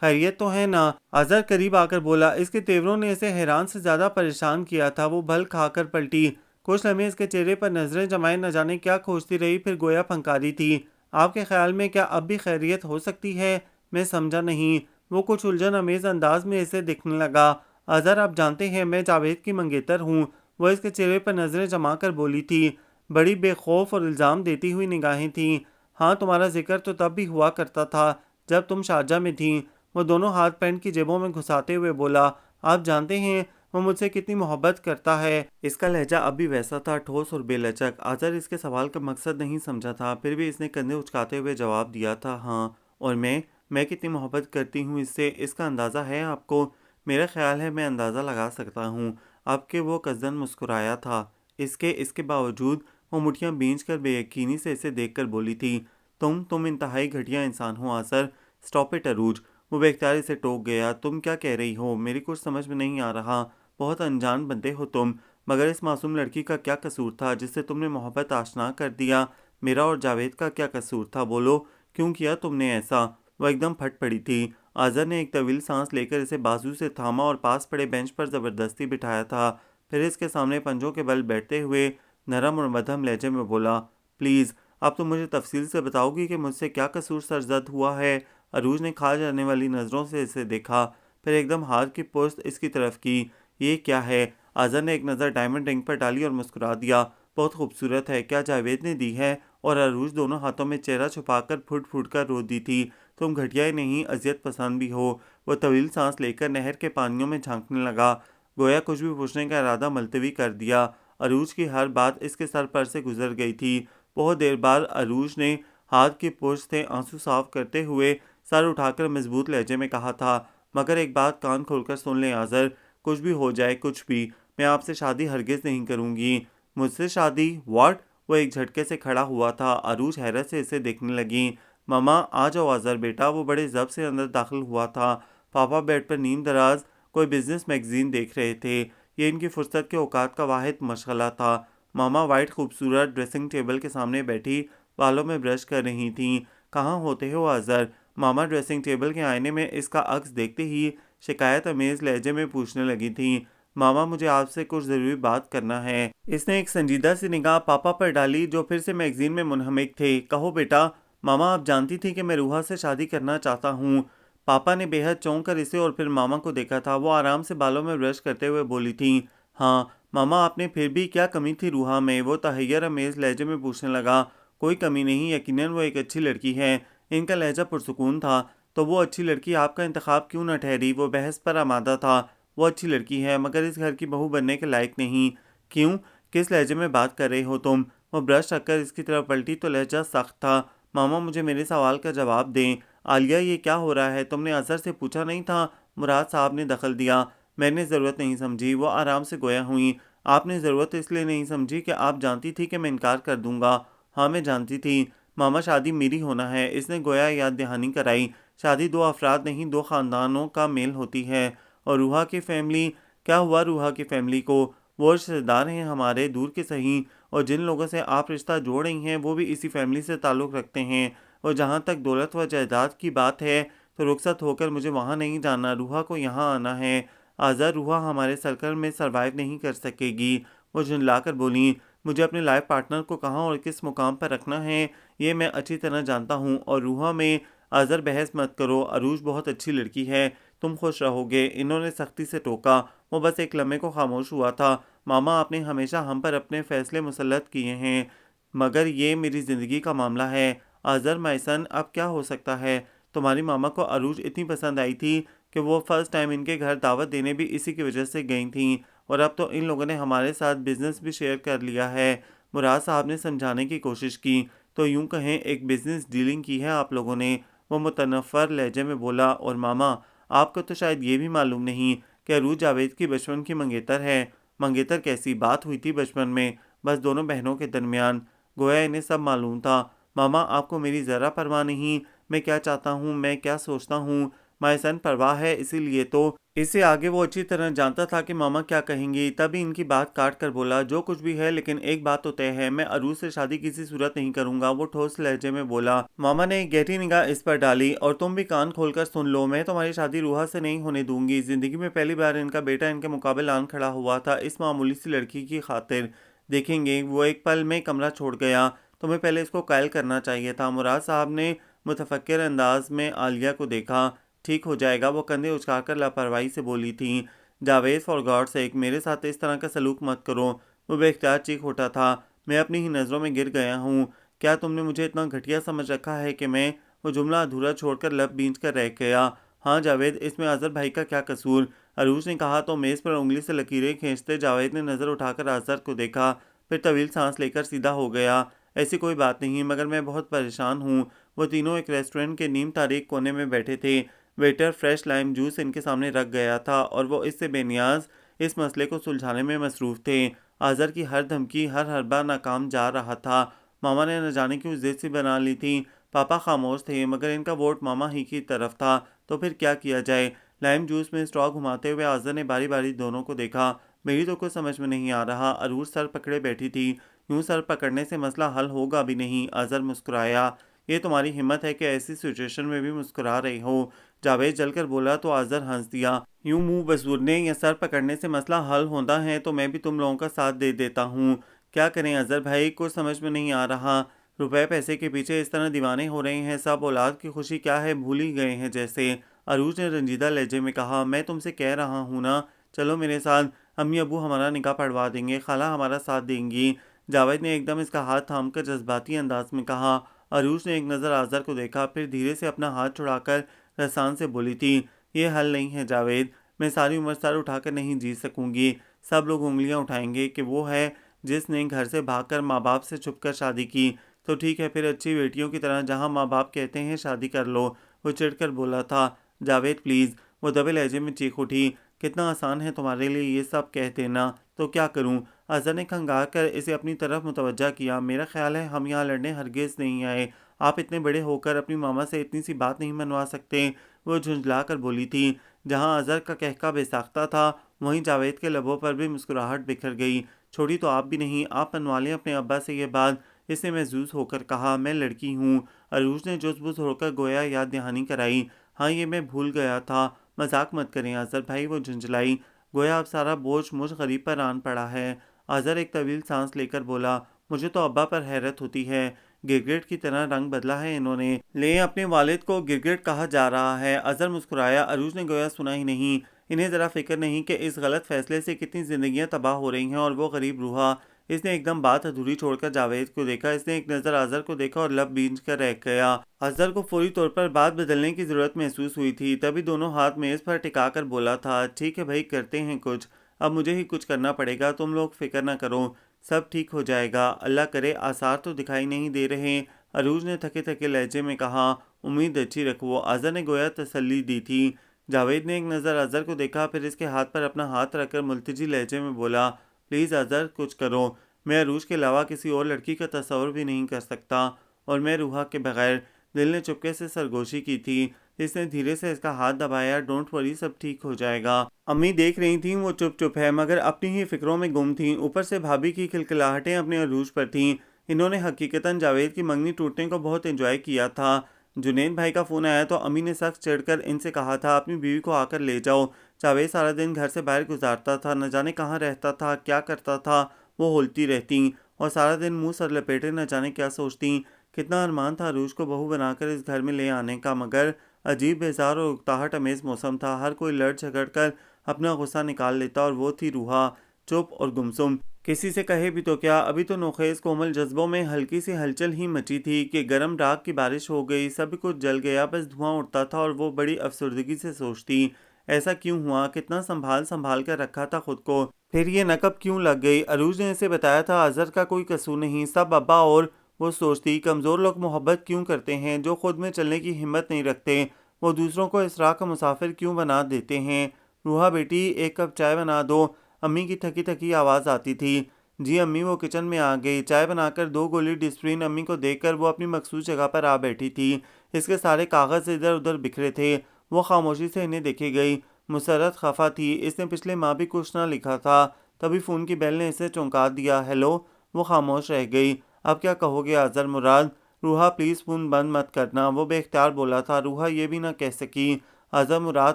खैरियत तो है ना? अजहर करीब आकर बोला। इसके तेवरों ने इसे हैरान से ज्यादा परेशान किया था। वो भल खाकर पलटी। कुछ लम्हे इसके चेहरे पर नजरें जमाए न जाने क्या खोजती रही, फिर गोया फंकारी थी। आपके ख्याल में क्या अब भी खैरियत हो सकती है? मैं समझा नहीं। वो कुछ उलझन अमेज अंदाज में इसे दिखने लगा। अजहर, आप जानते हैं मैं जावेद की मंगेतर हूँ। वह इसके चेहरे पर नजरें जमा कर बोली थी। बड़ी बेखौफ और इल्जाम देती हुई निगाहें थीं। हाँ, तुम्हारा जिक्र तो तब भी हुआ करता था जब तुम शारजा में थीं। वो दोनों हाथ पैंट की जेबों में घुसाते हुए बोला। आप जानते हैं वो मुझसे कितनी मोहब्बत करता है। इसका लहजा अब भी वैसा था, ठोस और बेलचक। अजहर इसके सवाल का मकसद नहीं समझा था, फिर भी इसने कंधे उचकाते हुए जवाब दिया था। हाँ, और मैं कितनी मोहब्बत करती हूँ इससे, इसका अंदाज़ा है आपको? मेरा ख्याल है मैं अंदाज़ा लगा सकता हूँ। अब के वो कज़न मुस्कुराया था। इसके इसके बावजूद वो मुठियाँ बींच कर बेयकीनी से इसे देख कर बोली थी। तुम इंतहाई घटिया इंसान हो आसर। स्टॉप इट अरूज। वो बेख्तियार से टोक गया। तुम क्या कह रही हो? मेरी कुछ समझ में नहीं आ रहा। बहुत अनजान बनते हो तुम। मगर इस मासूम लड़की का क्या कसूर था जिससे तुमने मोहब्बत आशना कर दिया? मेरा और जावेद का क्या कसूर था? बोलो, क्यों किया तुमने ऐसा? वह एकदम फट पड़ी थी। आज़र ने एक तवील सांस लेकर इसे बाजू से थामा और पास पड़े बेंच पर ज़बरदस्ती बिठाया था। फिर इसके सामने पंजों के बल बैठते हुए नरम और मध्यम लहजे में बोला, प्लीज़, अब तो मुझे तफसील से बताओगी कि मुझसे क्या कसूर सरजद हुआ है? अरूज ने खा जाने वाली नज़रों से इसे देखा, फिर एकदम हाथ की पुश्त इसकी तरफ की। ये क्या है? आज़र ने एक नज़र डायमंड रिंग पर डाली और मुस्कुरा दिया। बहुत खूबसूरत है। क्या जावेद ने दी है? और अरूज दोनों हाथों में चेहरा छुपाकर फुट फुट कर रो दी थी। तुम घटिया ही नहीं, अजियत पसंद भी हो। वह तवील सांस लेकर नहर के पानियों में झांकने लगा, गोया कुछ भी पूछने का इरादा मुलतवी कर दिया। अरूज की हर बात इसके सर पर से गुजर गई थी। बहुत देर बाद अरूज ने हाथ की पुश्त से आंसू साफ करते हुए सर उठाकर मजबूत लहजे में कहा था, मगर एक बात कान खोलकर सुन लें आज़र, कुछ भी हो जाए, कुछ भी, मैं आपसे शादी हरगिज़ नहीं करूँगी। मुझसे शादी? व्हाट? वो एक झटके से खड़ा हुआ था। अरूज हैरत से इसे देखने लगी। ममा, आ जाओ आज़र बेटा। वो बड़े ज़ब्त से अंदर दाखिल हुआ था। पापा बेड पर नीम दराज कोई बिजनेस मैगजीन देख रहे थे। ये इनकी फुर्सत के औकात का वाहिद मशगला था। मामा वाइट खूबसूरत ड्रेसिंग टेबल के सामने बैठी बालों में ब्रश कर रही थीं। कहाँ होते हो आज़र? मामा ड्रेसिंग टेबल के आईने में इसका अक्स देखते ही शिकायत अमेज लहजे में पूछने लगी थीं। मामा, मुझे आपसे कुछ ज़रूरी बात करना है। इसने एक संजीदा सी निगाह पापा पर डाली जो फिर से मैगजीन में मुनहमिक थे। कहो बेटा। मामा, आप जानती थी कि मैं रूहा से शादी करना चाहता हूँ। पापा ने बेहद चौंक कर इसे और फिर मामा को देखा था। वो आराम से बालों में ब्रश करते हुए बोली थीं। हाँ मामा, आपने फिर भी क्या कमी थी रूहा में? वो तहैयर अमेज लहजे में पूछने लगा। कोई कमी नहीं, यकीनन वो एक अच्छी लड़की है। इनका लहजा पुरसुकून था। तो वो अच्छी लड़की आपका इंतखाब क्यों न ठहरी? वो बहस पर आमादा था। वो अच्छी लड़की है मगर इस घर की बहू बनने के लायक नहीं। क्यों? किस लहजे में बात कर रहे हो तुम? वो ब्रश रखकर इसकी तरफ पलटी तो लहजा सख्त था। मामा, मुझे मेरे सवाल का जवाब दें। आलिया, ये क्या हो रहा है? तुमने अजहर से पूछा नहीं था? मुराद साहब ने दखल दिया। मैंने ज़रूरत नहीं समझी। वो आराम से गोया हुई। आपने ज़रूरत इसलिए नहीं समझी कि आप जानती थी कि मैं इनकार कर दूंगा। हाँ, मैं जानती थी। मामा, शादी मेरी होना है। इसने गोया याद दहानी कराई। शादी दो अफराद नहीं, दो ख़ानदानों का मेल होती है। और रूहा की फैमिली? क्या हुआ रूहा की फैमिली को? वो रिश्तेदार हैं हमारे, दूर के सही, और जिन लोगों से आप रिश्ता जोड़ रही हैं वो भी इसी फैमिली से ताल्लुक़ रखते हैं। और जहाँ तक दौलत व जायदाद की बात है तो रुखसत होकर मुझे वहाँ नहीं जाना, रूहा को यहाँ आना है। आज़ा, रूहा हमारे सर्कल में सरवाइव नहीं कर सकेगी। वो झुंझलाकर बोली। मुझे अपने लाइफ पार्टनर को कहाँ और किस मुकाम पर रखना है ये मैं अच्छी तरह जानता हूँ। और रूहा में आज़र बहस मत करो। अरूज बहुत अच्छी लड़की है, तुम खुश रहोगे। इन्होंने सख्ती से टोका। वो बस एक लम्हे को खामोश हुआ था। मामा, आपने हमेशा हम पर अपने फैसले मुसल्लत किए हैं, मगर ये मेरी ज़िंदगी का मामला है। आज़र माय सन, अब क्या हो सकता है? तुम्हारी मामा को अरूज इतनी पसंद आई थी कि वो फर्स्ट टाइम इनके घर दावत देने भी इसी की वजह से गई थी। और अब तो इन लोगों ने हमारे साथ बिजनेस भी शेयर कर लिया है। मुराद साहब ने समझाने की कोशिश की। तो यूं कहें एक बिजनेस डीलिंग की है आप लोगों ने। वो मुतनफ़र लहजे में बोला। और मामा, आपको तो शायद ये भी मालूम नहीं कि अरूज जावेद की बचपन की मंगेतर है। मंगेतर कैसी बात हुई थी बचपन में? बस दोनों बहनों के दरमियान। गोया इन्हें सब मालूम था। मामा आपको मेरी ज़रा परवाह नहीं, मैं क्या चाहता हूँ, मैं क्या सोचता हूँ। माय सन परवाह है, इसीलिए तो। इससे आगे वो अच्छी तरह जानता था कि मामा क्या कहेंगी, तभी इनकी बात काट कर बोला, जो कुछ भी है लेकिन एक बात तो तय है, मैं अरूज से शादी किसी सूरत नहीं करूंगा। वो ठोस लहजे में बोला। मामा ने एक गहरी निगाह इस पर डाली। और तुम भी कान खोलकर सुन लो, मैं तुम्हारी शादी रूहा से नहीं होने दूंगी। जिंदगी में पहली बार इनका बेटा इनके मुकाबले आन खड़ा हुआ था इस मामूली सी लड़की की खातिर। देखेंगे। वो एक पल में कमरा छोड़ गया। तुम्हें पहले इसको कायल करना चाहिए था। मुराद साहब ने मुतफक्किर अंदाज में आलिया को देखा। ठीक हो जाएगा, वो कंधे उचकाकर लापरवाही से बोली थी। जावेद फॉर गॉड सेक मेरे साथ इस तरह का सलूक मत करो। वो बेख्तियार चीख उठा था। मैं अपनी ही नज़रों में गिर गया हूँ। क्या तुमने मुझे इतना घटिया समझ रखा है कि मैं। वो जुमला अधूरा छोड़कर लब बींच कर रह गया। हाँ जावेद, इसमें अजहर भाई का क्या कसूर। अरूज ने कहा तो मेज़ पर उंगली से लकीरें खींचते जावेद ने नज़र उठाकर अजहर को देखा। फिर तवील सांस लेकर सीधा हो गया। ऐसी कोई बात नहीं, मगर मैं बहुत परेशान हूँ। वो तीनों एक रेस्टोरेंट के नीम तारीख कोने में बैठे थे। वेटर फ्रेश लाइम जूस इनके सामने रख गया था और वो इससे बेनियाज इस मसले को सुलझाने में मसरूफ़ थे। आज़र की हर धमकी, हर हरबा नाकाम जा रहा था। मामा ने न जाने क्यों ज़िद सी बना ली थी। पापा खामोश थे, मगर इनका वोट मामा ही की तरफ था। तो फिर क्या किया जाए। लाइम जूस में स्ट्रॉ घुमाते हुए आज़र ने बारी बारी दोनों को देखा। मेरी तो कुछ समझ में नहीं आ रहा। अरूज सर पकड़े बैठी थी। यूं सर पकड़ने से मसला हल होगा भी नहीं। आज़र मुस्कुराया। ये तुम्हारी हिम्मत है कि ऐसी सिचुएशन में भी मुस्कुरा रही हो। जावेद जलकर बोला तो आज़र हंस दिया। यूं मुंह बसूरने या सर पकड़ने से मसला हल होता है तो मैं भी तुम लोगों का साथ दे देता हूँ। क्या करें अज़हर भाई, कुछ समझ में नहीं आ रहा। रुपए पैसे के पीछे इस तरह दीवाने हो रहे हैं, सब औलाद की खुशी क्या है भूल ही गए हैं जैसे। अरूज ने रंजीदा लहजे में कहा, मैं तुमसे कह रहा हूँ ना, चलो मेरे साथ। अम्मी अबू हमारा निकाह पढ़वा देंगे, खाला हमारा साथ देंगी। जावेद ने एकदम इसका हाथ थामकर जज्बाती अंदाज में कहा। अरूज ने एक नज़र आज़र को देखा, फिर धीरे से अपना हाथ छुड़ाकर रसान से बोली थी, ये हल नहीं है जावेद। मैं सारी उम्र सर उठाकर नहीं जी सकूंगी। सब लोग उंगलियां उठाएंगे कि वो है जिसने घर से भागकर माँ बाप से छुपकर शादी की। तो ठीक है फिर, अच्छी बेटियों की तरह जहाँ माँ बाप कहते हैं शादी कर लो। वो चिढ़कर बोला था। जावेद प्लीज़। वो दबे लहजे में चीख उठी। कितना आसान है तुम्हारे लिए ये सब कह देना, तो क्या करूं। अजहर ने खंगार कर इसे अपनी तरफ मुतवज्जा किया। मेरा ख्याल है हम यहाँ लड़ने हरगिज़ नहीं आए। आप इतने बड़े होकर अपनी मामा से इतनी सी बात नहीं मनवा सकते। वो झुंझला कर बोली थी। जहाँ अजहर का कहका बेसाख्ता था, वहीं जावेद के लबों पर भी मुस्कुराहट बिखर गई। छोटी तो आप भी नहीं, आप मनवा लें अपने अब्बा से ये बात। इसने महजूज होकर कहा, मैं लड़की हूँ। अरूज ने जुज़बुज़ होकर गोया याद दहानी कराई। हाँ ये मैं भूल गया था। मजाक मत करें अजहर भाई, वो झुंझलाई। गोया अब सारा बोझ मुझ गरीब पर आन पड़ा है। अजहर एक तवील सांस लेकर बोला, मुझे तो अब्बा पर हैरत होती है। गिरगिट की तरह रंग बदला है इन्होंने। ले अपने वालिद को गिरगिट कहा जा रहा है। अजहर मुस्कुराया। अरूज ने गोया सुना ही नहीं। इन्हें ज़रा फिक्र नहीं कि इस गलत फैसले से कितनी ज़िंदगियां तबाह हो रही हैं और वो गरीब रूहा। इसने एकदम बात अधूरी छोड़कर जावेद को देखा। इसने एक नज़र अजहर को देखा और लब बींच कर रह गया। अजहर को फौरी तौर पर बात बदलने की ज़रूरत महसूस हुई थी। तभी दोनों हाथ मेज़ पर टिका कर बोला था, ठीक है भाई, करते हैं कुछ। अब मुझे ही कुछ करना पड़ेगा, तुम लोग फिक्र ना करो, सब ठीक हो जाएगा। अल्लाह करे, आसार तो दिखाई नहीं दे रहे। अरूज ने थके थके लहजे में कहा। उम्मीद अच्छी रखो। अजहर ने गोया तसल्ली दी थी। जावेद ने एक नज़र अजहर को देखा, फिर इसके हाथ पर अपना हाथ रखकर मुल्तजी लहजे में बोला, प्लीज़ अजहर कुछ करो। मैं अरूज के अलावा किसी और लड़की का तस्वर भी नहीं कर सकता। और मैं रूहा के बगैर। दिल ने चुपके से सरगोशी की थी। इसने धीरे से इसका हाथ दबाया। डोंट वरी, सब ठीक हो जाएगा। अम्मी देख रही थीं, वो चुप चुप है मगर अपनी ही फिक्रों में गुम थीं। ऊपर से भाभी की खिलखिलाहटें अपने अरूज पर थीं। इन्होंने हकीकतन जावेद की मंगनी टूटने को बहुत एंजॉय किया था। जुनैद भाई का फ़ोन आया तो अम्मी ने सख्त चिढ़कर इनसे कहा था, अपनी बीवी को आकर ले जाओ। जावेद सारा दिन घर से बाहर गुजारता था, न जाने कहाँ रहता था, क्या करता था। वो होलती रहती और सारा दिन मुंह सर लपेटे न जाने क्या सोचती। कितना अरमान था अरूज को बहू बनाकर इस घर में ले आने का, मगर अजीब बेजार और उकताहट अमेज मौसम था। हर कोई लड़ झगड़ कर अपना गुस्सा निकाल लेता और वो थी रूहा, चुप और गुमसुम। किसी से कहे भी तो क्या। अभी तो नोखेज कोमल जज्बों में हल्की सी हलचल ही मची थी कि गर्म राख की बारिश हो गई। सब कुछ जल गया, बस धुआं उठता था और वो बड़ी अफसुर्दगी से सोचती, ऐसा क्यों हुआ। कितना संभाल संभाल कर रखा था खुद को, फिर ये नकब क्यों लग गई। अरूज ने इसे बताया था अजहर का कोई कसूर नहीं, सब अब्बा। और वो सोचती, कमज़ोर लोग मोहब्बत क्यों करते हैं, जो खुद में चलने की हिम्मत नहीं रखते वो दूसरों को इस राह का मुसाफिर क्यों बना देते हैं। रूहा बेटी, एक कप चाय बना दो। अम्मी की थकी थकी आवाज़ आती थी। जी अम्मी, वो किचन में आ गई। चाय बनाकर 2 गोली डिस्प्रिन। अम्मी को देखकर वो अपनी मखसूस जगह पर आ बैठी थी। इसके सारे कागज़ इधर-उधर बिखरे थे। वो खामोशी से इन्हें देखे गई। मुसर्रत खफ़ा थी। इसने पिछले माह भी कुछ ना लिखा था। तभी फ़ोन की बेल ने इसे चौंका दिया। हेलो। वो खामोश रह गई। अब क्या कहोगे आज़र मुराद? रूहा प्लीज़ फ़ोन बंद मत करना, वो बेख्तियार बोला था। रूहा ये भी ना कह सकी। आज़र मुराद,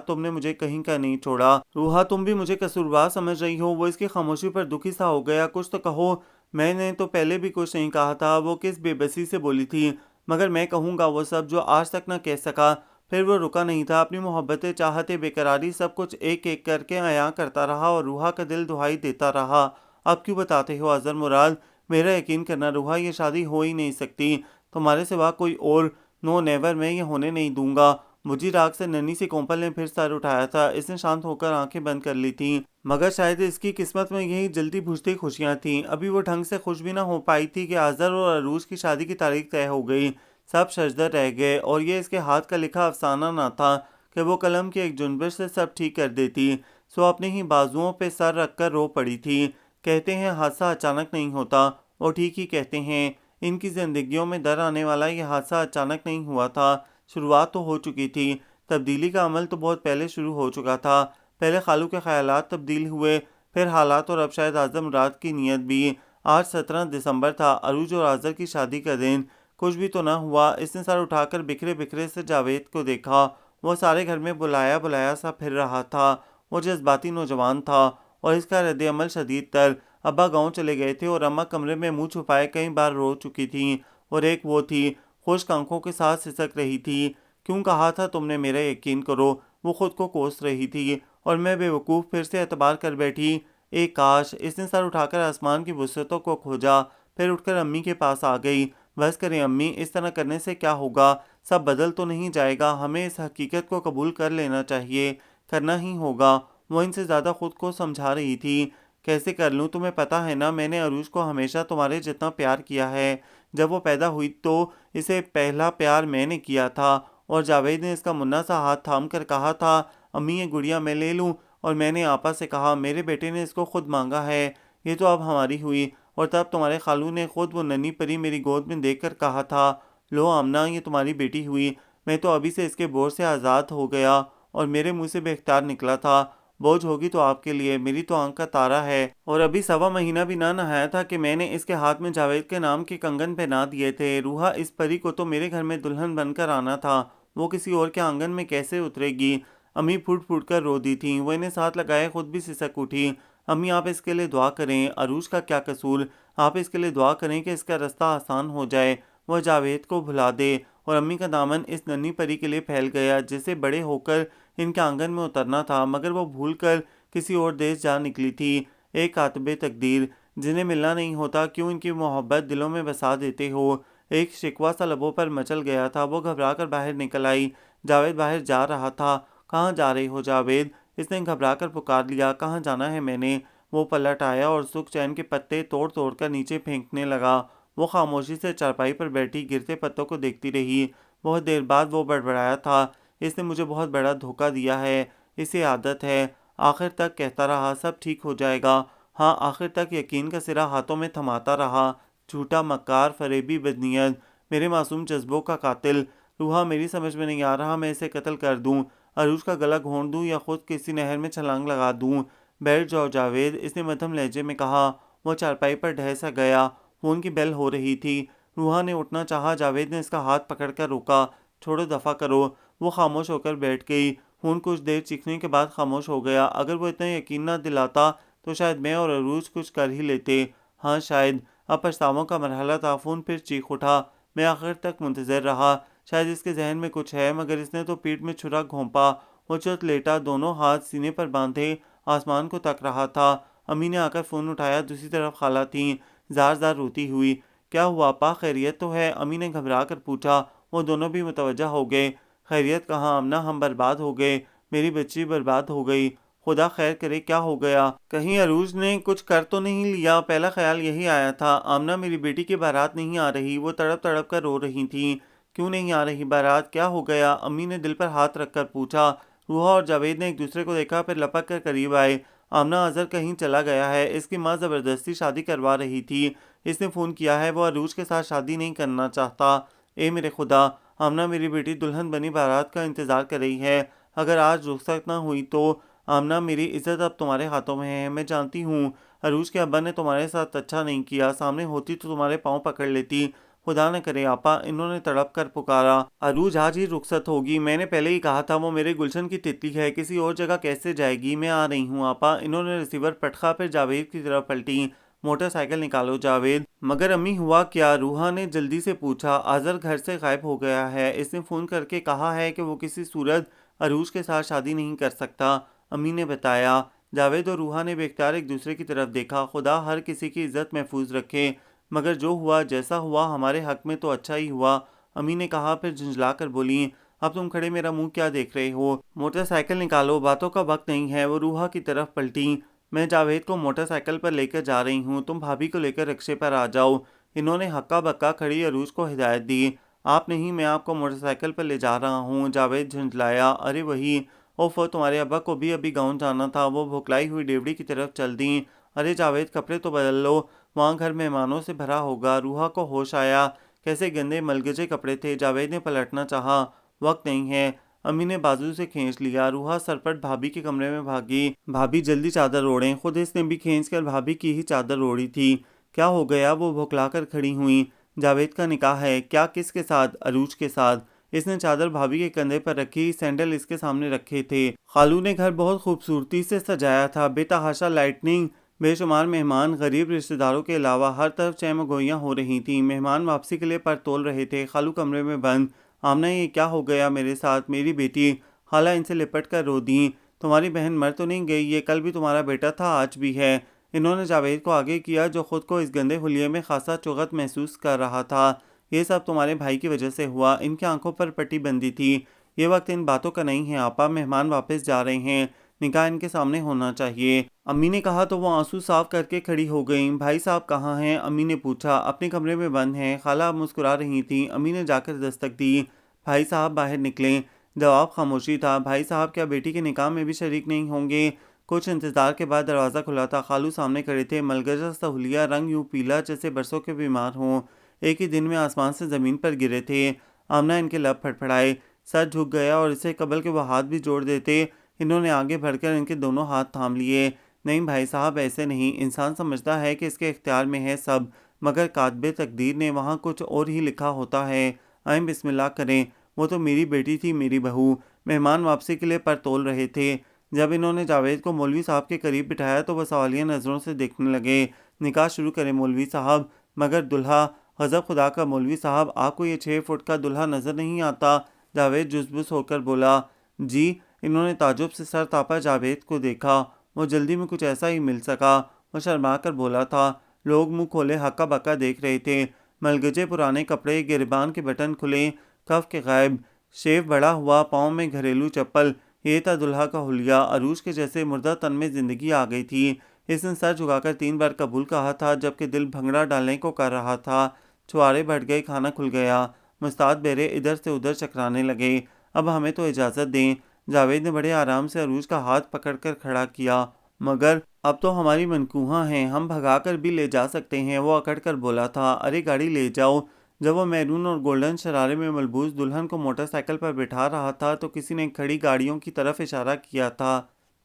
तुमने मुझे कहीं का नहीं छोड़ा। रूहा, तुम भी मुझे कसूरवार समझ रही हो? वो इसकी खामोशी पर दुखी सा हो गया। कुछ तो कहो। मैंने तो पहले भी कुछ नहीं कहा था। वो किस बेबसी से बोली थी। मगर मैं कहूँगा वो सब जो आज तक ना कह सका। फिर वो रुका नहीं था। अपनी मोहब्बतें, चाहतें, बेकरारी सब कुछ एक-एक करके अयां करता रहा और रूहा का दिल दुहाई देता रहा। अब क्यों बताते हो आज़र मुराद? मेरा यकीन करना रूहा, ये शादी हो ही नहीं सकती। तुम्हारे सिवा कोई और, नो नेवर, मैं ये होने नहीं दूँगा। मुझी राग से नन्ही सी कोमल ने फिर सर उठाया था। इसने शांत होकर आंखें बंद कर ली थीं। मगर शायद इसकी किस्मत में यही जल्दी बुझती खुशियाँ थीं। अभी वो ढंग से खुश भी ना हो पाई थी कि आज़र और अरूज की शादी की तारीख तय हो गई। सब शशदर रह गए और ये इसके हाथ का लिखा अफसाना ना था कि वो कलम की एक जुनबिश से सब ठीक कर देती। सो अपने ही बाजुओं पे सर रखकर रो पड़ी थी। कहते हैं हादसा अचानक नहीं होता, और ठीक ही कहते हैं। इनकी जिंदगियों में दर आने वाला ये हादसा अचानक नहीं हुआ था। शुरुआत तो हो चुकी थी। तब्दीली का अमल तो बहुत पहले शुरू हो चुका था। पहले खालू के ख्यालात तब्दील हुए, फिर हालात, और अब शायद आज़म रात की नीयत भी। आज 17 दिसंबर था, अरूज और आज़र की शादी का दिन। कुछ भी तो ना हुआ। इसने सर उठाकर बिखरे बिखरे से जावेद को देखा। वो सारे घर में बुलाया बुलाया सा फिर रहा था। वो जज्बाती नौजवान था और इसका रद्द-ए-अमल शदीद तर। अब्बा गाँव चले गए थे और अम्मा कमरे में मुंह छुपाए कई बार रो चुकी थीं। और एक वो थी, खुश्क आंखों के साथ सिसक रही थी। क्यों कहा था तुमने मेरा यकीन करो? वो खुद को कोस रही थी और मैं बेवकूफ़ फिर से एतबार कर बैठी। एक काश। इसने सर उठाकर आसमान की वुसअतों को खोजा, फिर उठकर अम्मी के पास आ गई। बस करें अम्मी, इस तरह करने से क्या होगा? सब बदल तो नहीं जाएगा। हमें इस हकीकत को कबूल कर लेना चाहिए। करना ही होगा। वो इनसे ज़्यादा खुद को समझा रही थी। कैसे कर लूँ? तुम्हें पता है ना, मैंने अरूज को हमेशा तुम्हारे जितना प्यार किया है। जब वो पैदा हुई तो इसे पहला प्यार मैंने किया था। और जावेद ने इसका मुन्ना सा हाथ थाम कर कहा था, अम्मी ये गुड़िया मैं ले लूँ? और मैंने आपा से कहा, मेरे बेटे ने इसको खुद मांगा है। ये तो अब हमारी हुई। और तब तुम्हारे खालू ने खुद वो नन्ही परी मेरी गोद में देखकर कहा था, लो आमना, ये तुम्हारी बेटी हुई। मैं तो अभी से इसके बोझ से आज़ाद हो गया। और मेरे मुंह से बेख्तियार निकला था, बोझ होगी तो आपके लिए, मेरी तो आंख का तारा है। और अभी 1.25 महीना भी ना नहाया था कि मैंने इसके हाथ में जावेद के नाम के कंगन पहना दिए थे। रूहा, इस परी को तो मेरे घर में दुल्हन बनकर आना था। वो किसी और के आंगन में कैसे उतरेगी? अम्मी फूट फूट कर रो दी थी। वो इन्हें साथ लगाए खुद भी सिसक उठी। अम्मी, आप इसके लिए दुआ करें। अरूज का क्या कसूर? आप इसके लिए दुआ करें कि इसका रास्ता आसान हो जाए, वह जावेद को भुला दे। और अम्मी का दामन इस नन्ही परी के लिए फैल गया जिसे बड़े होकर इनके आंगन में उतरना था, मगर वो भूल कर किसी और देश जा निकली थी। एक कातिबे तकदीर, जिन्हें मिलना नहीं होता, क्यों इनकी मोहब्बत दिलों में बसा देते हो? एक शिकवा सा लबों पर मचल गया था। वो घबरा कर बाहर निकल आई। जावेद बाहर जा रहा था। कहाँ जा रहे हो जावेद? इसने घबरा कर पुकार लिया। कहाँ जाना है मैंने? वो पलट आया और सुख चैन के पत्ते तोड़ तोड़ कर नीचे फेंकने लगा। वो खामोशी से चारपाई पर बैठी गिरते पत्तों को देखती रही। बहुत देर बाद वो बड़बड़ाया था, इसने मुझे बहुत बड़ा धोखा दिया है। इसे आदत है। आखिर तक कहता रहा, सब ठीक हो जाएगा। हाँ, आखिर तक यकीन का सिरा हाथों में थमाता रहा। झूठा, मक्कार, फरेबी, बदनीयत, मेरे मासूम जज्बों का कातिल। रूहा, मेरी समझ में नहीं आ रहा मैं इसे कत्ल कर दूं, अरूज का गला घोंट दूं या खुद किसी नहर में छलांग लगा दूं। बैठ जाओ जावेद, इसने मध्यम लहजे में कहा। वो चारपाई पर ढह सा गया। फोन की बेल हो रही थी। रूहा ने उठना चाहा। जावेद ने इसका हाथ पकड़कर रोका। छोड़ो, दफा करो। वो खामोश होकर बैठ गई। खून कुछ देर चीखने के बाद खामोश हो गया। अगर वो इतना यकीन न दिलाता तो शायद मैं और अरूज कुछ कर ही लेते। हाँ शायद। अब पछतावों का मरहला था। खून फिर चीख उठा। मैं आखिर तक मुंतज़िर रहा। शायद इसके जहन में कुछ है, मगर इसने तो पीठ में छुरा घोंपा। वो चुत लेटा, दोनों हाथ सीने पर बांधे आसमान को तक रहा था। अम्मी ने आकर फ़ोन उठाया। दूसरी तरफ खाला थीं, जार जार रोती हुई। क्या हुआ पा, खैरियत तो है? अम्मी ने घबरा कर पूछा। वो दोनों भी मुतवज्जा हो गए। खैरियत कहाँ आमना, हम बर्बाद हो गए। मेरी बच्ची बर्बाद हो गई। खुदा खैर करे, क्या हो गया? कहीं अरूज ने कुछ कर तो नहीं लिया? पहला ख्याल यही आया था। आमना, मेरी बेटी की बारात नहीं आ रही। वो तड़प तड़प कर रो रही थी। क्यों नहीं आ रही बारात? क्या हो गया? अम्मी ने दिल पर हाथ रखकर पूछा। रूहा और जावेद ने एक दूसरे को देखा, फिर लपक कर करीब आए। आमना अजहर कहीं चला गया है। इसकी माँ ज़बरदस्ती शादी करवा रही थी। इसने फ़ोन किया है, वो अरूज के साथ शादी नहीं करना चाहता। ए मेरे खुदा, आमना मेरी बेटी दुल्हन बनी बारात का इंतज़ार कर रही है। अगर आज रुखसत ना हुई तो आमना, मेरी इज़्ज़त अब तुम्हारे हाथों में है। मैं जानती हूँ अरूज के अब्बा ने तुम्हारे साथ अच्छा नहीं किया। सामने होती तो तुम्हारे पाँव पकड़ लेती। खुदा न करे आपा, इन्होंने तड़प कर पुकारा। अरूज आज ही रुखसत होगी। मैंने पहले ही कहा था वो मेरे गुलशन की तितली है, किसी और जगह कैसे जाएगी। मैं आ रही हूँ आपा। इन्होंने रिसीवर पटखा, फिर जावेद की तरफ पलटी। मोटरसाइकिल निकालो जावेद। मगर अम्मी हुआ क्या? रूहा ने जल्दी से पूछा। आजर घर से गायब हो गया है। इसने फ़ोन करके कहा है कि वो किसी सूरत अरूज के साथ शादी नहीं कर सकता। अम्मी ने बताया। जावेद और रूहा ने बेख्तियार एक दूसरे की तरफ देखा। खुदा हर किसी की इज्जत महफूज रखे। मगर जो हुआ जैसा हुआ हमारे हक में तो अच्छा ही हुआ, अम्मी ने कहा। फिर झुंझला कर बोली, अब तुम खड़े मेरा मुंह क्या देख रहे हो? मोटरसाइकिल निकालो, बातों का वक्त नहीं है। वो रूहा की तरफ पलटी। मैं जावेद को मोटरसाइकिल पर लेकर जा रही हूँ, तुम भाभी को लेकर रिक्शे पर आ जाओ। इन्होंने हक्का बक्का खड़ी अरूज को हिदायत दी। आप नहीं, मैं आपको मोटरसाइकिल पर ले जा रहा हूँ। जावेद झुंझलाया। अरे वही, ओफो, तुम्हारे अब्बा को भी अभी गाँव जाना था। वो भुखलाई हुई डेवड़ी की तरफ चल दी। अरे जावेद, कपड़े तो बदल लो, वहाँ घर मेहमानों से भरा होगा। रूहा को होश आया। कैसे गंदे मलगजे कपड़े थे। जावेद ने पलटना चाहा। वक्त नहीं है। अम्मी ने बाजू से खींच लिया। रूहा सरपट भाभी के कमरे में भागी। भाभी जल्दी चादर ओढ़ें। खुद इसने भी खींच कर भाभी की ही चादर ओढ़ी थी। क्या हो गया? वो भुखलाकर खड़ी हुई। जावेद का निकाह है। क्या? किसके साथ? अरूज के साथ। इसने चादर भाभी के कंधे पर रखी। सैंडल इसके सामने रखे थे। खालू ने घर बहुत खूबसूरती से सजाया था। बेतहाशा लाइटनिंग, बेशुमार मेहमान, गरीब रिश्तेदारों के अलावा हर तरफ चहमगोइयाँ हो रही थीं। मेहमान वापसी के लिए पर तोल रहे थे। खालू कमरे में बंद। आमना, ये क्या हो गया मेरे साथ? मेरी बेटी। खाला इनसे लिपट कर रो दी। तुम्हारी बहन मर तो नहीं गई? ये कल भी तुम्हारा बेटा था, आज भी है। इन्होंने जावेद को आगे किया, जो खुद को इस गंदे हुलिये में खासा चुगत महसूस कर रहा था। ये सब तुम्हारे भाई की वजह से हुआ। इनकी आंखों पर पट्टी बंदी थी। ये वक्त इन बातों का नहीं है आपा। मेहमान वापस जा रहे हैं, निकाह इनके सामने होना चाहिए। अम्मी ने कहा तो वो आंसू साफ करके खड़ी हो गईं। भाई साहब कहाँ हैं? अम्मी ने पूछा। अपने कमरे में बंद हैं। खाला मुस्कुरा रही थी। अम्मी ने जाकर दस्तक दी। भाई साहब बाहर निकले। जवाब खामोशी था। भाई साहब क्या बेटी के निकाह में भी शरीक नहीं होंगे? कुछ इंतजार के बाद दरवाज़ा खुला था। खालू सामने खड़े थे। मलगजा सा हुलिया, रंग यूं पीला जैसे बरसों के बीमार हों। एक ही दिन में आसमान से ज़मीन पर गिरे थे। आमना इनके लब फड़फड़ाए। सर झुक गया और इससे कबल के वो हाथ भी जोड़ देते। इन्होंने आगे बढ़कर इनके दोनों हाथ थाम लिए। नहीं भाई साहब, ऐसे नहीं। इंसान समझता है कि इसके इख्तियार में है सब, मगर कातबे तकदीर ने वहाँ कुछ और ही लिखा होता है। आए बिस्मिल्लाह करें। वो तो मेरी बेटी थी, मेरी बहू। मेहमान वापसी के लिए पर तोल रहे थे। जब इन्होंने जावेद को मौलवी साहब के करीब बिठाया तो वह सवालिया नज़रों से देखने लगे। निकाह शुरू करें मौलवी साहब। मगर दुल्हा? गज़ब खुदा का मौलवी साहब, आपको ये 6 फुट का दुल्हा नज़र नहीं आता? जावेद जुज़बुज़ होकर बोला। जी। इन्होंने ताजुब से सर तापा जावेद को देखा। वो जल्दी में कुछ ऐसा ही मिल सका। वो शर्मा कर बोला था। लोग मुंह खोले हक्का बक्का देख रहे थे। मलगजे पुराने कपड़े, गिरबान के बटन खुले, कफ के गायब, शेव बड़ा हुआ, पाँव में घरेलू चप्पल। ये था दुल्हा का हुलिया। अरूज के जैसे मुर्दा तन में जिंदगी आ गई थी। इसने सर झुकाकर 3 बार कबूल कहा था, जबकि दिल भंगड़ा डालने को कर रहा था। छुआरे बढ़ गए, खाना खुल गया। मुस्ताद बेरे इधर से उधर चकराने लगे। अब हमें तो इजाज़त दें। जावेद ने बड़े आराम से अरूज का हाथ पकड़कर खड़ा किया। मगर अब तो हमारी मनकूहा हैं, हम भगा कर भी ले जा सकते हैं, वो अकड़ कर बोला था। अरे गाड़ी ले जाओ। जब वो मैरून और गोल्डन शरारे में मलबूस दुल्हन को मोटरसाइकिल पर बिठा रहा था तो किसी ने खड़ी गाड़ियों की तरफ इशारा किया था।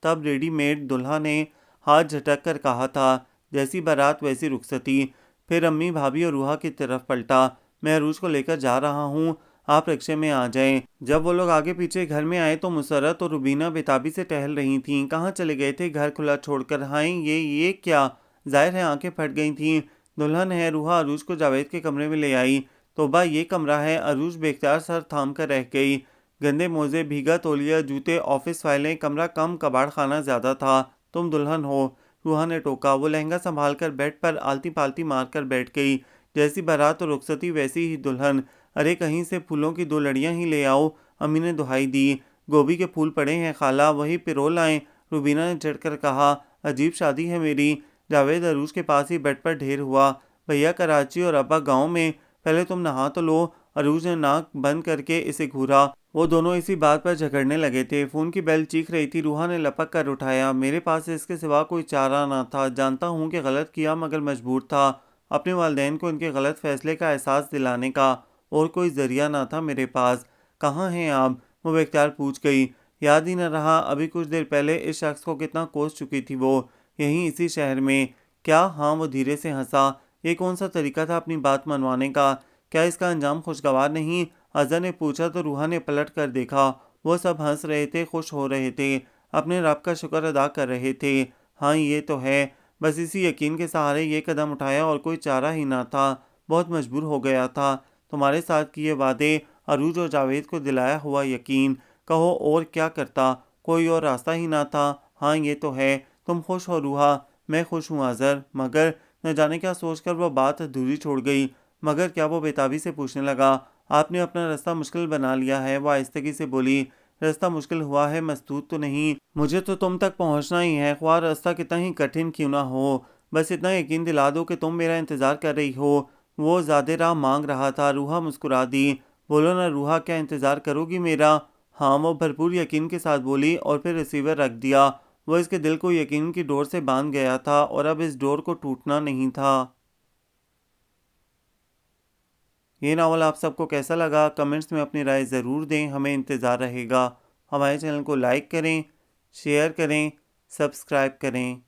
तब रेडीमेड दुल्हा ने हाथ झटक कर कहा था, जैसी बारात वैसी रुखसती। फिर अम्मी, भाभी और रूहा की तरफ पलटा। मैं अरूज को लेकर जा रहा हूँ, आप रिक्शे में आ जाएं। जब वो लोग आगे पीछे घर में आए तो मुसर्रत और रुबीना बेताबी से टहल रही थीं। कहाँ चले गए थे घर खुला छोड़कर? हाय, ये क्या? जाहिर है आंखें फट गई थीं। दुल्हन है। रूहा अरूज को जावेद के कमरे में ले आई। तोबा, ये कमरा है। अरूज बेख्तियार सर थाम कर रह गई। गंदे मोजे, भीगा तौलिया, जूते, ऑफिस फाइलें। कमरा कम, कबाड़ खाना ज्यादा था। तुम दुल्हन हो, रूहा ने टोका। वो लहंगा संभाल कर बेड पर आलती पालती मारकर बैठ गई। जैसी बारात और रुखसती वैसी ही दुल्हन। अरे कहीं से फूलों की 2 लड़ियां ही ले आओ, अम्मी ने दुहाई दी। गोभी के फूल पड़े हैं खाला, वही पिरो लाएं, रुबीना ने चढ़कर कहा। अजीब शादी है मेरी। जावेद अरूज के पास ही बेड पर ढेर हुआ। भैया कराची और अब्बा गाँव में। पहले तुम नहा तो लो। अरूज ने नाक बंद करके इसे घूरा। वो दोनों इसी बात पर झगड़ने लगे थे। फ़ोन की बेल चीख रही थी। रूहा ने लपक कर उठाया। मेरे पास इसके सिवा कोई चारा ना था। जानता हूँ कि गलत किया मगर मजबूर था। अपने वालिदैन को इनके गलत फैसले का एहसास दिलाने का और कोई ज़रिया ना था मेरे पास। कहाँ हैं आप? वो बेख्तियार पूछ गई। याद ही न रहा, अभी कुछ देर पहले इस शख्स को कितना कोस चुकी थी वो। यहीं इसी शहर में। क्या? हाँ, वो धीरे से हंसा। ये कौन सा तरीका था अपनी बात मनवाने का? क्या इसका अंजाम खुशगवार नहीं? अज़हर ने पूछा तो रूहा ने पलट कर देखा। वो सब हंस रहे थे, खुश हो रहे थे, अपने रब का शुक्र अदा कर रहे थे। हाँ, ये तो है। बस इसी यकीन के सहारे ये कदम उठाया और कोई चारा ही ना था। बहुत मजबूर हो गया था। तुम्हारे साथ किए वादे, अरूज और जावेद को दिलाया हुआ यकीन। कहो और क्या करता? कोई और रास्ता ही ना था। हाँ, ये तो है। तुम खुश हो रूहा? मैं खुश हूँ अज़हर। मगर न जाने क्या सोचकर वह बात अधूरी छोड़ गई। मगर क्या? वो बेताबी से पूछने लगा। आपने अपना रास्ता मुश्किल बना लिया है, वो आहिस्तगी से बोली। रास्ता मुश्किल हुआ है, मसदूद तो नहीं। मुझे तो तुम तक पहुंचना ही है, ख्वाह रास्ता कितना ही कठिन क्यों ना हो। बस इतना यकीन दिला दो कि तुम मेरा इंतज़ार कर रही हो। वो ज़्यादा राह मांग रहा था। रूहा मुस्कुरा दी। बोलो ना रूहा, क्या इंतज़ार करोगी मेरा? हाँ, वो भरपूर यकीन के साथ बोली और फिर रिसीवर रख दिया। वो इसके दिल को यकीन की डोर से बांध गया था और अब इस डोर को टूटना नहीं था। ये नावल आप सबको कैसा लगा? कमेंट्स में अपनी राय ज़रूर दें, हमें इंतज़ार रहेगा। हमारे चैनल को लाइक करें, शेयर करें, सब्सक्राइब करें।